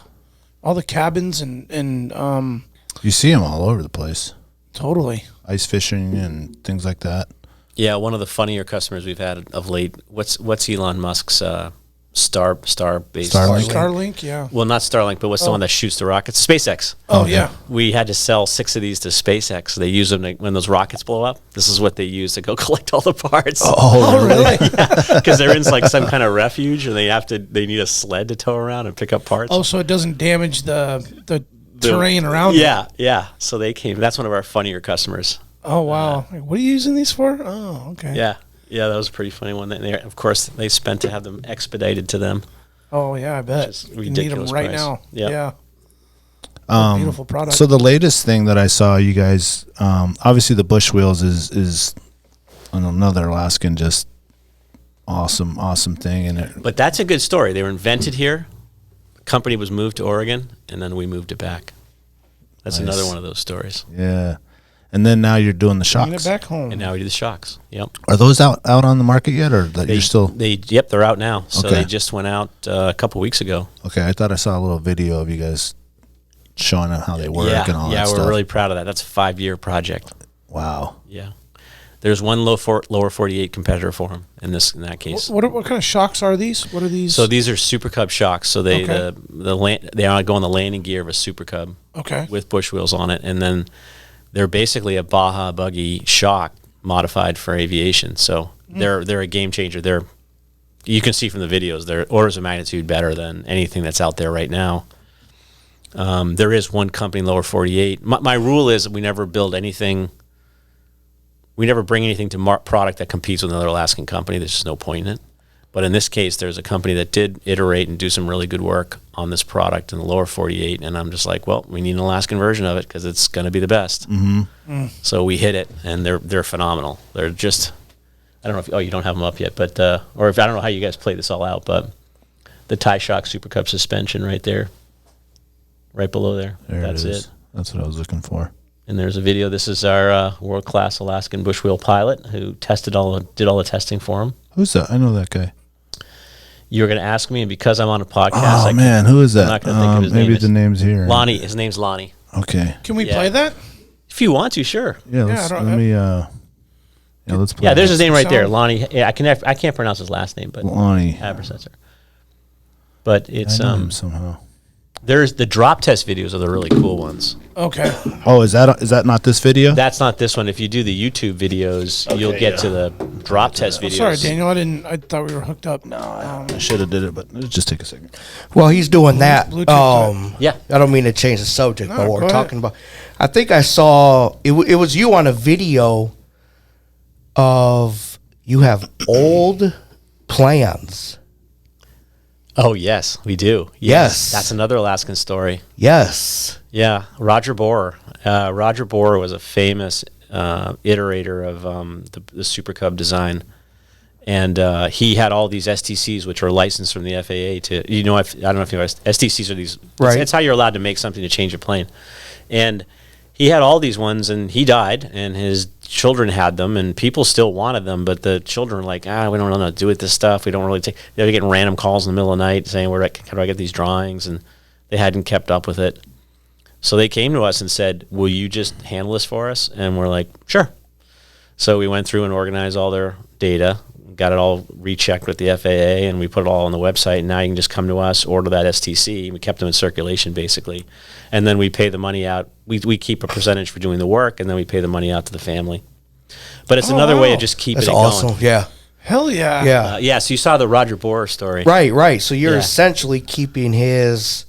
all the cabins and you see them all over the place. Totally. Ice fishing and things like that. Yeah, one of the funnier customers we've had of late. What's Elon Musk's Starlink, yeah. Well, not Starlink, but what's the one that shoots the rockets? SpaceX. Oh, yeah. We had to sell 6 of these to SpaceX. They use them when those rockets blow up. This is what they use to go collect all the parts. Oh really? Because they're in like some kind of refuge, and they need a sled to tow around and pick up parts. Oh, so it doesn't damage the terrain around it. Yeah. So they came. That's one of our funnier customers. Oh, wow. What are you using these for? Oh, okay. Yeah, that was a pretty funny one. Of course, they spent to have them expedited to them. Oh, yeah, I bet. You need them right now. Yep. Yeah. Beautiful product. So the latest thing that I saw, you guys, obviously the bush wheels is another Alaskan, just awesome thing. But that's a good story. They were invented here. The company was moved to Oregon, and then we moved it back. That's Nice. another one of those stories. Yeah. And then now you're doing the Bringing shocks. it back home. And now we do the shocks. Yep. Are those out on the market yet, or that you're still? Yep, they're out now. So Okay. they just went out a couple weeks ago. Okay, I thought I saw a little video of you guys showing them how they work and all that Yeah, stuff. we're really proud of that. That's a 5-year project. Wow. Yeah. There's one lower 48 competitor for them in that case. What kind of shocks are these? What are these? So these are Super Cub shocks. So they Okay. they are go on the landing gear of a Super Cub Okay. with bush wheels on it, and then they're basically a Baja buggy shock modified for aviation. So they're a game changer. You can see from the videos they're orders of magnitude better than anything that's out there right now. There is one company in lower 48. My rule is that we never build anything. We never bring anything to product that competes with another Alaskan company. There's just no point in it. But in this case, there's a company that did iterate and do some really good work on this product in the lower 48, and I'm just like, well, we need an Alaskan version of it because it's going to be the best. Mm-hmm. So we hit it, and they're phenomenal. They're just, I don't know if you don't have them up yet, but or if I don't know how you guys play this all out, but the Tie Shock Super Cup suspension right there, right below there. That's it. That's what I was looking for. And there's a video. This is our world-class Alaskan bush wheel pilot who did all the testing for him. Who's that? I know that guy. You were going to ask me, and because I'm on a podcast, who is that? I'm not going to think of his name. Maybe the name's here. Lonnie. His name's Lonnie. Okay. Can we play that? If you want to, sure. Yeah. Let's play. Yeah, there's his name right there, Lonnie. Yeah, I can't pronounce his last name, but Lonnie. Abersetzer. But it's I know him somehow. There's the drop test videos are the really cool ones. Okay. Oh, is that not this video? That's not this one. If you do the YouTube videos, you'll get to the drop test videos. Sorry, Daniel. I thought we were hooked up. No, I should have did it, but it'll just take a second. Well, he's doing that. Bluetooth Yeah. I don't mean to change the subject, but go we're ahead. talking about. I think I saw it was you on a video of you have old plans. Oh yes, we do. Yes. That's another Alaskan story. Yes. Yeah, Rodger Bore. Rodger Bore was a famous iterator of the Super Cub design, and he had all these STCs, which are licensed from the FAA to. I don't know if you know, STCs are these. Right. It's how you're allowed to make something to change a plane, and he had all these ones, and he died, and his children had them, and people still wanted them, but the children were like, we don't know what to do with this stuff. We don't really take. They were getting random calls in the middle of the night saying, how do I get these drawings? And they hadn't kept up with it. So they came to us and said, will you just handle this for us? And we're like, sure. So we went through and organized all their data, got it all rechecked with the FAA, and we put it all on the website. And now you can just come to us, order that STC. We kept them in circulation, basically. And then we pay the money out. We keep a percentage for doing the work, and then we pay the money out to the family. But it's another way of just keeping That's it awesome. going. Yeah. Hell yeah. Yeah. Yeah, so you saw the Rodger Bore story. Right. So you're Yeah. essentially keeping his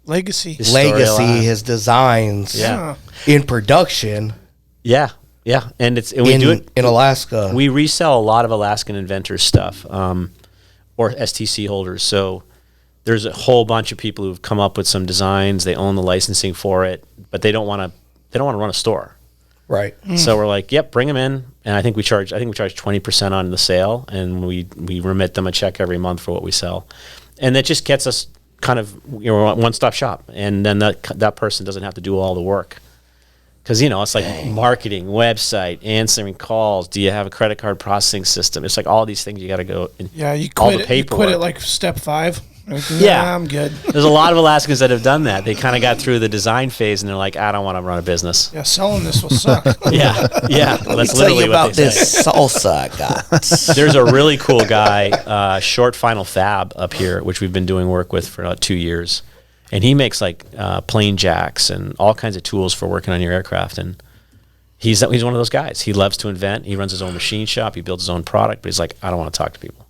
Legacy. His story legacy, alive. his designs Yeah. in production Yeah. And we do it in Alaska. We resell a lot of Alaskan inventors stuff, or STC holders. So there's a whole bunch of people who've come up with some designs. They own the licensing for it, but they don't want to run a store. Right. So we're like, yep, bring them in, and I think we charge 20% on the sale, and we remit them a check every month for what we sell, and that just gets us kind of one-stop shop, and then that person doesn't have to do all the work. Because, it's like marketing, website, answering calls. Do you have a credit card processing system? It's like all these things you got to go. You quit it like step 5. Yeah, I'm good. There's a lot of Alaskans that have done that. They kind of got through the design phase, and they're like, I don't want to run a business. Yeah, selling this will suck. Yeah. Well, that's literally about what they this say. salsa I got. There's a really cool guy, Short Final Fab up here, which we've been doing work with for about 2 years. And he makes like plane jacks and all kinds of tools for working on your aircraft. And he's one of those guys. He loves to invent. He runs his own machine shop. He builds his own product. But he's like, I don't want to talk to people.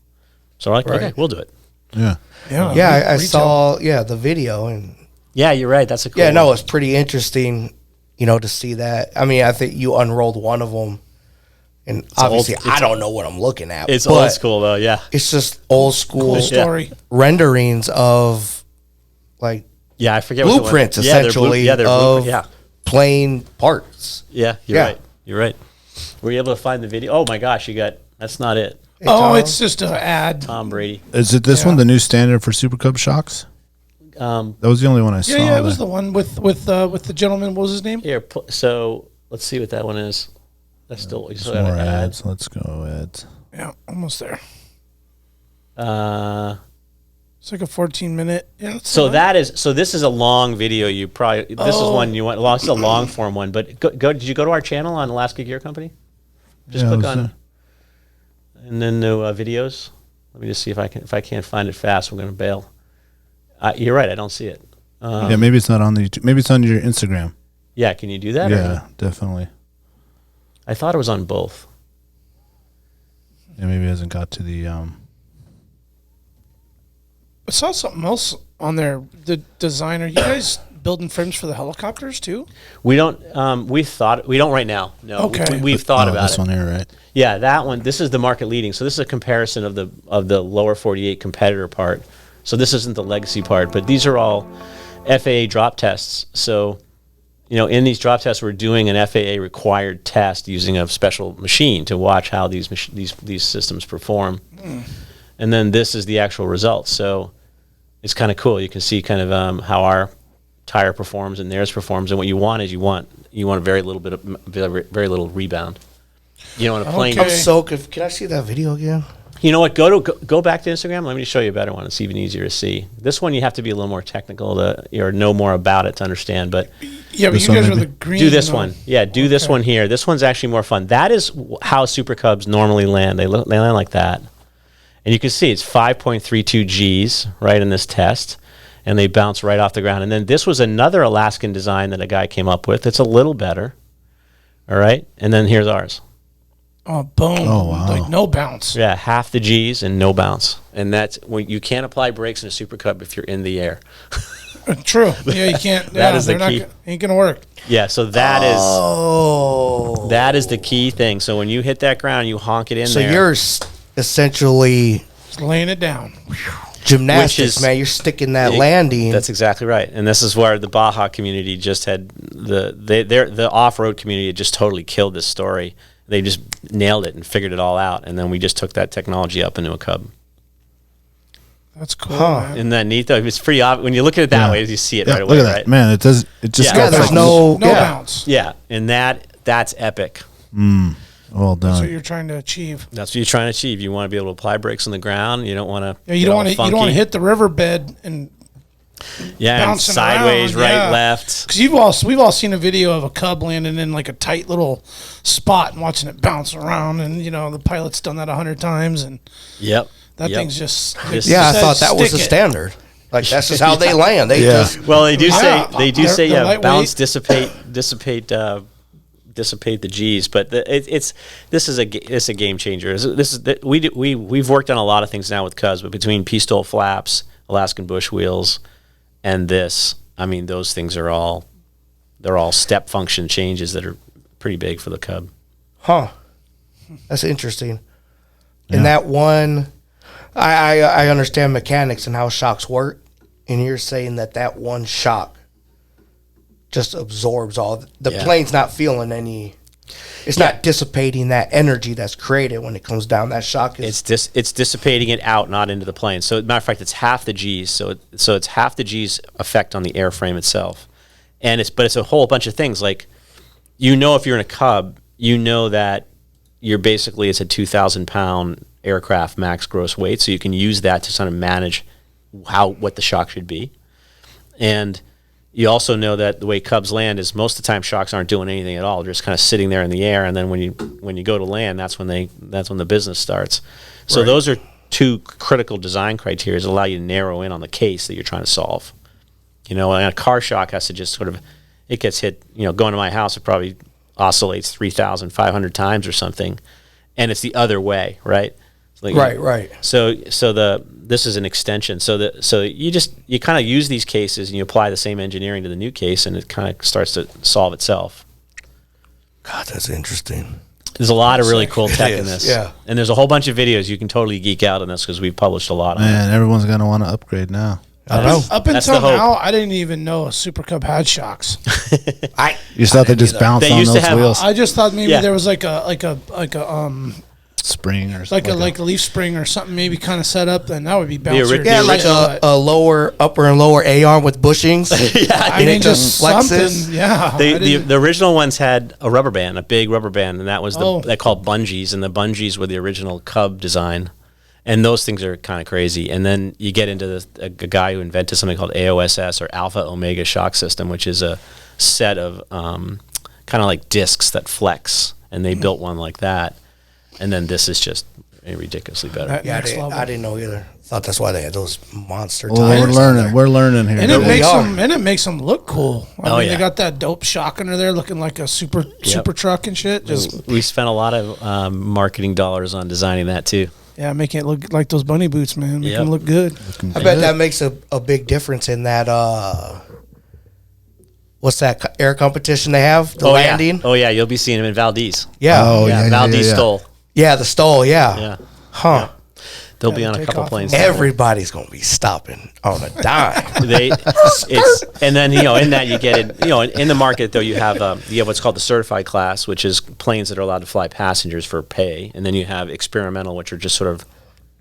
So we're like, okay, we'll do it. Yeah. I saw the video, and yeah, you're right. That's a cool. Yeah, no, it's pretty interesting, to see that. I mean, I think you unrolled one of them, and obviously I don't know what I'm looking at. It's old school though. Yeah, it's just old school cool story renderings of I forget blueprints essentially of plane parts. Yeah, you're right. Were you able to find the video? Oh my gosh, that's not it. Hey, Tom. It's just an ad. Tom Brady. Is it this one, the new standard for Super Cub shocks? That was the only one I saw. Yeah, it was the one with the gentleman. What was his name? Here, so let's see what that one is. That's still more ads. Let's go ads. Yeah, almost there. It's like a 14-minute. Yeah. This is a long video. Is one you want. Well, this is a long form one. But go. Did you go to our channel on Alaska Gear Company? Just click on. And then the videos. Let me just see if I can't find it fast. I'm going to bail. You're right. I don't see it. Maybe it's not on the YouTube. Maybe it's on your Instagram. Yeah. Can you do that? Yeah, definitely. I thought it was on both. Yeah, maybe it hasn't got to the. I saw something else on there. The designer. You guys building frames for the helicopters too? We don't. We don't right now. No. Okay. We've thought about this it. This one here, right? Yeah, that one. This is the market leading. So this is a comparison of the lower 48 competitor part. So this isn't the legacy part, but these are all FAA drop tests. So, in these drop tests, we're doing an FAA required test using a special machine to watch how these systems perform. And then this is the actual results. So it's kind of cool. You can see kind of how our tire performs and theirs performs. And what you want is you want a very little rebound. On a plane. I'm so good. Can I see that video again? You know what? Go back to Instagram. Let me show you a better one. It's even easier to see. This one you have to be a little more technical or know more about it to understand. But yeah, but you guys are the green. Do this one. Yeah, do this one here. This one's actually more fun. That is how Super Cubs normally land. They land like that, and you can see it's 5.32 Gs right in this test, and they bounce right off the ground. And then this was another Alaskan design that a guy came up with. It's a little better. All right, and then here's ours. Oh, boom. Oh, wow. Like no bounce. Yeah, half the G's and no bounce. And that's when you can't apply brakes in a Super Cub if you're in the air. True. Yeah, you can't. That is the key. Ain't going to work. Yeah, so that is the key thing. So when you hit that ground, you honk it in there. So you're essentially just laying it down. Gymnastics, man. You're sticking that landing. That's exactly right. And this is where the Baja community just had the off-road community had just totally killed this story. They just nailed it and figured it all out, and then we just took that technology up into a Cub. That's cool. Man. Isn't that neat though? It's pretty obvious when you look at it that way. You see it right away. Look at that, man! It does. It just there's no bounce. Yeah, and that's epic. Well done. That's what you're trying to achieve. That's what you're trying to achieve. You want to be able to apply brakes on the ground. You don't want to. Yeah, you don't want to hit the riverbed and. Yeah, and sideways, around. right, left. Because we've all seen a video of a Cub landing in like a tight little spot and watching it bounce around, and the pilot's done that 100 times, and that thing's just. I thought that was the standard. Like that's just how they land. They just they do say bounce, dissipate the G's, but this is a game changer. We've worked on a lot of things now with Cubs, but between pistol flaps, Alaskan bush wheels, and this, I mean, those things are all step function changes that are pretty big for the Cub. Huh. That's interesting. Yeah. And that one, I understand mechanics and how shocks work, and you're saying that one shock just absorbs all. The plane's not feeling any It's not dissipating that energy that's created when it comes down. That shock is... It's dissipating it out, not into the plane. So, matter of fact, it's half the G's. So it's half the G's effect on the airframe itself. But it's a whole bunch of things. Like, if you're in a Cub, that it's a 2,000-pound aircraft max gross weight. So you can use that to sort of manage what the shock should be. And you also know that the way Cubs land is most of the time shocks aren't doing anything at all. They're just kind of sitting there in the air, and then when you go to land, that's when the business starts. So those are two critical design criteria that allow you to narrow in on the case that you're trying to solve. And a car shock has to just sort of, it gets hit, going to my house, it probably oscillates 3,500 times or something, and it's the other way, right? Right. So this is an extension. So you kind of use these cases and you apply the same engineering to the new case, and it kind of starts to solve itself. God, that's interesting. There's a lot of really cool tech in this. Yeah. And there's a whole bunch of videos. You can totally geek out on this because we've published a lot on it. Man, everyone's going to want to upgrade now. I know. Up until now, I didn't even know a Super Cub had shocks. You thought they just bounced on those wheels? I just thought maybe there was like a spring or something. like a leaf spring or something maybe kind of set up, and that would be bouncier. Yeah, like a upper and lower A-arm with bushings. I mean, just something. Yeah. The original ones had a rubber band, a big rubber band, and that was they called bungees, and the bungees were the original Cub design. And those things are kind of crazy. And then you get into a guy who invented something called AOSS, or Alpha Omega Shock System, which is a set of kind of like discs that flex. And they built one like that. And then this is just ridiculously better. I didn't know either. Thought that's why they had those monster tires. We're learning here. And it makes them look cool. I mean, they got that dope shock under there looking like a super truck and shit. We spent a lot of marketing dollars on designing that too. Yeah, making it look like those bunny boots, man. Make them look good. I bet that makes a big difference in that, what's that air competition they have? The landing? Yeah. Oh, yeah, you'll be seeing them in Valdez. Yeah. Valdez Stoll. Yeah, the Stoll, Yeah. Huh. Yeah. They'll be on a couple planes. Everybody's going to be stopping on a dime. And then, in that you get it, in the market, though, you have what's called the certified class, which is planes that are allowed to fly passengers for pay. And then you have experimental, which are just sort of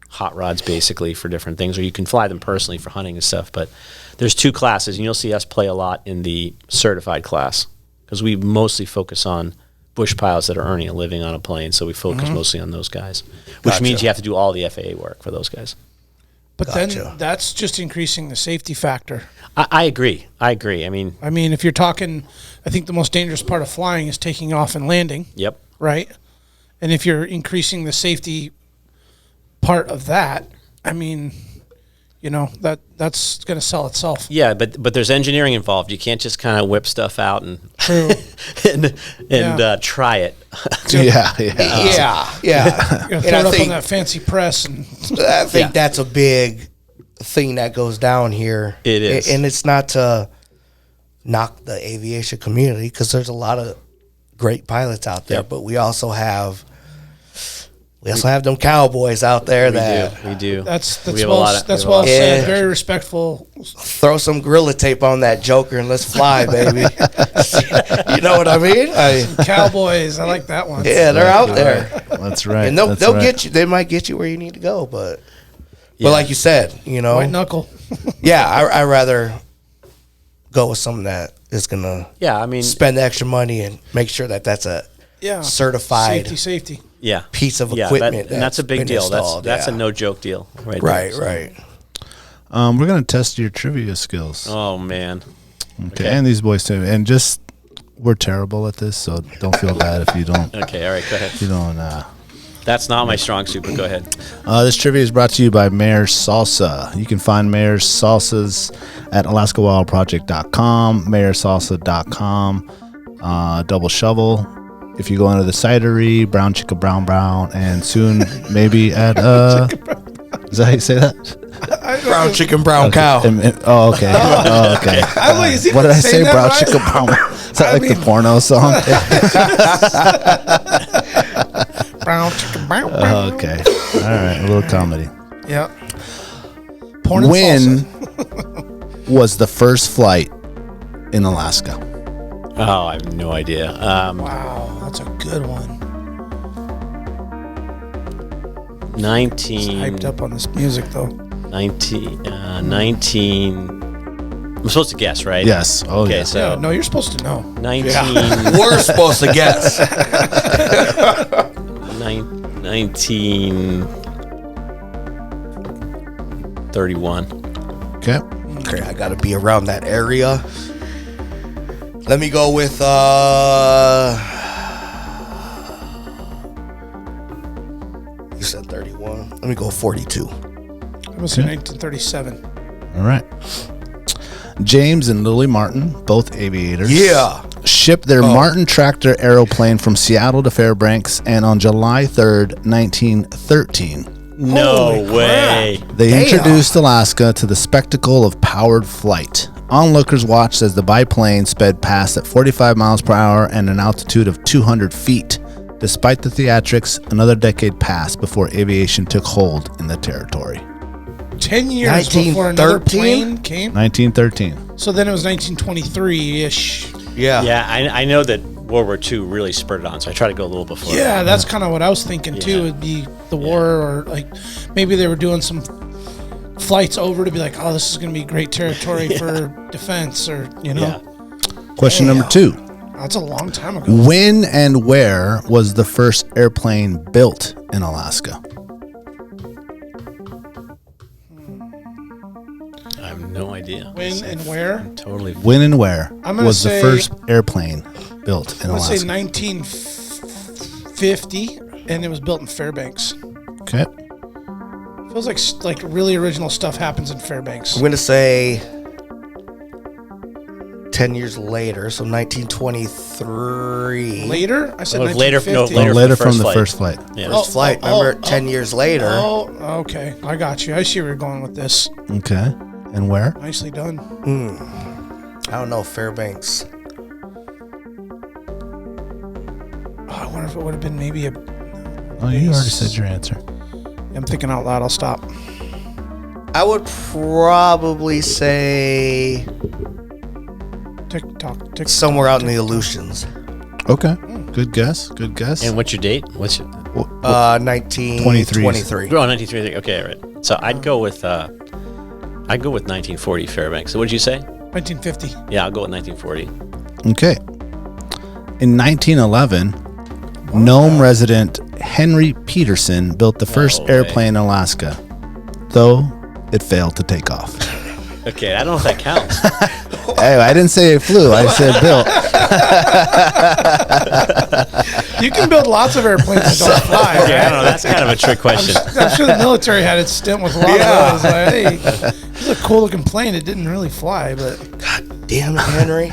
hot rods, basically, for different things. Or you can fly them personally for hunting and stuff. But there's two classes, and you'll see us play a lot in the certified class because we mostly focus on bush pilots that are earning a living on a plane, so we focus mostly on those guys, which means you have to do all the FAA work for those guys. But then that's just increasing the safety factor. I agree. I mean, if you're talking, I think the most dangerous part of flying is taking off and landing. Yep. Right? And if you're increasing the safety part of that, I mean, that's going to sell itself. Yeah, but there's engineering involved. You can't just kind of whip stuff out and True. and try it. Yeah. And throw it up on that fancy press. And I think that's a big thing that goes down here. It is. And it's not to knock the aviation community because there's a lot of great pilots out there, but we also have them cowboys out there we do. That's well said. Very respectful. Throw some Gorilla Tape on that Joker and let's fly, baby. You know what I mean? Cowboys. I like that one. Yeah, they're out there. That's right. And they'll get you. They might get you where you need to go, but like you said, white knuckle. I rather go with something that is gonna spend the extra money and make sure that that's a certified safety. Piece of equipment. And that's a big deal. That's a no joke deal. Right. We're going to test your trivia skills. Oh, man. Okay. And these boys too. And we're terrible at this, so don't feel bad if you don't. Okay, all right, go ahead. If you don't. That's not my strong suit, but go ahead. This trivia is brought to you by Mayor's Salsa. You can find Mayor's Salsas at AlaskaWildProject.com, MayorSalsa.com, Double Shovel. If you go into the cidery, Brown Chicka Brown, and soon maybe at is that how you say that? Brown chicken, brown cow. Okay. What did I say? Brown chicken, brown. Is that like the porno song? Brown chicken, brown. Okay. All right. A little comedy. Yeah. Porn and when salsa. was the first flight in Alaska? Oh, I have no idea. Wow, that's a good one. 19. Hyped up on this music though. 19. I'm supposed to guess, right? Yes. Oh, okay, yeah. so No, you're supposed to know. 19. We're supposed to guess. 1931. Okay. Okay, I gotta be around that area. Let me go with you said 31. Let me go 42. I'm gonna say 1937. All right. James and Lily Martin, both aviators. Yeah. Shipped their Martin tractor aeroplane from Seattle to Fairbanks, and on July 3rd, 1913, No way. they introduced Alaska to the spectacle of powered flight. Onlookers watched as the biplane sped past at 45 miles per hour and an altitude of 200 feet. Despite the theatrics, another decade passed before aviation took hold in the territory. 10 years before another plane came. 1913. So then it was 1923-ish. Yeah. Yeah, I know that World War II really spurred it on, so I try to go a little before. Yeah, that's kind of what I was thinking too. Yeah. Would be the war, or like maybe they were doing some flights over to be like, oh, this is going to be great territory for defense, or Yeah. Question number 2. That's a long time ago. When and where was the first airplane built in Alaska? I have no idea. When and where? Totally. When and where I'm gonna was the say- first airplane built in I'm going to Alaska? say 1950, and it was built in Fairbanks. Okay. Feels like really original stuff happens in Fairbanks. I'm gonna say 10 years later, so 1923. Later? I said Oh, later- no, 1950. later. Later for the from the first first flight. Yeah. First flight. Remember, 10 years later. Oh, okay. I got you. I see where you're going with this. Okay. And where? Nicely done. I don't know, Fairbanks. Oh, I wonder if it would have been maybe a... Oh, you already said your answer. I'm thinking out loud. I'll stop. I would probably say Tick-tock, tick. somewhere out in the Aleutians. Okay. Good guess. Good guess. And what's your date? What's your... 1923. Oh, 1933. Okay, all right. So I'd go with 1940 Fairbanks. So what did you say? 1950. Yeah, I'll go with 1940. Okay. In 1911, Nome resident Henry Peterson built the first No way. airplane in Alaska, though it failed to take off. Okay, I don't know if that counts. Hey, I didn't say it flew. I said built. You can build lots of airplanes that don't fly. Okay, I don't know. That's kind of a trick question. I'm sure the military had its stint with a lot of those. Like, hey, this is a cool looking plane. It didn't really fly, but Damn it, Henry.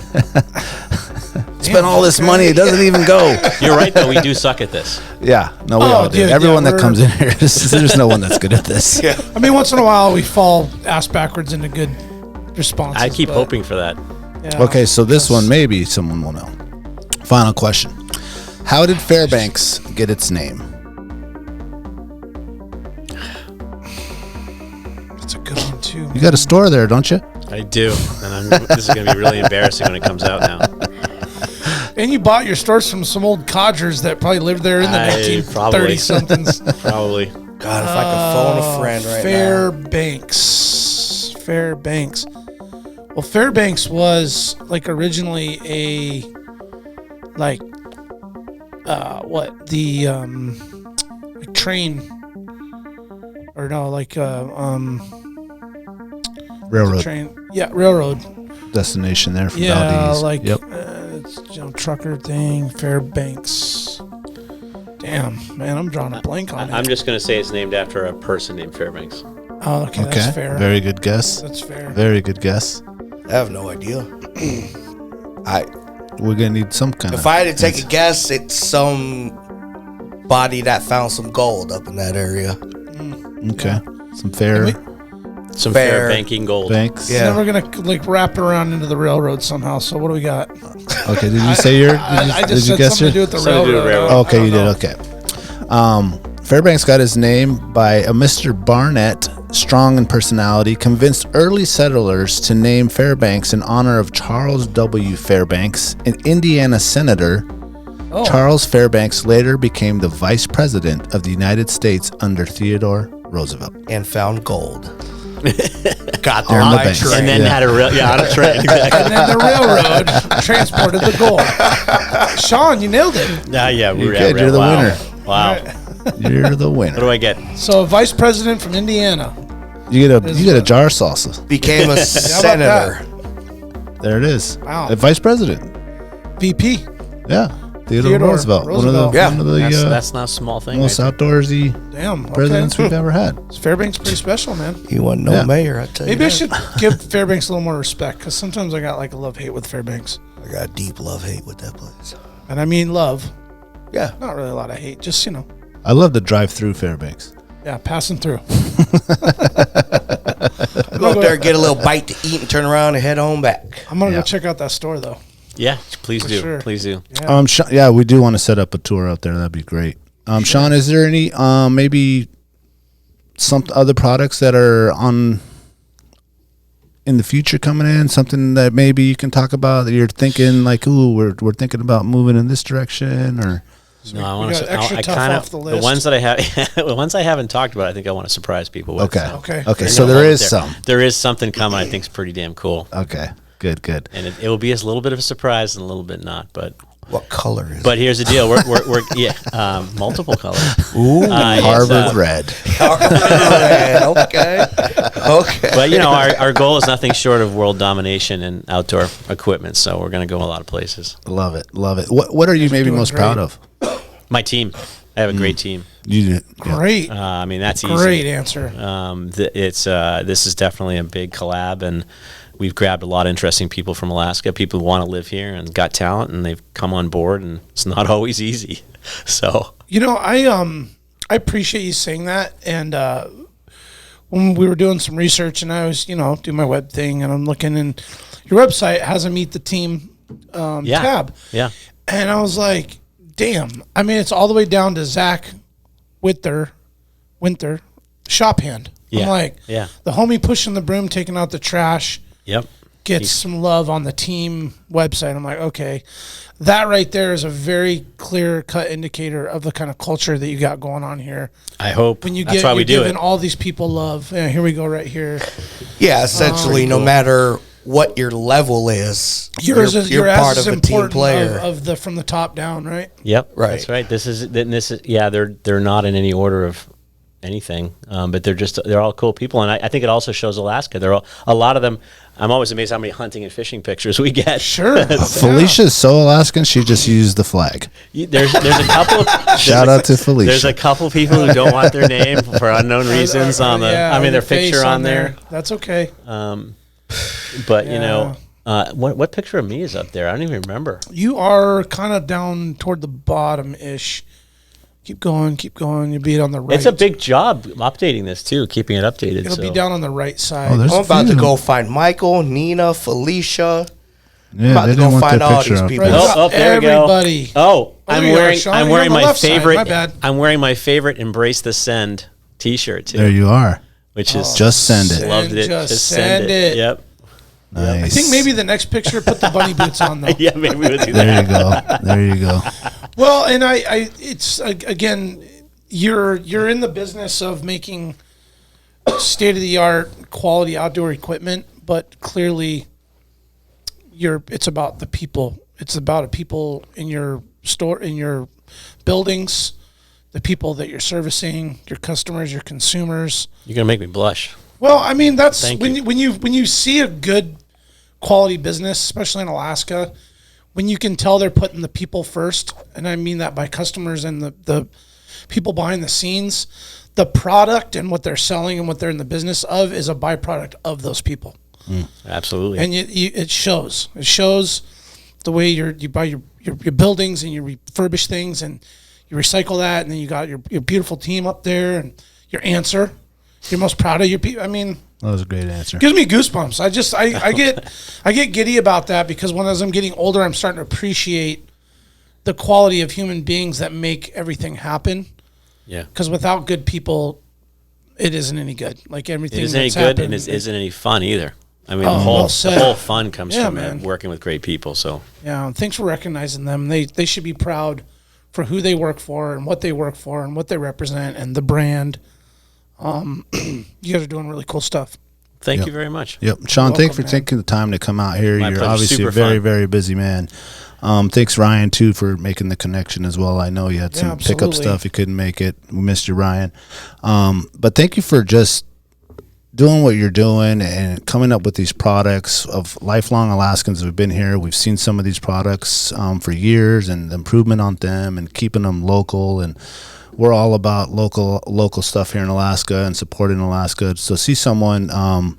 Spent all this money. It doesn't even go. You're right, though. We do suck at this. Yeah. No, we all do. dude, Everyone yeah, that comes in here, there's no one that's good at this. Yeah. I mean, once in a while we fall ass backwards into good responses. I keep but, hoping for that. yeah. Okay, so this one, maybe someone will know. Final question. How did Fairbanks get its name? That's a good one too. You got a store there, don't you? I do. And this is going to be really embarrassing when it comes out now. And you bought your stores from some old codgers that probably lived there in the 1930 somethings. Probably. God, if I could phone a friend right Fairbanks. Well, Fairbanks was like originally a like like train or no like Railroad train railroad destination there from yeah Valdez. like Yep. it's trucker thing. Fairbanks. Damn, man, I'm drawing a blank on it. I'm just going to say it's named after a person named Fairbanks. Oh, okay, that's fair. Very good guess. That's fair. Very good guess. now. I have no idea. We're gonna need some kind of. If I had to take a guess, it's somebody that found some gold up in that area. Okay. Some fair Some Fair. fair banking gold. banks. Yeah. Then we're gonna like wrap it around into the railroad somehow. So what do we got? Okay. Did you say your? I Did just you said guess something to do your? with the Something to do with railroad. railroad. Okay, you did. Okay. Fairbanks got his name by a Mr. Barnett strong in personality, convinced early settlers to name Fairbanks in honor of Charles W. Fairbanks, an Indiana senator. Charles Fairbanks later became the vice president of the United States under Theodore Roosevelt. And found gold. Got there On the by banks. train. And then had a on a train. Exactly. And then the railroad transported the gold. Sean, you nailed it. Yeah, You're good. You're the winner. Wow. You're the winner. What do I get? So, vice president from Indiana. You get a jar of salsa. Became a senator. There it is. Wow. A vice president. VP. Yeah. Theodore Roosevelt. One of the That's not a small thing. most outdoorsy Damn. presidents we've ever had. Fairbanks pretty special, man. He wasn't no mayor, I tell you. Maybe I should give Fairbanks a little more respect, because sometimes I got like a love-hate with Fairbanks. I got deep love-hate with that place. And I mean love. Yeah. Not really a lot of hate. Just, I love to drive through Fairbanks. Yeah, passing through. Go up there, get a little bite to eat, and turn around and head on back. I'm going to go check out that store, though. Yeah, please do. sure. Please do. Yeah. We do want to set up a tour out there. That'd be great. Sean, is there any maybe some other products that are in the future coming in? Something that maybe you can talk about that you're thinking like, ooh, we're thinking about moving in this direction, or No, I we want got to. extra I tough kind off the of list. the ones that I have, the ones I haven't talked about. I think I want to surprise people with. okay. Okay. So there is some. There is something coming. I think is pretty damn cool. Okay. Good. And it will be a little bit of a surprise and a little bit not, but What color is but here's the deal: we're multiple colors. Ooh, Harvard it's, red. Okay. But our goal is nothing short of world domination in outdoor equipment. So we're going to go a lot of places. Love it. What are you maybe doing most great. proud of? My team. I have a great team. You Great. I mean, that's easy. Great answer. This is definitely a big collab, and we've grabbed a lot of interesting people from Alaska, people who want to live here and got talent, and they've come on board, and it's not always easy. So I appreciate you saying that. And when we were doing some research, and I was doing my web thing, and I'm looking, and your website has a meet the team tab. Yeah. And I was like, damn. I mean, it's all the way down to Zach Winter, shop hand. Yeah. I'm like, Yeah. the homie pushing the broom, taking out the trash, Yep. gets some love on the team website. I'm like, okay, that right there is a very clear-cut indicator of the kind of culture that you got going on here. I hope. When you That's why we do giving it. all these people love. Yeah, here we go right here. Yeah, essentially, no matter what your level is, you're part of a team player. Of the from the top down, right? Yep. Right. That's right. This is they're not in any order of anything, but they're all cool people, and I think it also shows Alaska. A lot of them. I'm always amazed how many hunting and fishing pictures we get. Sure. Felicia's so Alaskan, she just used the flag. There's a couple. Shout out to Felicia. There's a couple people who don't want their name for unknown reasons on the. Yeah, I mean, their face picture on there. That's okay. But Yeah. what picture of me is up there? I don't even remember. You are kind of down toward the bottom-ish. Keep going. You'll be on the right. It's a big job updating this too, keeping it updated. It'll be down on the right side. Oh, there's I'm about a to few. go find Michael, Nina, Felicia. Yeah, about they to didn't go want find that all picture these up people. there. Right. There we go. Everybody. Oh, there I'm you are, wearing Sean. I'm You're wearing on the my left side. favorite. My bad. I'm wearing my favorite "Embrace the Send" T-shirt too. There you are. Which is Just send it. loved it. Just send it. Yep. Nice. I think maybe the next picture put the bunny boots on though. Yeah, maybe we'll do There that. you go. There you go. Well, and it's again, you're in the business of making state of the art quality outdoor equipment, but clearly it's about the people. It's about people in your store, in your buildings, the people that you're servicing, your customers, your consumers. You're gonna make me blush. Well, I mean, that's Thank when you see a good quality business, especially in Alaska, when you can tell they're putting the people first, and I mean that by customers and the people behind the scenes, the product and what they're selling and what they're in the business of is a byproduct of those people. Absolutely. And it shows. It shows the way you buy your buildings and you refurbish things and you recycle that, and then you got your beautiful team up there and your answer. You're most proud of your people. I mean, That was a great answer. gives me goosebumps. I get giddy about that because as I'm getting older, I'm starting to appreciate the quality of human beings that make everything happen. Yeah. Because without good people, it isn't any good. Like everything. It isn't any good, and it isn't any fun either. I mean, the whole fun comes from working with great people. So yeah, thanks for recognizing them. They should be proud for who they work for and what they work for and what they represent and the brand. You guys are doing really cool stuff. Thank you very much. Yep, Sean, thanks for taking the time to come out here. You're obviously a very, very busy man. Thanks, Ryan, too, for making the connection as well. I know you had some pickup stuff. You couldn't make it. We missed you, Ryan. But thank you for just doing what you're doing and coming up with these products. Of lifelong Alaskans who've been here, we've seen some of these products for years and the improvement on them and keeping them local. And we're all about local stuff here in Alaska and supporting Alaska. So see someone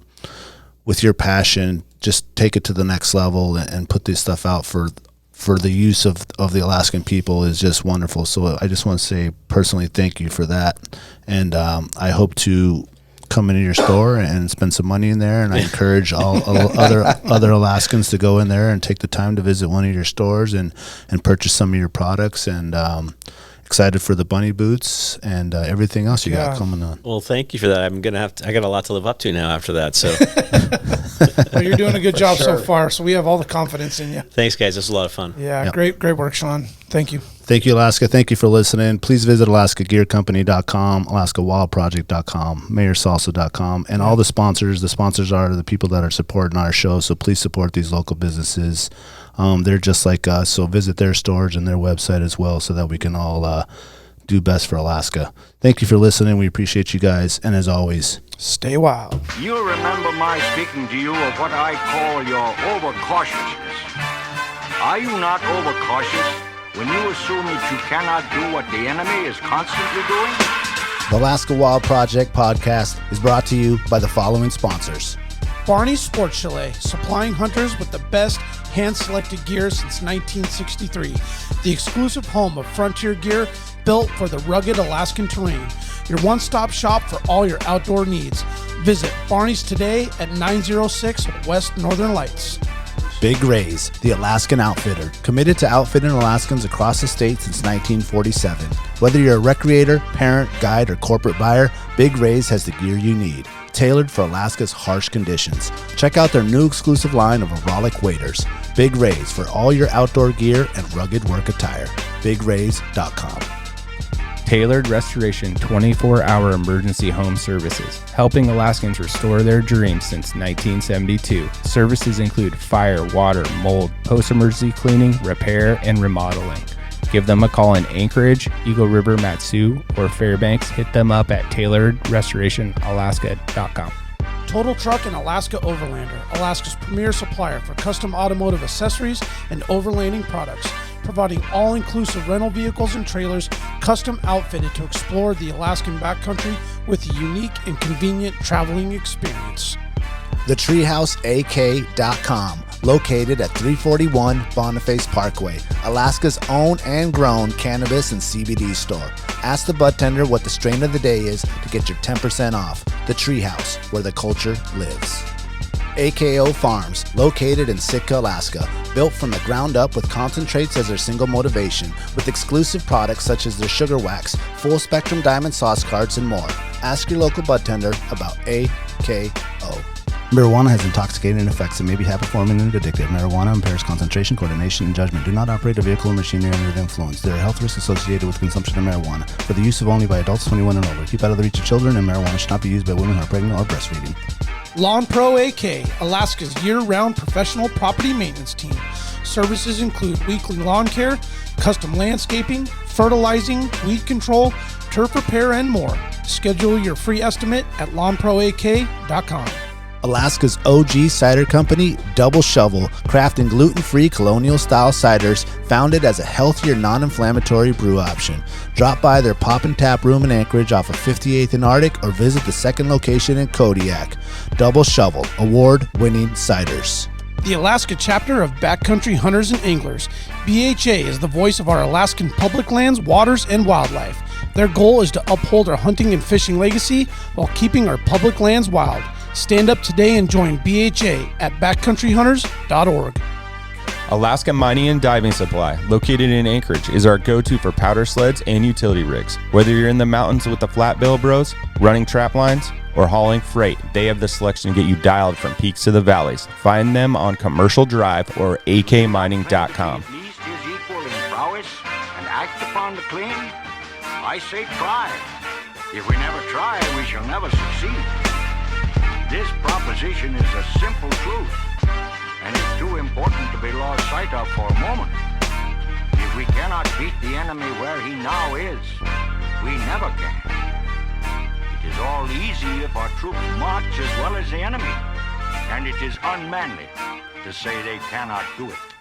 with your passion, just take it to the next level and put this stuff out for the use of the Alaskan people is just wonderful. So I just want to say personally thank you for that. And I hope to come into your store and spend some money in there. And I encourage all other Alaskans to go in there and take the time to visit one of your stores and purchase some of your products. And excited for the bunny boots and everything else you got coming on. Well, thank you for that. I got a lot to live up to now after that. So well, you're doing a good job so far. So we have all the confidence in you. Thanks, guys. This was a lot of fun. Yeah, great work, Sean. Thank you. Thank you, Alaska. Thank you for listening. Please visit AlaskaGearCompany.com, AlaskaWildProject.com, MayorSalsa.com, and all the sponsors. The sponsors are the people that are supporting our show, so please support these local businesses. They're just like us, so visit their stores and their website as well so that we can all do best for Alaska. Thank you for listening. We appreciate you guys, and as always, stay wild. You'll remember my speaking to you of what I call your overcautiousness. Are you not overcautious when you assume that you cannot do what the enemy is constantly doing? The Alaska Wild Project podcast is brought to you by the following sponsors. Barney's Sports Chalet, supplying hunters with the best hand-selected gear since 1963. The exclusive home of frontier gear built for the rugged Alaskan terrain. Your one-stop shop for all your outdoor needs. Visit Barney's today at 906 West Northern Lights. Big Rays, the Alaskan outfitter, committed to outfitting Alaskans across the state since 1947. Whether you're a recreator, parent, guide, or corporate buyer, Big Rays has the gear you need, tailored for Alaska's harsh conditions. Check out their new exclusive line of aerolic waders. Big Rays for all your outdoor gear and rugged work attire. BigRays.com. Tailored Restoration 24-hour emergency home services, helping Alaskans restore their dreams since 1972. Services include fire, water, mold, post-emergency cleaning, repair, and remodeling. Give them a call in Anchorage, Eagle River, Matsu, or Fairbanks. Hit them up at tailoredrestorationalaska.com. Total Truck and Alaska Overlander, Alaska's premier supplier for custom automotive accessories and overlanding products, providing all-inclusive rental vehicles and trailers custom outfitted to explore the Alaskan backcountry with a unique and convenient traveling experience. TheTreehouseAK.com, located at 341 Boniface Parkway, Alaska's own and grown cannabis and CBD store. Ask the bud tender what the strain of the day is to get your 10% off. The Treehouse, where the culture lives. AKO Farms, located in Sitka, Alaska, built from the ground up with concentrates as their single motivation, with exclusive products such as their sugar wax, full spectrum diamond sauce cards, and more. Ask your local bud tender about AKO. Marijuana has intoxicating effects and may be habit-forming and addictive. Marijuana impairs concentration, coordination, and judgment. Do not operate a vehicle or machinery under the influence. There are health risks associated with consumption of marijuana. For the use of only by adults 21 and over. Keep out of the reach of children, and marijuana should not be used by women who are pregnant or breastfeeding. Lawn Pro AK, Alaska's year-round professional property maintenance team. Services include weekly lawn care, custom landscaping, fertilizing, weed control, turf repair, and more. Schedule your free estimate at lawnproak.com. Alaska's OG cider company, Double Shovel, crafting gluten-free colonial-style ciders founded as a healthier, non-inflammatory brew option. Drop by their Pop and Tap room in Anchorage off of 58th and Arctic or visit the second location in Kodiak. Double Shovel, award-winning ciders. The Alaska chapter of Backcountry Hunters and Anglers. BHA is the voice of our Alaskan public lands, waters, and wildlife. Their goal is to uphold our hunting and fishing legacy while keeping our public lands wild. Stand up today and join BHA at backcountryhunters.org. Alaska Mining and Diving Supply, located in Anchorage, is our go-to for powder sleds and utility rigs. Whether you're in the mountains with the flat bill bros, running trap lines, or hauling freight, they have the selection to get you dialed from peaks to the valleys. Find them on Commercial Drive or akmining.com. At least his equal in prowess and act upon the claim. I say try. If we never try, we shall never succeed. This proposition is a simple truth, and it's too important to be lost sight of for a moment. If we cannot beat the enemy where he now is, we never can. It is all easy if our troops march as well as the enemy, and it is unmanly to say they cannot do it.